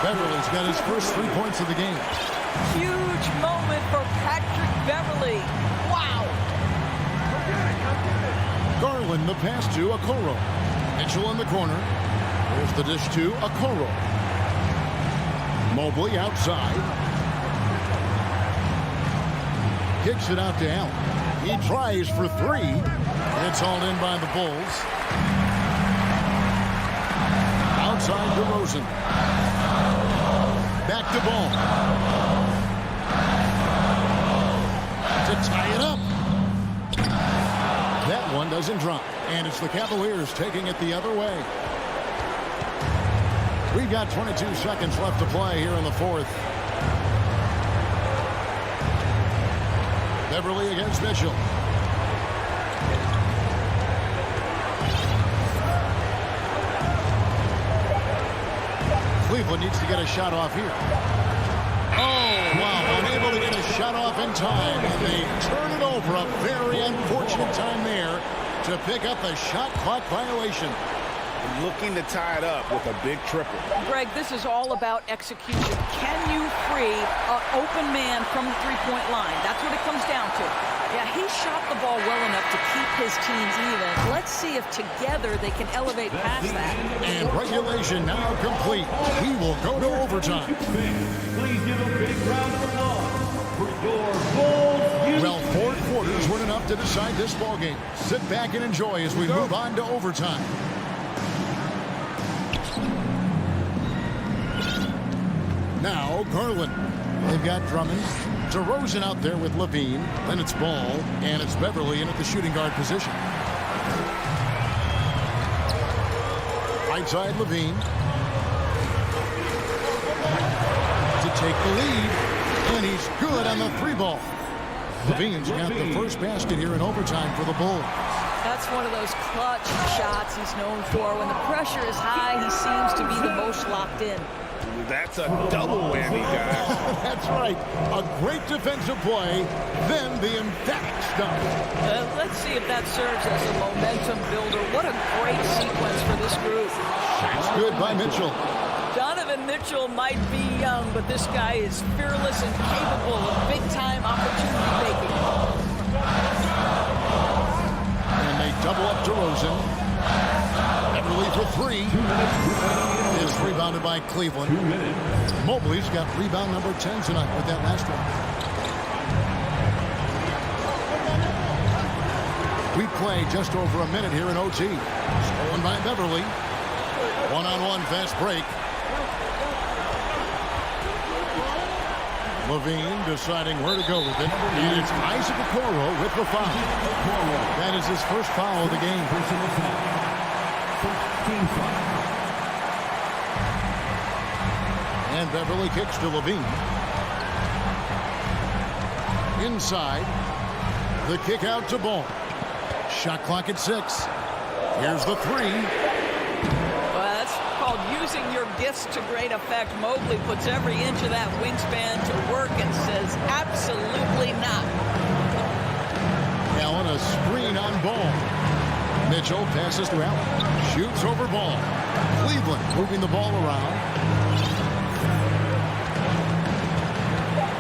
Beverly's got his first 3 points of the game. Huge moment for Patrick Beverly. Wow. Garland the pass to Okoro. Mitchell in the corner. There's the dish to Okoro. Mobley outside. Kicks it out to Allen. He tries for 3. It's hauled in by the Bulls. Outside DeRozan. Back to Ball. doesn't drop. And it's the Cavaliers taking it the other way. We've got 22 seconds left to play here in the fourth. Beverly against Mitchell. Cleveland needs to get a shot off here. Oh, wow, unable to get a shot off in time. And they turn it over. A very unfortunate time there to pick up a shot clock violation. Looking to tie it up with a big triple. Greg, this is all about execution. Can you free an open man from the three-point line? That's what it comes down to. Yeah, he shot the ball well enough to keep his teams even. Let's see if together they can elevate past that. And regulation now complete. We will go to overtime. Please give a big round of applause for your Bulls. Well, 4 quarters weren't enough to decide this ballgame. Sit back and enjoy as we move on to overtime. Now, Garland. They've got Drummond. DeRozan out there with Levine. Then it's Ball. And it's Beverly in at the shooting guard position. Right side, Levine. To take the lead. And he's good on the 3-ball. Levine's got the first basket here in overtime for the Bulls. That's one of those clutch shots he's known for. When the pressure is high, he seems to be the most locked in. That's a double whammy, guys. That's right. A great defensive play, then the emphatic stop. Let's see if that serves as a momentum builder. What a great sequence for this group. Shot's good by Mitchell. Donovan Mitchell might be young, but this guy is fearless and capable of big-time opportunity making. And they double up DeRozan. Beverly for 3. Is rebounded by Cleveland. Mobley's got rebound number 10 tonight with that last one. We play just over a minute here in OT. Stolen by Beverly. One-on-one fast break. Levine deciding where to go with it. And it's Isaac Okoro with the foul. That is his first foul of the game. Team foul. And Beverly kicks to Levine. Inside. The kick out to Ball. Shot clock at 6. Here's the 3. Well, that's called using your gifts to great effect. Mobley puts every inch of that wingspan to work and says, absolutely not. Allen, a screen on Ball. Mitchell passes to Allen. Shoots over Ball. Cleveland moving the ball around.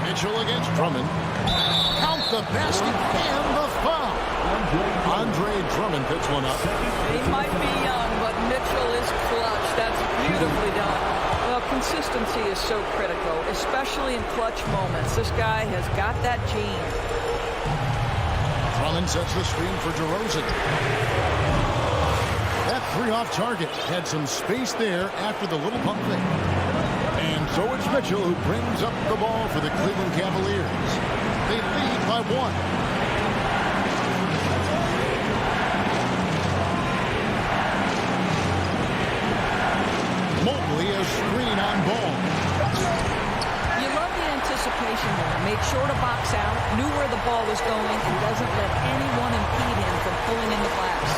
Mitchell against Drummond. Count the basket and the foul. Andre Drummond picks one up. He might be young, but Mitchell is clutch. That's beautifully done. Well, consistency is so critical, especially in clutch moments. This guy has got that gene. Drummond sets the screen for DeRozan. That 3 off target had some space there after the little pump fake. And so it's Mitchell who brings up the ball for the Cleveland Cavaliers. They lead by 1. Mobley a screen on Ball. You love the anticipation there. Made sure to box out, knew where the ball was going, and doesn't let anyone impede him from pulling in the glass.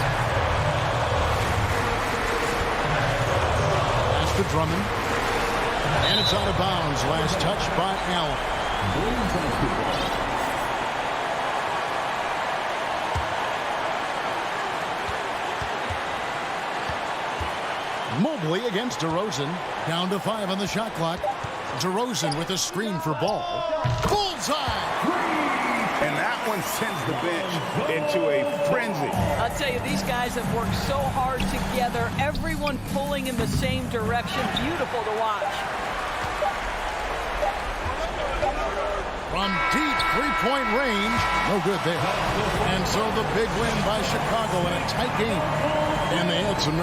Pass to Drummond. And it's out of bounds. Last touch by Allen. Mobley against DeRozan. Down to 5 on the shot clock. DeRozan with a screen for Ball. Bullseye! And that one sends the bench into a frenzy. I'll tell you, these guys have worked so hard together. Everyone pulling in the same direction. Beautiful to watch. From deep three-point range. No good there. And so the big win by Chicago in a tight game. And they had some...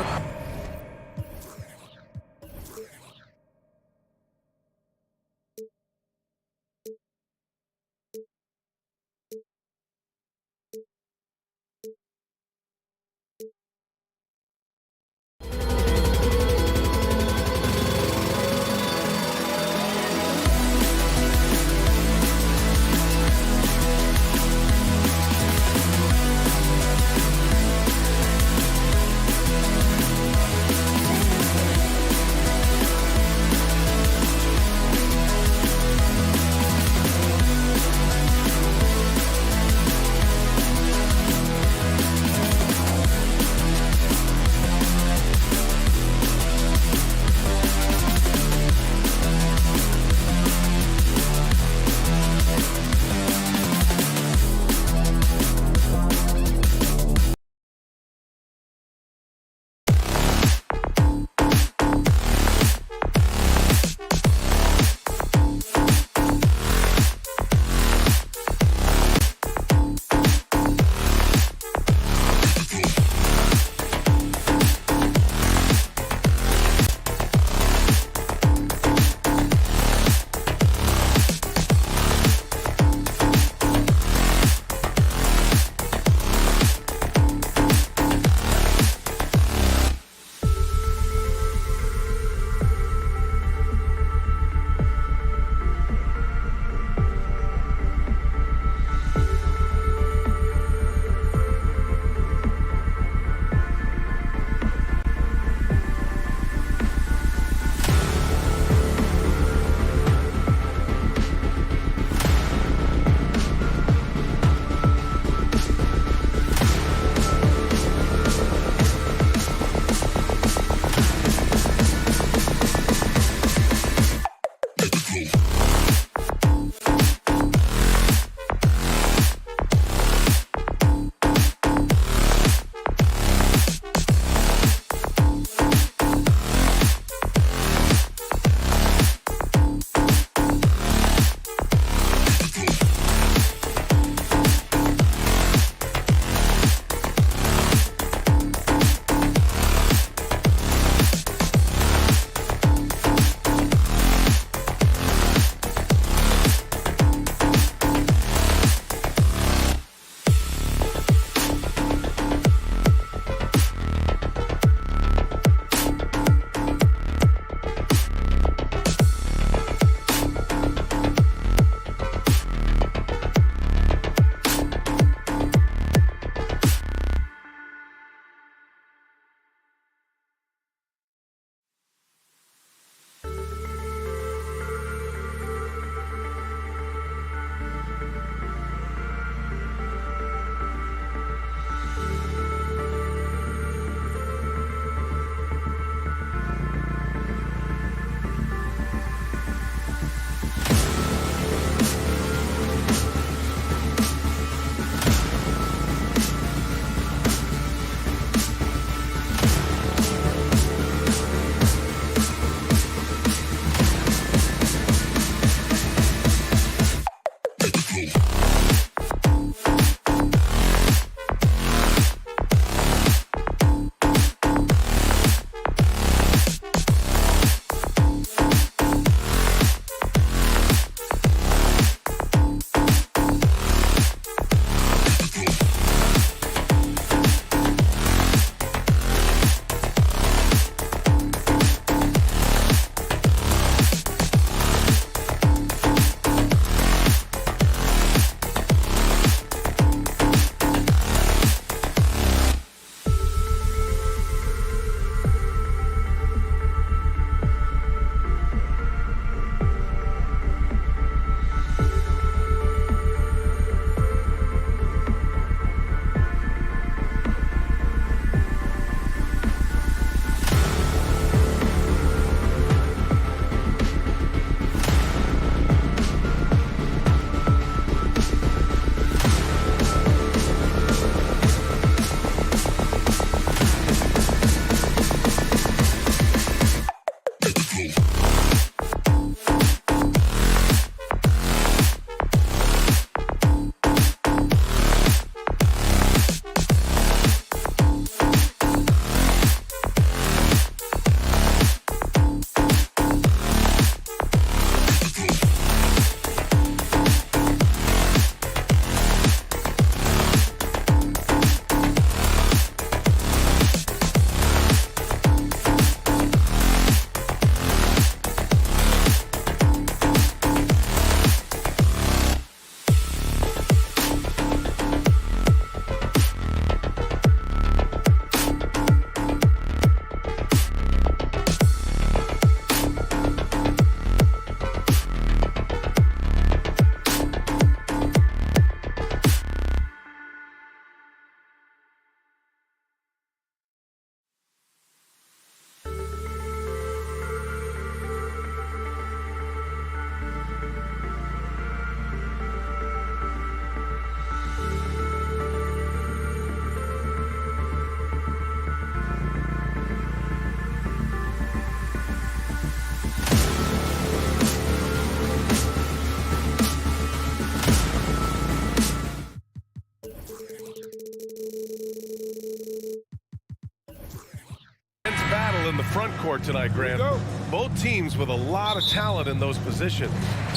in the front court tonight, Grant. Both teams with a lot of talent in those positions.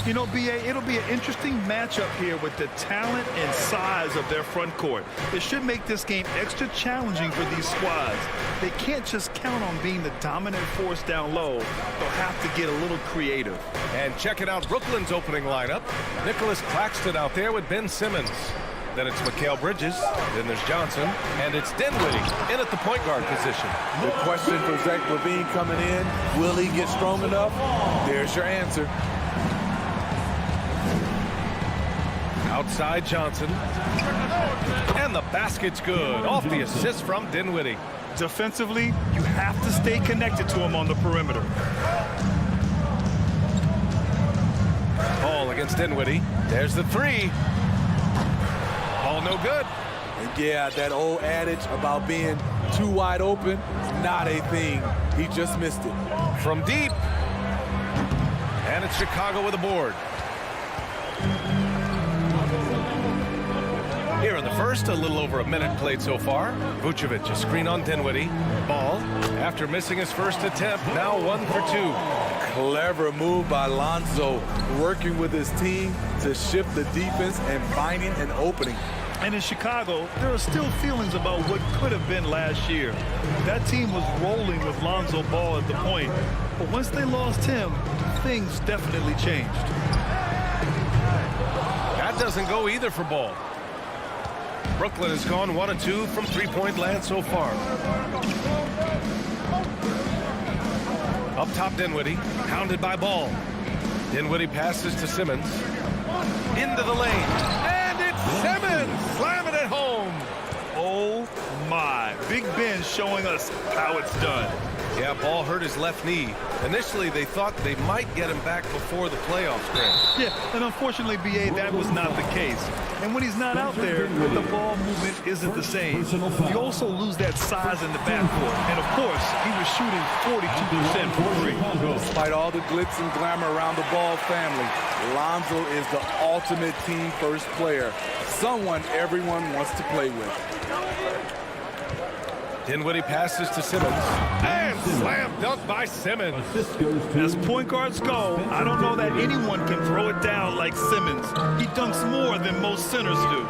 You know, B.A., it'll be an interesting matchup here with the talent and size of their front court. It should make this game extra challenging for these squads. They can't just count on being the dominant force down low. They'll have to get a little creative. And checking out Brooklyn's opening lineup. Nicholas Claxton out there with Ben Simmons. Then it's Mikal Bridges. Then there's Johnson. And it's Dinwiddie in at the point guard position. The question for Zach LaVine coming in, will he get strong enough? There's your answer. Outside Johnson. And the basket's good. Off the assist from Dinwiddie. Defensively, you have to stay connected to him on the perimeter. Ball against Dinwiddie. There's the three. Ball no good. And yeah, that old adage about being too wide open, not a thing. He just missed it. From deep. And it's Chicago with a board. Here in the first, a little over a minute played so far. Vucevic, a screen on Dinwiddie. Ball, after missing his first attempt, now 1 for 2. Clever move by Lonzo, working with his team to shift the defense and finding an opening. And in Chicago, there are still feelings about what could have been last year. That team was rolling with Lonzo Ball at the point. But once they lost him, things definitely changed. That doesn't go either for Ball. Brooklyn has gone 1 of 2 from three-point land so far. Up top, Dinwiddie, hounded by Ball. Dinwiddie passes to Simmons. Into the lane. And it's Simmons slamming it home. Oh, my. Big Ben showing us how it's done. Yeah, Ball hurt his left knee. Initially, they thought they might get him back before the playoffs, Grant. Yeah, and unfortunately, B.A., that was not the case. And when he's not out there, the ball movement isn't the same. You also lose that size in the backcourt. And, of course, he was shooting 42% from three. Despite all the glitz and glamour around the Ball family, Lonzo is the ultimate team-first player, someone everyone wants to play with. Dinwiddie passes to Simmons. And slam dunk by Simmons. As point guards go, I don't know that anyone can throw it down like Simmons. He dunks more than most centers do.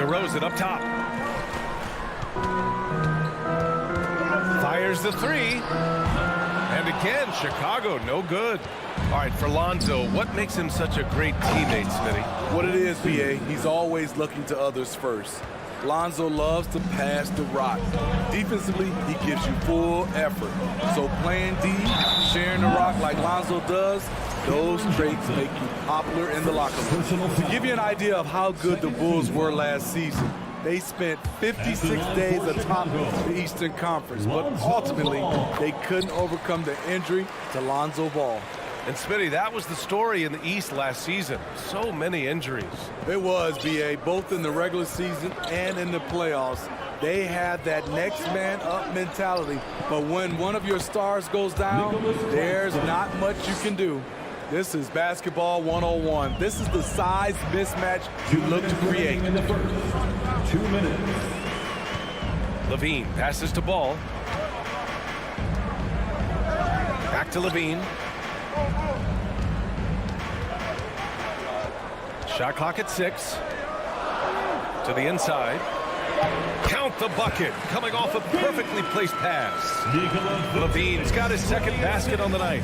DeRozan up top. Fires the three. And again, Chicago, no good. All right, for Lonzo, what makes him such a great teammate, Smitty? What it is, B.A., he's always looking to others first. Lonzo loves to pass the rock. Defensively, he gives you full effort. So playing D, sharing the rock like Lonzo does, those traits make you popular in the locker room. To give you an idea of how good the Bulls were last season, they spent 56 days atop the Eastern Conference, but ultimately, they couldn't overcome the injury to Lonzo Ball. And Smitty, that was the story in the East last season. So many injuries. It was, B.A., both in the regular season and in the playoffs. They had that next man up mentality. But when one of your stars goes down, there's not much you can do. This is basketball 101. This is the size mismatch you look to create. 2 minutes. LaVine passes to Ball. Back to LaVine. Shot clock at 6. To the inside. Count the bucket. Coming off a perfectly placed pass. LaVine's got his second basket on the night.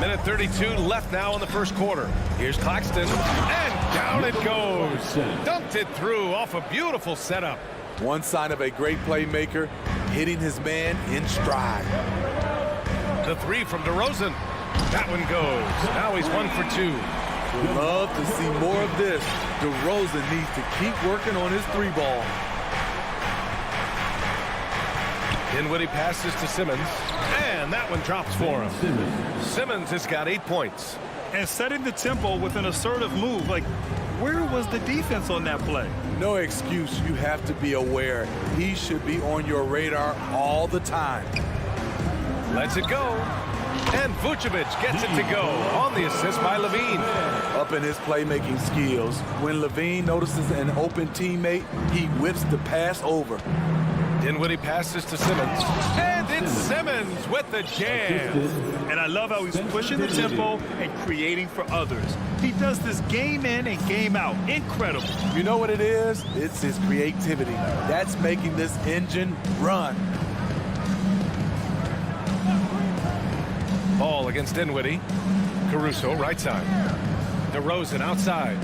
Minute 32 left now in the first quarter. Here's Claxton. And down it goes. Dumped it through off a beautiful setup. One sign of a great playmaker, hitting his man in stride. The three from DeRozan. That one goes. Now he's 1 for 2. Would love to see more of this. DeRozan needs to keep working on his three ball. Dinwiddie passes to Simmons. And that one drops for him. Simmons has got 8 points. And setting the tempo with an assertive move. Like, where was the defense on that play? No excuse. You have to be aware. He should be on your radar all the time. Lets it go. And Vucevic gets it to go on the assist by Levine. Up in his playmaking skills, when Levine notices an open teammate, he whips the pass over. Dinwiddie passes to Simmons. And it's Simmons with the jam. And I love how he's pushing the tempo and creating for others. He does this game in and game out. Incredible. You know what it is? It's his creativity. That's making this engine run. Ball against Dinwiddie. Caruso right side. DeRozan outside.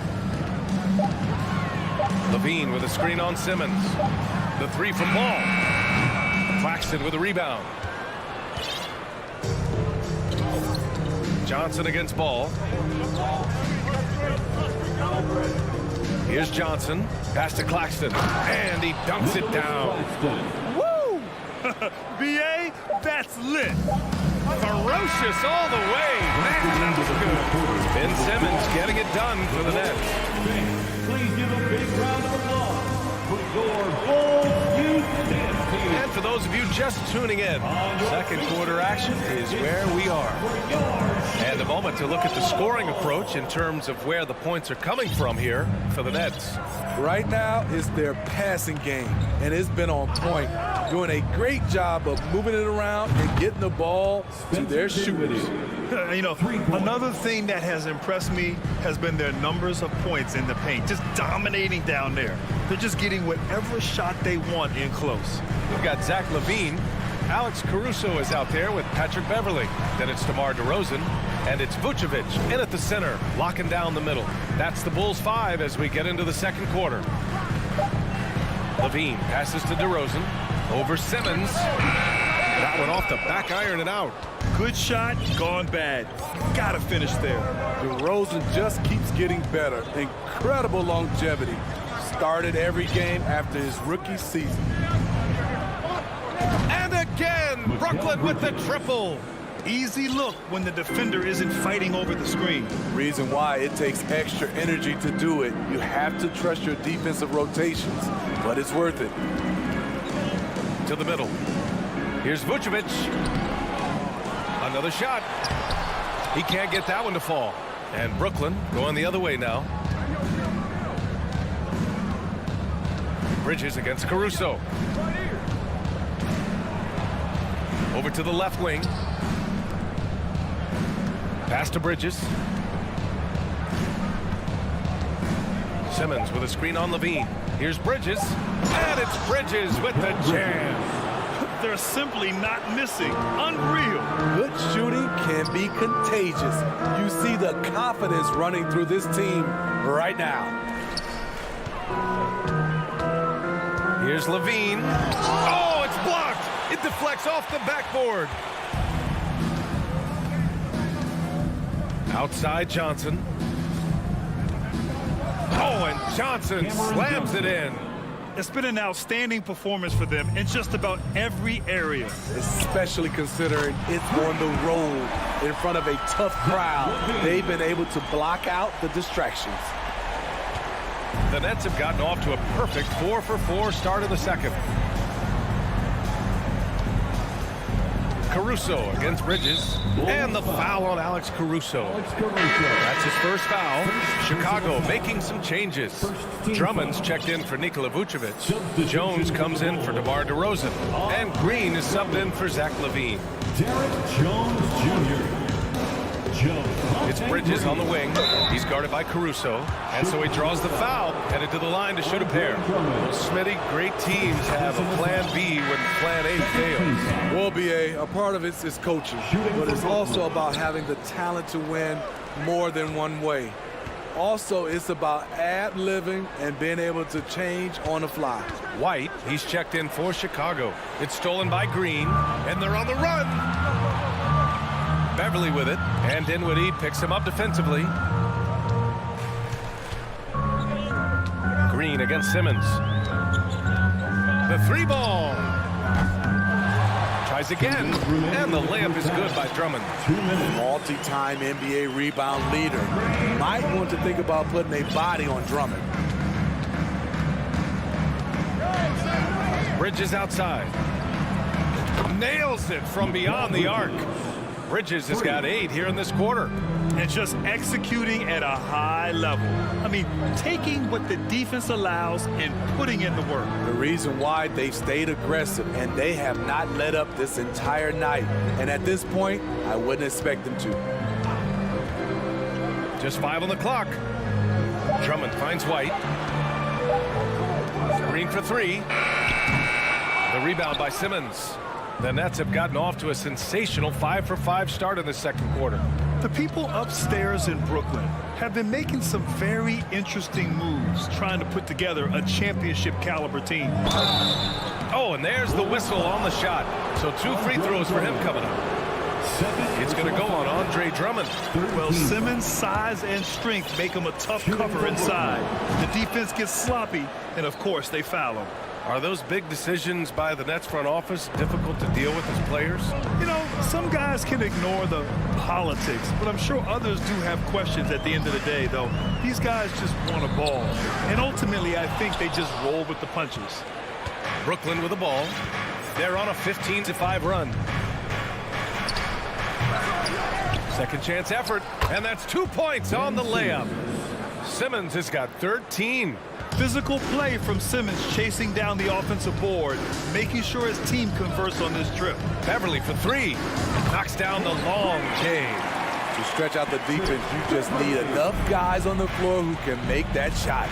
Levine with a screen on Simmons. The three from Ball. Claxton with a rebound. Johnson against Ball. Here's Johnson. Pass to Claxton. And he dunks it down. Woo! B.A., that's lit. Ferocious all the way. Man, that was good. Ben Simmons getting it done for the Nets. Please give a big round of applause for your Bulls Youth Dance Team. And for those of you just tuning in, second quarter action is where we are. And a moment to look at the scoring approach in terms of where the points are coming from here for the Nets. Right now, it's their passing game, and it's been on point, doing a great job of moving it around and getting the ball to their shooters. You know, another thing that has impressed me has been their numbers of points in the paint, just dominating down there. They're just getting whatever shot they want in close. We've got Zach LaVine. Alex Caruso is out there with Patrick Beverly. Then it's DeMar DeRozan. And it's Vucevic in at the center, locking down the middle. That's the Bulls 5 as we get into the second quarter. LaVine passes to DeRozan. Over Simmons. That one off the back iron and out. Good shot, gone bad. Gotta finish there. DeRozan just keeps getting better. Incredible longevity. Started every game after his rookie season. And again, Brooklyn with the triple. Easy look when the defender isn't fighting over the screen. Reason why it takes extra energy to do it. You have to trust your defensive rotations, but it's worth it. To the middle. Here's Vucevic. Another shot. He can't get that one to fall. And Brooklyn going the other way now. Bridges against Caruso. Over to the left wing. Pass to Bridges. Simmons with a screen on Levine. Here's Bridges. And it's Bridges with the jam. They're simply not missing. Unreal. Good shooting can be contagious. You see the confidence running through this team right now. Here's Levine. Oh, it's blocked. It deflects off the backboard. Outside Johnson. Oh, and Johnson slams it in. It's been an outstanding performance for them in just about every area. Especially considering it's on the road in front of a tough crowd. They've been able to block out the distractions. The Nets have gotten off to a perfect 4-for-4 start of the second. Caruso against Bridges. And the foul on Alex Caruso. That's his first foul. Chicago making some changes. Drummond's checked in for Nikola Vucevic. Jones comes in for DeMar DeRozan. And Green is subbed in for Zach LaVine. Derek Jones Jr. It's Bridges on the wing. He's guarded by Caruso. And so he draws the foul, headed to the line to shoot a pair. Well, Smitty, great teams have a plan B when plan A fails. Well, B.A., a part of it is coaching, but it's also about having the talent to win more than one way. Also, it's about ad-libbing and being able to change on the fly. White, he's checked in for Chicago. It's stolen by Green, and they're on the run. Beverly with it, and Dinwiddie picks him up defensively. Green against Simmons. The three ball. Tries again, and the layup is good by Drummond. Multi-time NBA rebound leader. Might want to think about putting a body on Drummond. Bridges outside. Nails it from beyond the arc. Bridges has got 8 here in this quarter. And just executing at a high level. I mean, taking what the defense allows and putting in the work. The reason why they've stayed aggressive and they have not let up this entire night. And at this point, I wouldn't expect them to. Just 5 on the clock. Drummond finds White. Screen for 3. The rebound by Simmons. The Nets have gotten off to a sensational 5-for-5 start in the second quarter. The people upstairs in Brooklyn have been making some very interesting moves, trying to put together a championship caliber team. Oh, and there's the whistle on the shot. So 2 free throws for him coming up. It's going to go on Andre Drummond. Well, Simmons' size and strength make him a tough cover inside. The defense gets sloppy, and of course they foul him. Are those big decisions by the Nets front office difficult to deal with as players? You know, some guys can ignore the politics, but I'm sure others do have questions at the end of the day, though. These guys just want a ball. And ultimately, I think they just roll with the punches. Brooklyn with the ball. They're on a 15-5 run. Second chance effort, and that's 2 points on the layup. Simmons has got 13. Physical play from Simmons chasing down the offensive board, making sure his team converts on this trip. Beverly for 3. Knocks down the long J. To stretch out the defense, you just need enough guys on the floor who can make that shot.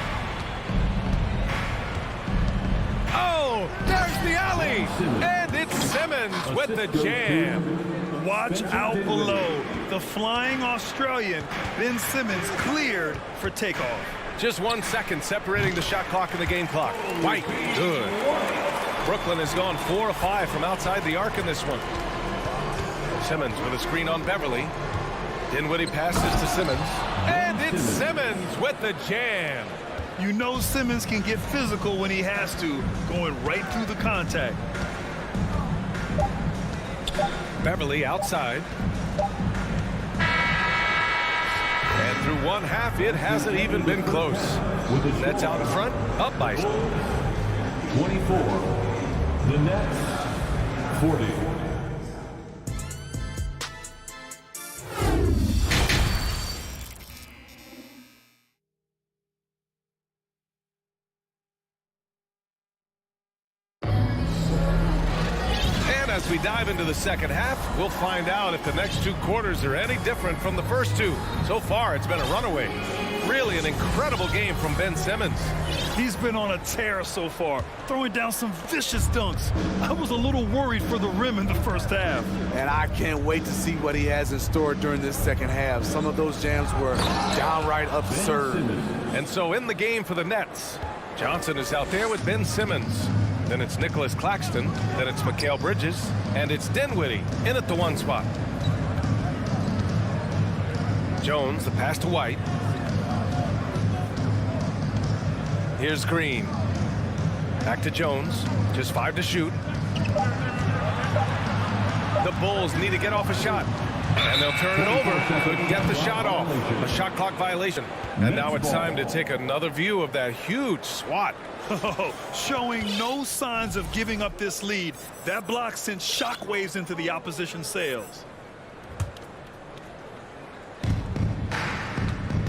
Oh, there's the alley. And it's Simmons with the jam. Watch out below. The flying Australian, Ben Simmons, cleared for takeoff. Just 1 second separating the shot clock and the game clock. White, good. Brooklyn has gone 4 of 5 from outside the arc in this one. Simmons with a screen on Beverly. Dinwiddie passes to Simmons. And it's Simmons with the jam. You know Simmons can get physical when he has to, going right through the contact. Beverly outside. And through one half, it hasn't even been close. Nets out in front, up by 24. The Nets, 40. As we dive into the second half, we'll find out if the next 2 quarters are any different from the first 2. So far, it's been a runaway. Really an incredible game from Ben Simmons. He's been on a tear so far, throwing down some vicious dunks. I was a little worried for the rim in the first half. And I can't wait to see what he has in store during this second half. Some of those jams were downright absurd. And so in the game for the Nets, Johnson is out there with Ben Simmons. Then it's Nicholas Claxton. Then it's Mikal Bridges. And it's Dinwiddie in at the 1 spot. Jones, the pass to White. Here's Green. Back to Jones. Just 5 to shoot. The Bulls need to get off a shot. And they'll turn it over. Couldn't get the shot off. A shot clock violation. And now it's time to take another view of that huge swat. Showing no signs of giving up this lead. That block sent shockwaves into the opposition sails.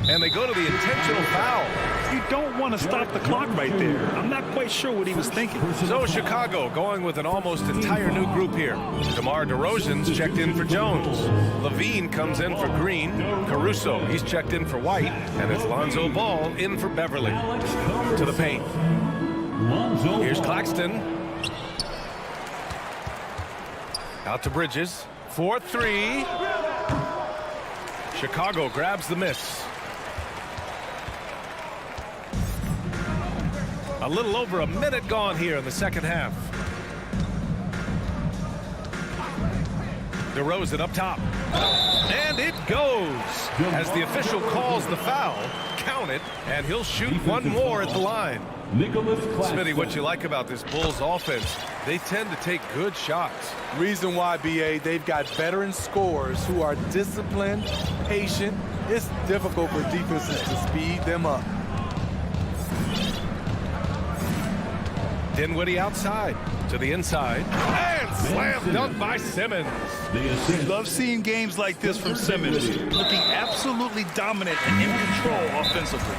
And they go to the intentional foul. You don't want to stop the clock right there. I'm not quite sure what he was thinking. So Chicago going with an almost entire new group here. DeMar DeRozan's checked in for Jones. Levine comes in for Green. Caruso, he's checked in for White. And it's Lonzo Ball in for Beverly. To the paint. Here's Claxton. Out to Bridges. 4-3. Chicago grabs the miss. A little over a minute gone here in the second half. DeRozan up top. And it goes. As the official calls the foul, count it, and he'll shoot one more at the line. Smitty, what you like about this Bulls offense, they tend to take good shots. Reason why, BA, they've got veteran scorers who are disciplined, patient. It's difficult for defenses to speed them up. Dinwiddie outside to the inside. And slam dunk by Simmons. Love seeing games like this from Simmons, looking absolutely dominant and in control offensively.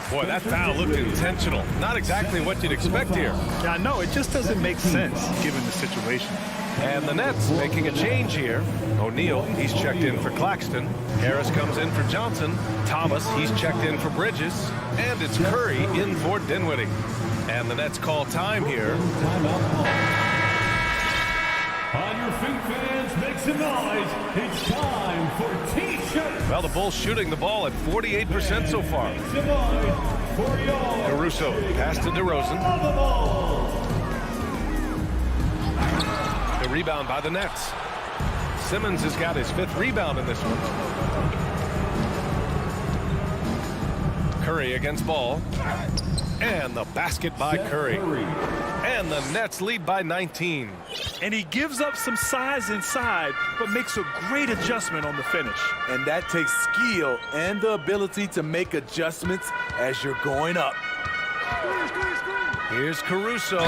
Boy, that foul looked intentional. Not exactly what you'd expect here. Yeah, I know. It just doesn't make sense given the situation. And the Nets making a change here. O'Neal, he's checked in for Claxton. Harris comes in for Johnson. Thomas, he's checked in for Bridges. And it's Curry in for Dinwiddie. And the Nets call time here. On your feet, fans, make some noise. It's time for T-shirts. Well, the Bulls shooting the ball at 48% so far. Caruso pass to DeRozan. The rebound by the Nets. Simmons has got his 5th rebound in this one. Curry against Ball. And the basket by Curry. And the Nets lead by 19. And he gives up some size inside, but makes a great adjustment on the finish. And that takes skill and the ability to make adjustments as you're going up. Here's Caruso.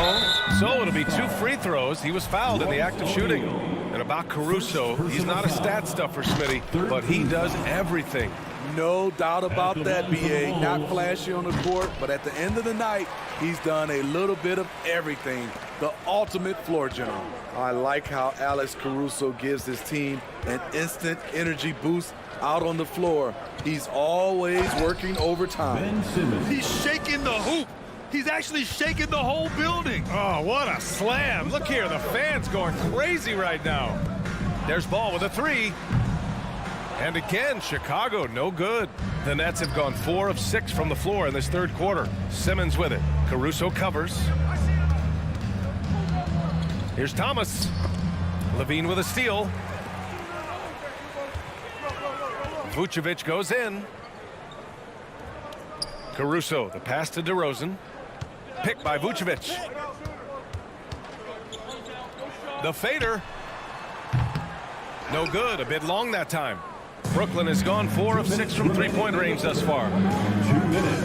So it'll be 2 free throws. He was fouled in the act of shooting. And about Caruso, he's not a stat stuffer, Smitty, but he does everything. No doubt about that, B.A. Not flashy on the court, but at the end of the night, he's done a little bit of everything. The ultimate floor general. I like how Alex Caruso gives his team an instant energy boost out on the floor. He's always working overtime. He's shaking the hoop. He's actually shaking the whole building. Oh, what a slam. Look here, the fans going crazy right now. There's Ball with a 3. And again, Chicago, no good. The Nets have gone 4 of 6 from the floor in this 3rd quarter. Simmons with it. Caruso covers. Here's Thomas. Levine with a steal. Vucevic goes in. Caruso, the pass to DeRozan. Picked by Vucevic. The fader. No good, a bit long that time. Brooklyn has gone 4 of 6 from 3-point range thus far. 2 minutes.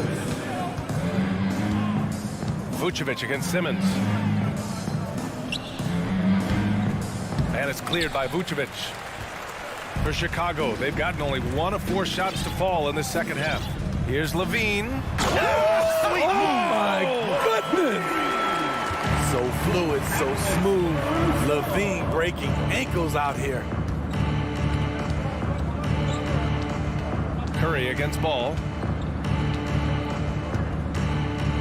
Vucevic against Simmons. And it's cleared by Vucevic. For Chicago, they've gotten only 1 of 4 shots to fall in the 2nd half. Here's Levine. Oh, my goodness! So fluid, so smooth. Levine breaking ankles out here. Curry against Ball.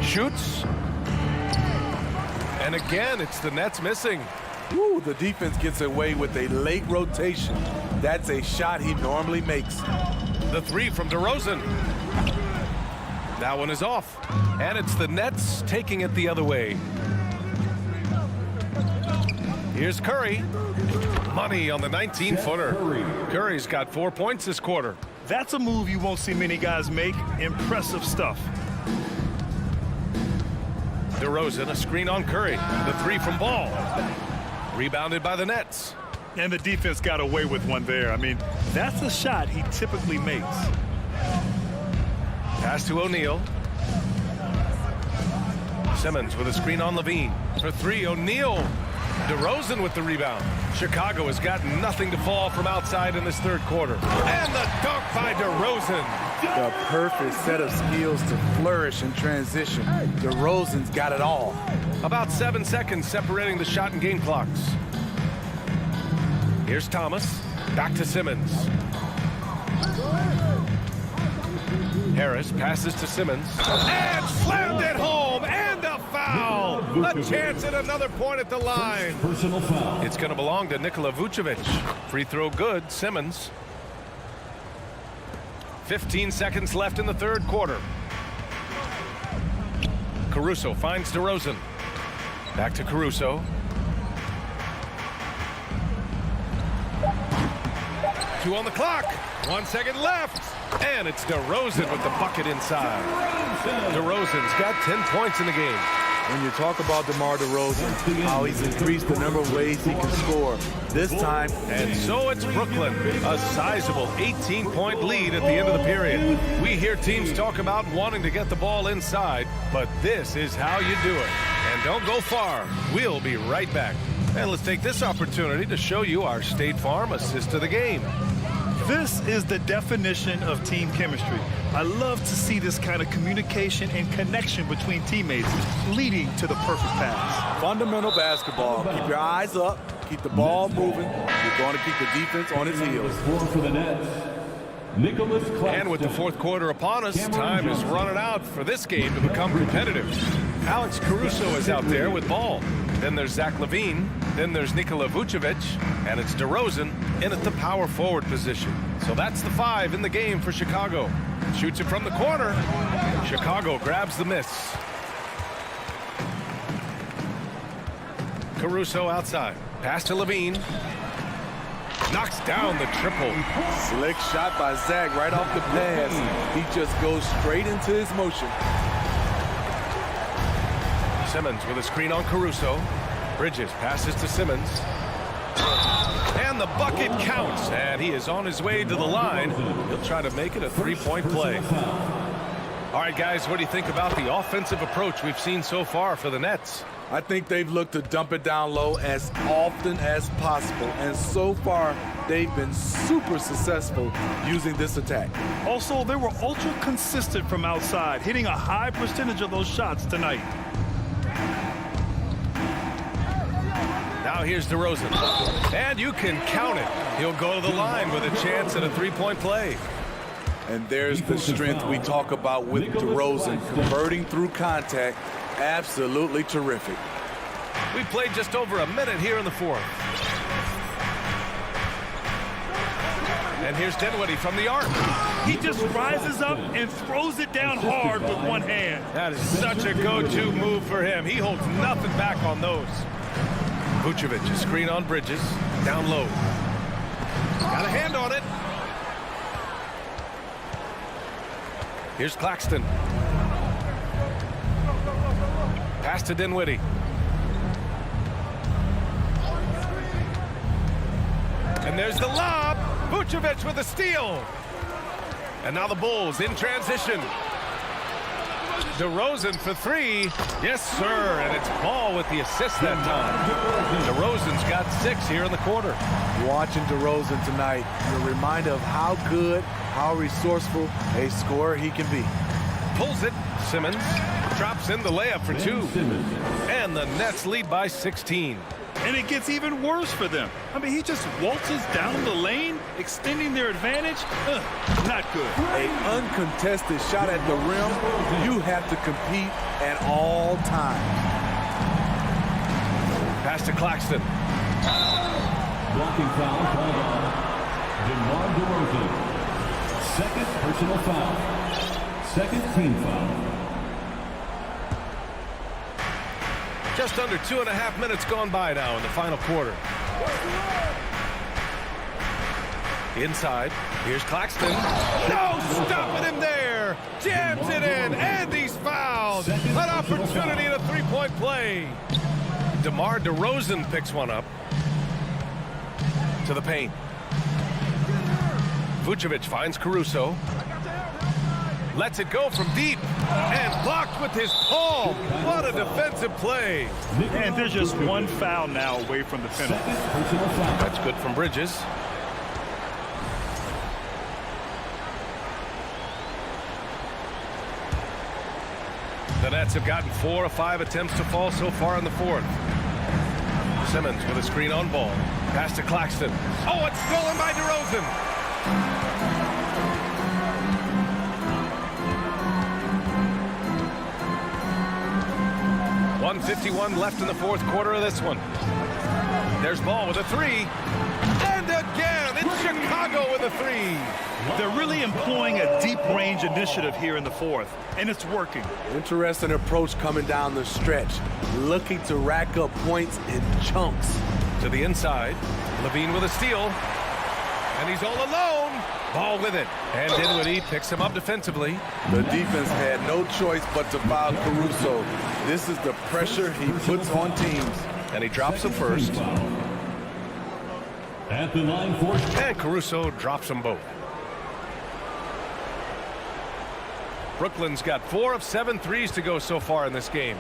Shoots. And again, it's the Nets missing. Ooh, the defense gets away with a late rotation. That's a shot he normally makes. The 3 from DeRozan. That one is off. And it's the Nets taking it the other way. Here's Curry. Money on the 19-footer. Curry's got 4 points this quarter. That's a move you won't see many guys make. Impressive stuff. DeRozan, a screen on Curry. The 3 from Ball. Rebounded by the Nets. And the defense got away with one there. I mean, that's a shot he typically makes. Pass to O'Neal. Simmons with a screen on Levine. For 3, O'Neal. DeRozan with the rebound. Chicago has got nothing to fall from outside in this 3rd quarter. And the dunk by DeRozan. The perfect set of skills to flourish in transition. DeRozan's got it all. About 7 seconds separating the shot and game clocks. Here's Thomas. Back to Simmons. Harris passes to Simmons. And slammed it home. And a foul. A chance at another point at the line. Personal foul. It's going to belong to Nikola Vucevic. Free throw good. Simmons. 15 seconds left in the 3rd quarter. Caruso finds DeRozan. Back to Caruso. Two on the clock. 1 second left. And it's DeRozan with the bucket inside. DeRozan's got 10 points in the game. When you talk about DeMar DeRozan, how he's increased the number of ways he can score. This time. And so it's Brooklyn. A sizable 18-point lead at the end of the period. We hear teams talk about wanting to get the ball inside, but this is how you do it. And don't go far. We'll be right back. And let's take this opportunity to show you our State Farm assist of the game. This is the definition of team chemistry. I love to see this kind of communication and connection between teammates leading to the perfect pass. Fundamental basketball. Keep your eyes up. Keep the ball moving. You're going to keep the defense on its heels. For the Nets, And with the fourth quarter upon us, time is running out for this game to become competitive. Alex Caruso is out there with ball. Then there's Zach LaVine. Then there's Nikola Vucevic. And it's DeRozan in at the power forward position. So that's the 5 in the game for Chicago. Shoots it from the corner. Chicago grabs the miss. Caruso outside. Pass to LaVine. Knocks down the triple. Slick shot by Zach right off the pass. He just goes straight into his motion. Simmons with a screen on Caruso. Bridges passes to Simmons. And the bucket counts. And he is on his way to the line. He'll try to make it a three-point play. All right, guys, what do you think about the offensive approach we've seen so far for the Nets? I think they've looked to dump it down low as often as possible. And so far, they've been super successful using this attack. Also, they were ultra consistent from outside, hitting a high percentage of those shots tonight. Now here's DeRozan. And you can count it. He'll go to the line with a chance at a three-point play. And there's the strength we talk about with DeRozan, converting through contact. Absolutely terrific. We played just over a minute here in the fourth. And here's Dinwiddie from the arc. He just rises up and throws it down hard with one hand. That is such a go-to move for him. He holds nothing back on those. Vucevic, a screen on Bridges. Down low. Got a hand on it. Here's Claxton. Pass to Dinwiddie. And there's the lob. Vucevic with a steal. And now the Bulls in transition. DeRozan for 3. Yes, sir. And it's Ball with the assist that time. DeRozan's got 6 here in the quarter. Watching DeRozan tonight, you're reminded of how good, how resourceful a scorer he can be. Pulls it. Simmons drops in the layup for 2. And the Nets lead by 16. And it gets even worse for them. I mean, he just waltzes down the lane, extending their advantage. Not good. An uncontested shot at the rim. You have to compete at all times. Pass to Claxton. blocking foul called on DeMar DeRozan. Second personal foul. Second team foul. Just under 2.5 minutes gone by now in the final quarter. Inside, here's Claxton. No, stopping him there. Jams it in, and he's fouled. An opportunity at a three-point play. DeMar DeRozan picks one up. To the paint. Vucevic finds Caruso. Lets it go from deep. And blocked with his palm. What a defensive play. And there's just one foul now away from the penalty. That's good from Bridges. The Nets have gotten 4 of 5 attempts to fall so far in the fourth. Simmons with a screen on Ball. Pass to Claxton. Oh, it's stolen by DeRozan. 1:51 left in the fourth quarter of this one. There's Ball with a 3. And again, it's Chicago with a 3. They're really employing a deep range initiative here in the fourth, and it's working. Interesting approach coming down the stretch, looking to rack up points in chunks. To the inside, LaVine with a steal, and he's all alone. Ball with it, and Dinwiddie picks him up defensively. The defense had no choice but to foul Caruso. This is the pressure he puts on teams. And he drops the first. At the line for... And Caruso drops them both. Brooklyn's got 4 of 7 threes to go so far in this game.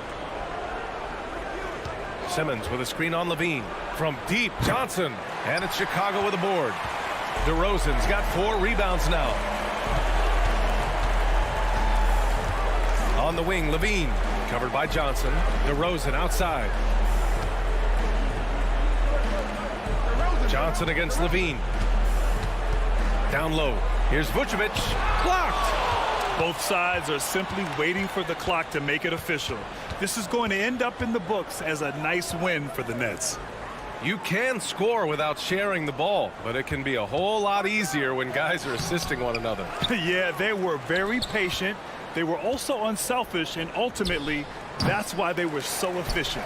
Simmons with a screen on Levine. From deep, Johnson. And it's Chicago with a board. DeRozan's got 4 rebounds now. On the wing, Levine. Covered by Johnson. DeRozan outside. Johnson against Levine. Down low. Here's Vucevic. Blocked. Both sides are simply waiting for the clock to make it official. This is going to end up in the books as a nice win for the Nets. You can score without sharing the ball, but it can be a whole lot easier when guys are assisting one another. Yeah, they were very patient. They were also unselfish, and ultimately, that's why they were so efficient.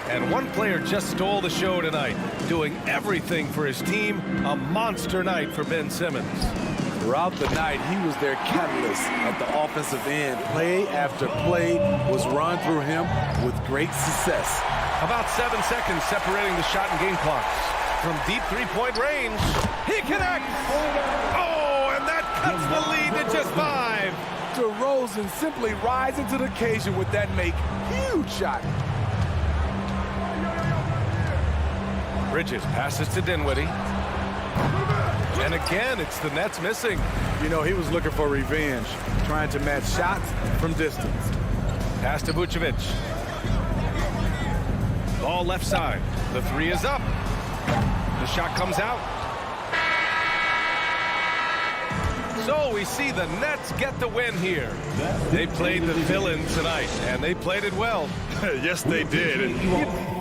And one player just stole the show tonight, doing everything for his team. A monster night for Ben Simmons. Throughout the night, he was their catalyst at the offensive end. Play after play was run through him with great success. About 7 seconds separating the shot and game clocks. From deep three-point range, he connects! Oh, and that cuts the lead to just 5. DeRozan simply rising to the occasion with that huge shot. Bridges passes to Dinwiddie. And again, it's the Nets missing. You know, he was looking for revenge, trying to match shots from distance. Pass to Vucevic. Ball left side. The 3 is up. The shot comes out. So we see the Nets get the win here. They played the villain tonight, and they played it well. Yes, they did. Go.